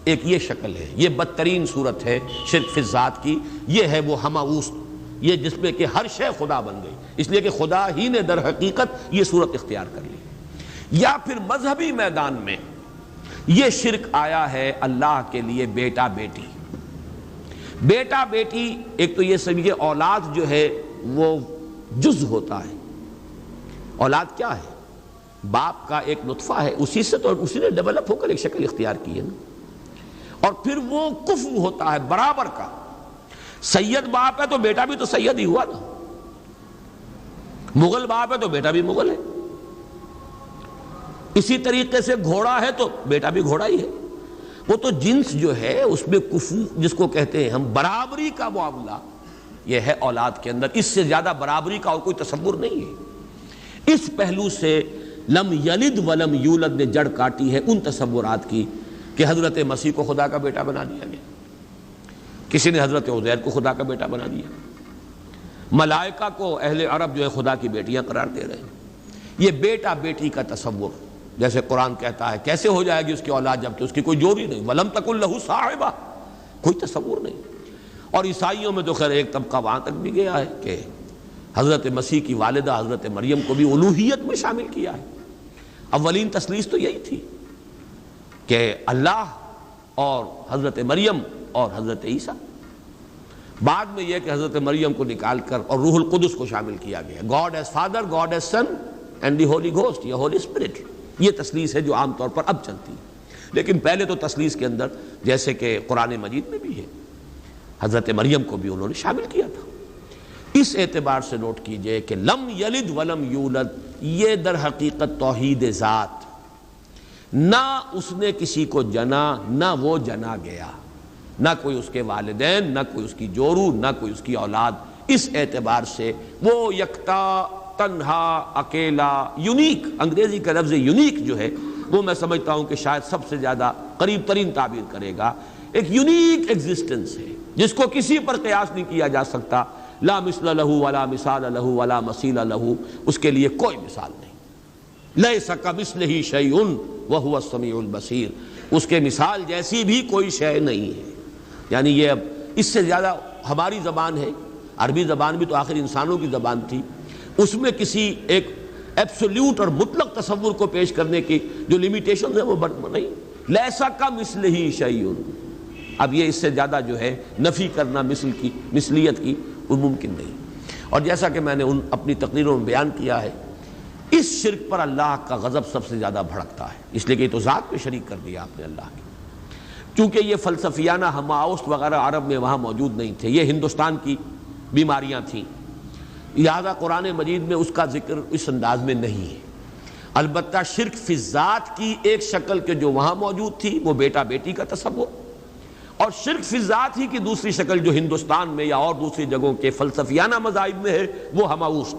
ایک یہ شکل ہے، یہ بدترین صورت ہے شرک فی الذات کی، یہ ہے وہ ہماوست، یہ جس میں کہ ہر شے خدا بن گئی، اس لیے کہ خدا ہی نے در حقیقت یہ صورت اختیار کر لی۔ یا پھر مذہبی میدان میں یہ شرک آیا ہے اللہ کے لیے بیٹا بیٹی۔ بیٹا بیٹی ایک تو یہ سمجھے اولاد جو ہے وہ جز ہوتا ہے۔ اولاد کیا ہے؟ باپ کا ایک نطفہ ہے، اسی سے تو اسی نے ڈیولپ ہو کر ایک شکل اختیار کی ہے نا۔ اور پھر وہ کفو ہوتا ہے برابر کا، سید باپ ہے تو بیٹا بھی تو سید ہی ہوا نا، مغل باپ ہے تو بیٹا بھی مغل ہے، اسی طریقے سے گھوڑا ہے تو بیٹا بھی گھوڑا ہی ہے۔ وہ تو جنس جو ہے اس میں کفو جس کو کہتے ہیں ہم، برابری کا معاملہ یہ ہے اولاد کے اندر، اس سے زیادہ برابری کا اور کوئی تصور نہیں ہے۔ اس پہلو سے لم یلد ولم یولد نے جڑ کاٹی ہے ان تصورات کی کہ حضرت مسیح کو خدا کا بیٹا بنا دیا گیا، کسی نے حضرت عزیر کو خدا کا بیٹا بنا دیا، ملائکہ کو اہل عرب جو ہے خدا کی بیٹیاں قرار دے رہے ہیں۔ یہ بیٹا بیٹی کا تصور، جیسے قرآن کہتا ہے کیسے ہو جائے گی اس کی اولاد جبکہ اس کی کوئی جوڑی نہیں، وَلَمْ تَكُنْ لَهُ صَاحِبَةٌ، کوئی تصور نہیں۔ اور عیسائیوں میں تو خیر ایک طبقہ وہاں تک بھی گیا ہے کہ حضرت مسیح کی والدہ حضرت مریم کو بھی الوہیت میں شامل کیا ہے۔ اولین تثلیث تو یہی تھی کہ اللہ اور حضرت مریم اور حضرت عیسیٰ، بعد میں یہ کہ حضرت مریم کو نکال کر اور روح القدس کو شامل کیا گیا، God as father, God as son and the holy ghost یا ہولی اسپرٹ۔ یہ تثلیث ہے جو عام طور پر اب چلتی ہے، لیکن پہلے تو تثلیث کے اندر جیسے کہ قرآن مجید میں بھی ہے، حضرت مریم کو بھی انہوں نے شامل کیا تھا۔ اس اعتبار سے نوٹ کیجئے کہ لم یلد ولم یولد یہ در حقیقت توحید ذات، نہ اس نے کسی کو جنا نہ وہ جنا گیا، نہ کوئی اس کے والدین، نہ کوئی اس کی جورو، نہ کوئی اس کی اولاد۔ اس اعتبار سے وہ یکتا، تنہا، اکیلا، یونیک، انگریزی کا لفظ یونیک جو ہے وہ میں سمجھتا ہوں کہ شاید سب سے زیادہ قریب ترین تعبیر کرے گا، ایک یونیک ایگزسٹنس ہے جس کو کسی پر قیاس نہیں کیا جا سکتا، لا مثل لہ ولا مثال لہ ولا مثیل لہ، اس کے لیے کوئی مثال نہیں، لیس کمثلہ شیء وہو السمیع البصیر، اس کے مثال جیسی بھی کوئی شے نہیں ہے۔ یعنی یہ اب اس سے زیادہ ہماری زبان ہے، عربی زبان بھی تو آخر انسانوں کی زبان تھی، اس میں کسی ایک ایبسولوٹ اور مطلق تصور کو پیش کرنے کی جو لیمیٹیشن ہے وہ نہیں، لیسا کمثلہ شیء، اب یہ اس سے زیادہ جو ہے نفی کرنا مثل کی، مثلیت کی، وہ ممکن نہیں۔ اور جیسا کہ میں نے اپنی تقریروں میں بیان کیا ہے، اس شرک پر اللہ کا غضب سب سے زیادہ بھڑکتا ہے، اس لیے کہ یہ تو ذات پہ شریک کر دیا آپ نے اللہ کی۔ چونکہ یہ فلسفیانہ ہماوست وغیرہ عرب میں وہاں موجود نہیں تھے، یہ ہندوستان کی بیماریاں تھیں، لہذا قرآن مجید میں اس کا ذکر اس انداز میں نہیں ہے۔ البتہ شرک فی الذات کی ایک شکل کے جو وہاں موجود تھی وہ بیٹا بیٹی کا تصور، اور شرک فی الذات ہی کی دوسری شکل جو ہندوستان میں یا اور دوسری جگہوں کے فلسفیانہ مذاہب میں ہے وہ ہماوست،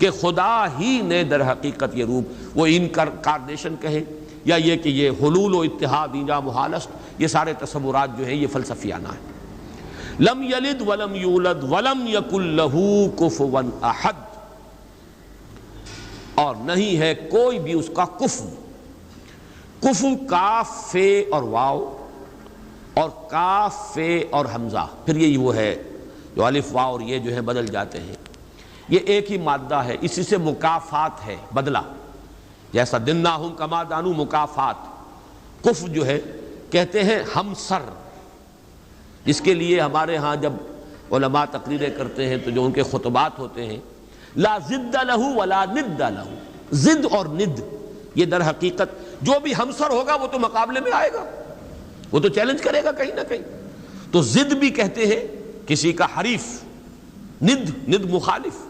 کہ خدا ہی نے در حقیقت یہ روپ، وہ انکارنیشن کہیں یا یہ کہ یہ حلول و اتحاد ایجا محالست، یہ سارے تصورات جو ہیں یہ فلسفیانہ ہیں۔ لم یلد ولم یولد ولم یکن لہ کفوا احد، اور نہیں ہے کوئی بھی اس کا کفو۔ کفو کاف فے اور واو، اور کاف فے اور حمزہ، پھر یہ وہ ہے جو الف واو اور یہ جو ہے بدل جاتے ہیں، یہ ایک ہی مادہ ہے، اسی سے مکافات ہے، بدلہ، جیسا دناہم کما دانو مکافات۔ کف جو ہے کہتے ہیں ہمسر، جس کے لیے ہمارے ہاں جب علماء تقریریں کرتے ہیں تو جو ان کے خطبات ہوتے ہیں، لا ضد لہ ولا ند لہ، ضد اور ند یہ در حقیقت جو بھی ہمسر ہوگا وہ تو مقابلے میں آئے گا، وہ تو چیلنج کرے گا کہیں نہ کہیں، تو ضد بھی کہتے ہیں کسی کا حریف، ند مخالف۔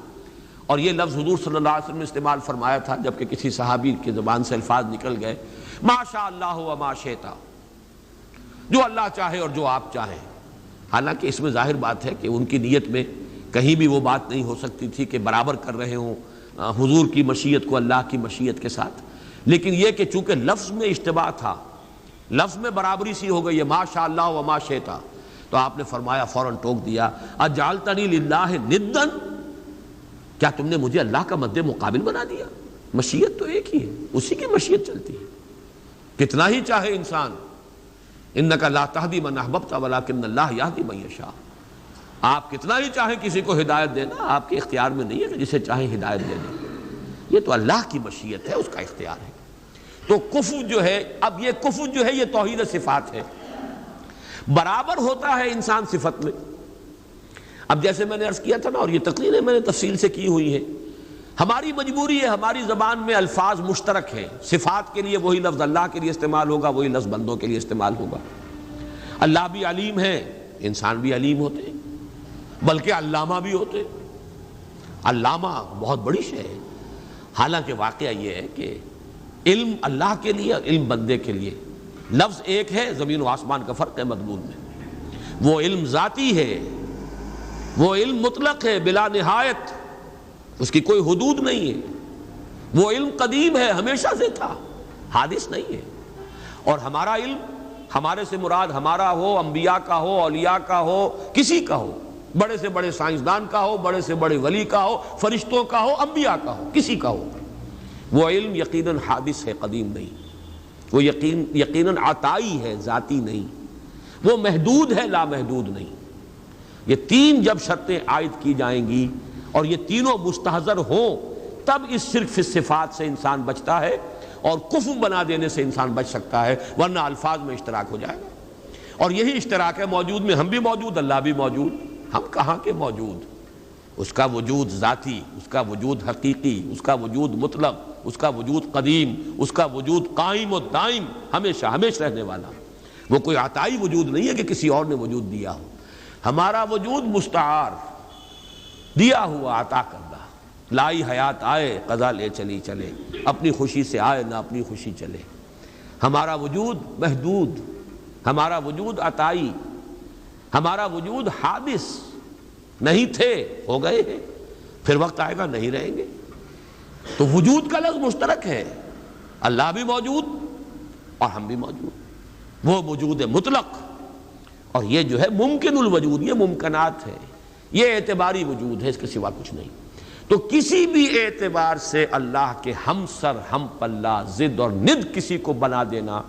اور یہ لفظ حضور صلی اللہ علیہ وسلم نے استعمال فرمایا تھا جبکہ کسی صحابی کی زبان سے الفاظ نکل گئے، ما شاء اللہ و ما شئت، جو اللہ چاہے اور جو آپ چاہیں۔ حالانکہ اس میں ظاہر بات ہے کہ ان کی نیت میں کہیں بھی وہ بات نہیں ہو سکتی تھی کہ برابر کر رہے ہوں حضور کی مشیت کو اللہ کی مشیت کے ساتھ، لیکن یہ کہ چونکہ لفظ میں اشتباہ تھا، لفظ میں برابری سی ہو گئی ہے، ما شاء اللہ و ما شئت، تو آپ نے فرمایا، فوراً ٹوک دیا، اجعلتنی للہ ندًا، کیا تم نے مجھے اللہ کا مد مقابل بنا دیا؟ مشیت تو ایک ہی ہے، اسی کی مشیت چلتی ہے، کتنا ہی چاہے انسان، انک لا تہدی من احببت ولکن اللہ یہدی من یشاء، آپ کتنا ہی چاہیں کسی کو ہدایت دینا، آپ کے اختیار میں نہیں ہے کہ جسے چاہیں ہدایت دے دیں، یہ تو اللہ کی مشیت ہے، اس کا اختیار ہے۔ تو کفر جو ہے، اب یہ کفر جو ہے یہ توحید صفات ہے، برابر ہوتا ہے انسان صفت میں۔ اب جیسے میں نے عرض کیا تھا نا، اور یہ تقریریں میں نے تفصیل سے کی ہوئی ہیں، ہماری مجبوری ہے، ہماری زبان میں الفاظ مشترک ہیں، صفات کے لیے وہی لفظ اللہ کے لیے استعمال ہوگا، وہی لفظ بندوں کے لیے استعمال ہوگا۔ اللہ بھی علیم ہے، انسان بھی علیم ہوتے ہیں، بلکہ علامہ بھی ہوتے ہیں۔ علامہ بہت بڑی شے ہے، حالانکہ واقعہ یہ ہے کہ علم اللہ کے لیے اور علم بندے کے لیے لفظ ایک ہے، زمین و آسمان کا فرق ہے مضمون میں۔ وہ علم ذاتی ہے، وہ علم مطلق ہے بلا نہایت، اس کی کوئی حدود نہیں ہے، وہ علم قدیم ہے، ہمیشہ سے تھا، حادث نہیں ہے۔ اور ہمارا علم، ہمارے سے مراد ہمارا ہو، انبیاء کا ہو، اولیاء کا ہو، کسی کا ہو، بڑے سے بڑے سائنسدان کا ہو، بڑے سے بڑے ولی کا ہو، فرشتوں کا ہو، انبیاء کا ہو، کسی کا ہو، وہ علم یقیناً حادث ہے، قدیم نہیں، وہ یقیناً عطائی ہے، ذاتی نہیں، وہ محدود ہے، لامحدود نہیں۔ یہ تین جب شرطیں عائد کی جائیں گی اور یہ تینوں مستحضر ہوں، تب اس شرک فی الصفات سے انسان بچتا ہے اور کفر بنا دینے سے انسان بچ سکتا ہے، ورنہ الفاظ میں اشتراک ہو جائے گا۔ اور یہی اشتراک ہے موجود میں، ہم بھی موجود، اللہ بھی موجود، ہم کہاں کے موجود؟ اس کا وجود ذاتی، اس کا وجود حقیقی، اس کا وجود مطلق، اس کا وجود قدیم، اس کا وجود قائم و دائم، ہمیشہ ہمیشہ رہنے والا۔ وہ کوئی عطائی وجود نہیں ہے کہ کسی اور نے وجود دیا ہو، ہمارا وجود مستعار، دیا ہوا، عطا کردہ۔ لائی حیات آئے، قضا لے چلی چلے، اپنی خوشی سے آئے نہ اپنی خوشی چلے۔ ہمارا وجود محدود، ہمارا وجود عطائی، ہمارا وجود حادث، نہیں تھے ہو گئے ہیں، پھر وقت آئے گا نہیں رہیں گے۔ تو وجود کا لفظ مشترک ہے، اللہ بھی موجود اور ہم بھی موجود، وہ وجود مطلق، اور یہ جو ہے ممکن الوجود، یہ ممکنات ہے، یہ اعتباری وجود ہے، اس کے سوا کچھ نہیں۔ تو کسی بھی اعتبار سے اللہ کے ہم سر، ہم پلہ، ضد اور ند کسی کو بنا دینا،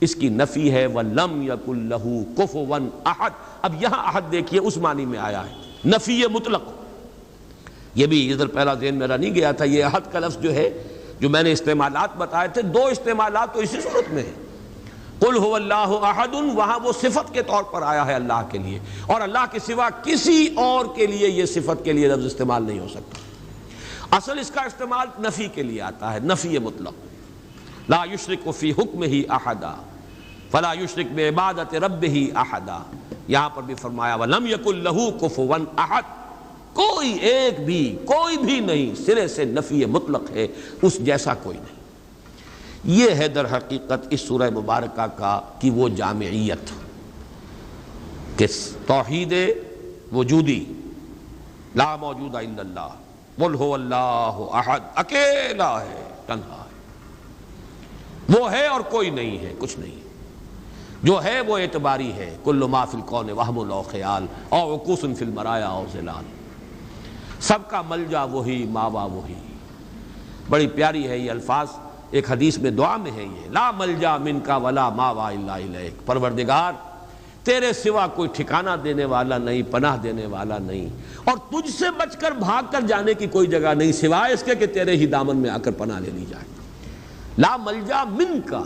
اس کی نفی ہے۔ وَلَمْ يَكُنْ لَهُ كُفُوًا أَحَدٌ۔ اب یہاں احد دیکھیے اس معنی میں آیا ہے، نفی مطلق۔ یہ بھی ادھر پہلا ذہن میرا نہیں گیا تھا، یہ احد کا لفظ جو ہے، جو میں نے استعمالات بتائے تھے، دو استعمالات تو اسی صورت میں ہیں۔ قل هو اللہ احد، وہاں وہ صفت کے طور پر آیا ہے اللہ کے لیے، اور اللہ کے سوا کسی اور کے لیے یہ صفت کے لیے لفظ استعمال نہیں ہو سکتا۔ اصل اس کا استعمال نفی کے لیے آتا ہے، نفی مطلق، لا یشرک فی حکمہ احدا فلا یشرک بعبادۃ ربہ احدا۔ یہاں پر بھی فرمایا وَلَمْ يَكُنْ لَهُ كُفُوًا أَحَدٌ، کوئی ایک بھی، کوئی بھی نہیں، سرے سے نفی مطلق ہے، اس جیسا کوئی نہیں۔ یہ ہے در حقیقت اس سورہ مبارکہ کی وہ جامعیت کہ توحید وجودی، لا موجود الا اللہ، قل هو اللہ احد، اکیلا ہے، تنہا ہے، وہ ہے اور کوئی نہیں ہے، کچھ نہیں، جو ہے وہ اعتباری ہے، کل ما فی الکون وہم او خیال او عکوس فی المرایا او ظلال، سب کا ملجا وہی، ماوا وہی۔ بڑی پیاری ہے یہ الفاظ، ایک حدیث میں دعا میں ہے یہ، لا ملجا منکا ولا ماوا الا الیک، پروردگار تیرے سوا کوئی ٹھکانہ دینے والا نہیں، پناہ دینے والا نہیں، اور تجھ سے بچ کر بھاگ کر جانے کی کوئی جگہ نہیں سوائے اس کے کہ تیرے ہی دامن میں آ کر پناہ لے لی جائے۔ لا ملجا منکا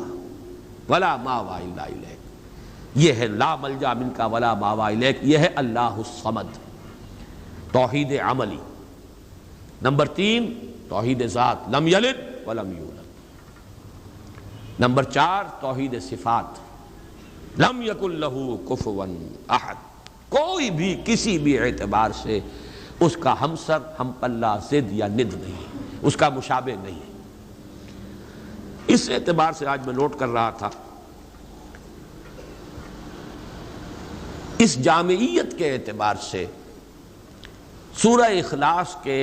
ولا ماوا الا الیک، یہ ہے لا ملجا منکا ولا ماوا الیک، یہ ہے اللہ الصمد، توحید عملی۔ نمبر 3 توحید ذات، لم یلد ولم یولد۔ نمبر 4 توحید صفات، لم یکن لہ کفوا احد، کوئی بھی کسی بھی اعتبار سے اس کا ہمسر، ہم پلہ، ضد یا ند نہیں، اس کا مشابہ نہیں۔ اس اعتبار سے آج میں نوٹ کر رہا تھا، اس جامعیت کے اعتبار سے سورہ اخلاص کے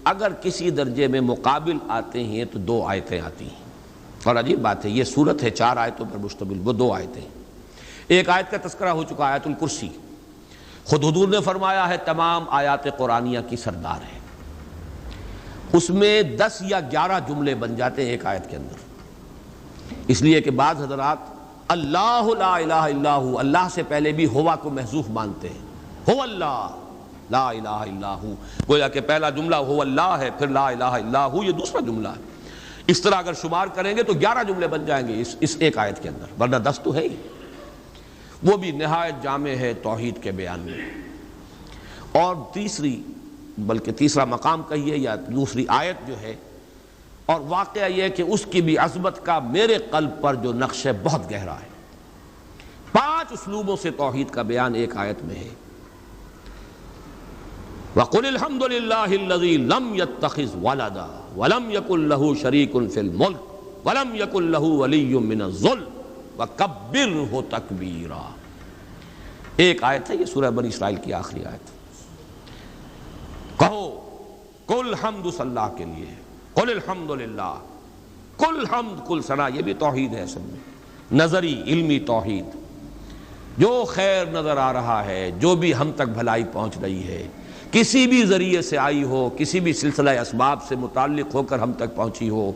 اگر کسی درجے میں مقابل آتے ہیں تو 2 آیتیں آتی ہیں، اور عجیب بات ہے یہ صورت ہے 4 آیتوں پر مشتمل، وہ 2 آیتیں۔ ایک آیت کا تذکرہ ہو چکا آیت الکرسی، خود حضور نے فرمایا ہے تمام آیات قرآنیہ کی سردار ہے، اس میں 10 یا 11 جملے بن جاتے ہیں ایک آیت کے اندر، اس لیے کہ بعض حضرات اللہ لا الہ الا ہو، اللہ سے پہلے بھی ہوا کو محذوف مانتے ہیں، ہو اللہ لا الہ الا ہو، گویا کہ پہلا جملہ ہو اللہ ہے، پھر لا الہ الا ہو یہ دوسرا جملہ ہے۔ اس طرح اگر شمار کریں گے تو 11 جملے بن جائیں گے اس ایک آیت کے اندر، ورنہ 10 تو ہے ہی، وہ بھی نہایت جامع ہے توحید کے بیان میں۔ اور تیسرا مقام کہیے یا دوسری آیت جو ہے، اور واقعہ یہ کہ اس کی بھی عظمت کا میرے قلب پر جو نقش ہے بہت گہرا ہے۔ 5 اسلوبوں سے توحید کا بیان ایک آیت میں ہے۔ وَقُلِ الْحَمْدُ لِلَّهِ الَّذِي لَمْ يَتَّخِذْ وَلَدًا وَلَمْ يَكُنْ لَهُ شَرِيكٌ فِي الْمُلْكِ وَلَمْ يَكُنْ لَهُ وَلِيٌّ مِّنَ الذُّلِّ وَكَبِّرْهُ تَكْبِيرًا۔ ایک آیت ہے یہ سورہ بنی اسرائیل کی آخری آیت۔ کہو کل حمد صلی اللہ کے لیے، قل الحمد للہ، کل حمد کل ثنا، یہ بھی توحید ہے اصل میں، نظری علمی توحید۔ جو خیر نظر آ رہا ہے، جو بھی ہم تک بھلائی پہنچ رہی ہے، کسی بھی ذریعے سے آئی ہو، کسی بھی سلسلہ اسباب سے متعلق ہو کر ہم تک پہنچی ہو،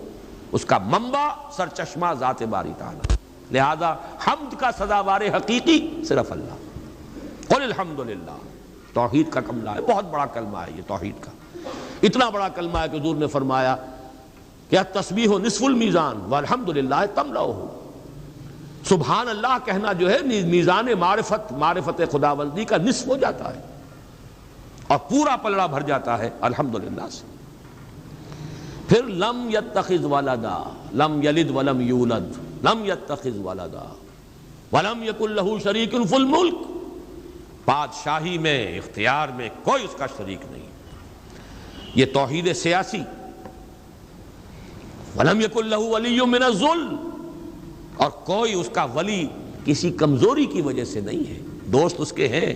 اس کا منبع سرچشمہ ذات باری تعالی، لہذا حمد کا سزاوار حقیقی صرف اللہ۔ قل الحمد للہ، توحید کا کلمہ ہے، بہت بڑا کلمہ ہے یہ توحید کا، اتنا بڑا کلمہ ہے کہ حضور نے فرمایا کہ التسبیح نصف المیزان والحمد للہ تملؤہ، سبحان اللہ کہنا جو ہے میزان معرفت خداوندی کا نصف ہو جاتا ہے، اور پورا پلڑا بھر جاتا ہے الحمدللہ سے۔ پھر لم یتخذ ولدا، لم یلد ولم یولد، لم یتخذ ولدا ولم یکن لہ شریک فی الملک، بادشاہی میں اختیار میں کوئی اس کا شریک نہیں، یہ توحید سیاسی۔ ولم یکن لہ ولی من الذل، اور کوئی اس کا ولی کسی کمزوری کی وجہ سے نہیں ہے، دوست اس کے ہیں،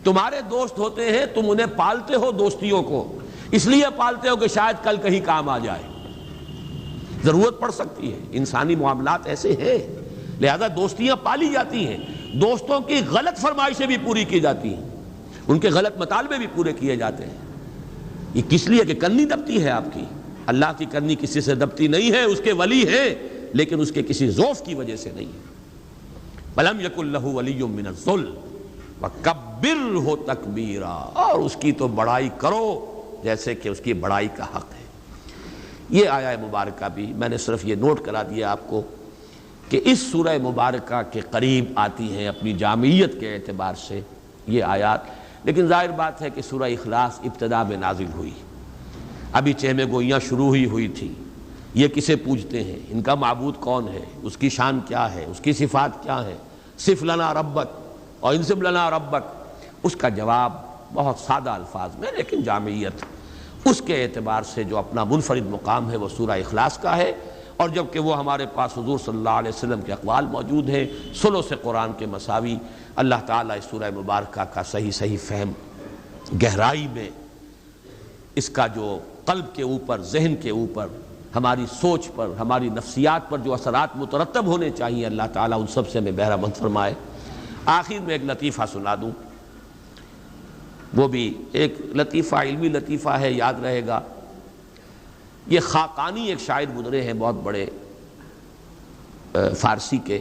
تمہارے دوست ہوتے ہیں، تم انہیں پالتے ہو، دوستیوں کو اس لیے پالتے ہو کہ شاید کل کہیں کام آ جائے، ضرورت پڑ سکتی ہے، انسانی معاملات ایسے ہیں، لہذا دوستیاں پالی جاتی ہیں، دوستوں کی غلط فرمائشیں بھی پوری کی جاتی ہیں، ان کے غلط مطالبے بھی پورے کیے جاتے ہیں، یہ کس لیے کہ کرنی دبتی ہے آپ کی، اللہ کی کرنی کسی سے دبتی نہیں ہے، اس کے ولی ہیں لیکن اس کے کسی ذوف کی وجہ سے نہیں ہے۔ وَلَمْ يَكُنْ لَهُ وَلِيٌّ مِّنَ الذُّلِّ وَكَبِّرْهُ تَكْبِيرًا، اور اس کی تو بڑائی کرو جیسے کہ اس کی بڑائی کا حق ہے۔ یہ آیہ مبارکہ بھی میں نے صرف یہ نوٹ کرا دیا آپ کو کہ اس سورہ مبارکہ کے قریب آتی ہیں اپنی جامعیت کے اعتبار سے یہ آیات، لیکن ظاہر بات ہے کہ سورہ اخلاص ابتدا میں نازل ہوئی، ابھی چہمے گوئیاں شروع ہی ہوئی تھی، یہ کسے پوجتے ہیں، ان کا معبود کون ہے، اس کی شان کیا ہے، اس کی صفات کیا ہے، صف لنا ربک اور انصب لنا ربک، اس کا جواب بہت سادہ الفاظ میں لیکن جامعیت اس کے اعتبار سے جو اپنا منفرد مقام ہے وہ سورہ اخلاص کا ہے، اور جبکہ وہ ہمارے پاس حضور صلی اللہ علیہ وسلم کے اقوال موجود ہیں ثلث قرآن کے مساوی، اللہ تعالیٰ اس سورہ مبارکہ کا صحیح فہم گہرائی میں اس کا جو قلب کے اوپر، ذہن کے اوپر، ہماری سوچ پر، ہماری نفسیات پر جو اثرات مترتب ہونے چاہیے، اللہ تعالیٰ ان سب سے ہمیں بہرہ مند فرمائے۔ آخر میں ایک لطیفہ سنا دوں، وہ بھی ایک لطیفہ، علمی لطیفہ ہے، یاد رہے گا۔ یہ خاقانی ایک شاعر گزرے ہیں بہت بڑے فارسی کے،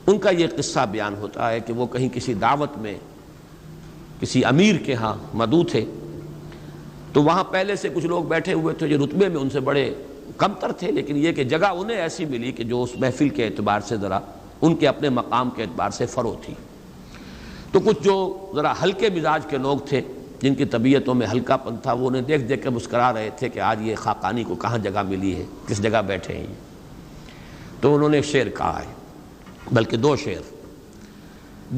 ان کا یہ قصہ بیان ہوتا ہے کہ وہ کہیں کسی دعوت میں کسی امیر کے ہاں مدعو تھے، تو وہاں پہلے سے کچھ لوگ بیٹھے ہوئے تھے جو رتبے میں ان سے بڑے کمتر تھے، لیکن یہ کہ جگہ انہیں ایسی ملی کہ جو اس محفل کے اعتبار سے ذرا ان کے اپنے مقام کے اعتبار سے فروغ تھی۔ تو کچھ جو ذرا ہلکے مزاج کے لوگ تھے، جن کی طبیعتوں میں ہلکا پن تھا، وہ انہیں دیکھ دیکھ کے مسکرا رہے تھے کہ آج یہ خاقانی کو کہاں جگہ ملی ہے، کس جگہ بیٹھے ہیں۔ تو انہوں نے ایک شعر کہا ہے، بلکہ 2 شعر۔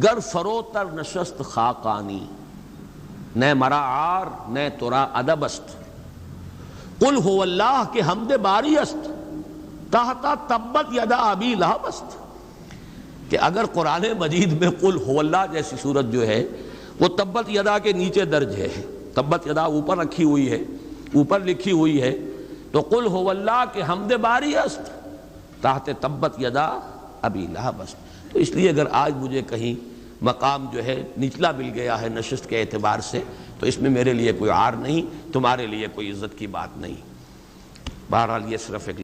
گر فروتر نشست خاقانی، نہ مرا عار نہ ترا ادب است، قل هو اللہ کے حمد باری است، تحتا تبت یدا ابی لہب است، کہ اگر قرآن مجید میں قل هو اللہ جیسی صورت جو ہے وہ تبت یدا کے نیچے درج ہے، تبت یدا اوپر رکھی ہوئی ہے، اوپر لکھی ہوئی ہے تو قل هو اللہ کے حمد باری است تحت تبت یدا ابی لہب است. تو اس لیے اگر آج مجھے کہیں مقام جو ہے نچلا مل گیا ہے نشست کے اعتبار سے تو اس میں میرے لیے کوئی عار نہیں، تمہارے لیے کوئی عزت کی بات نہیں. بہرحال یہ صرف ایک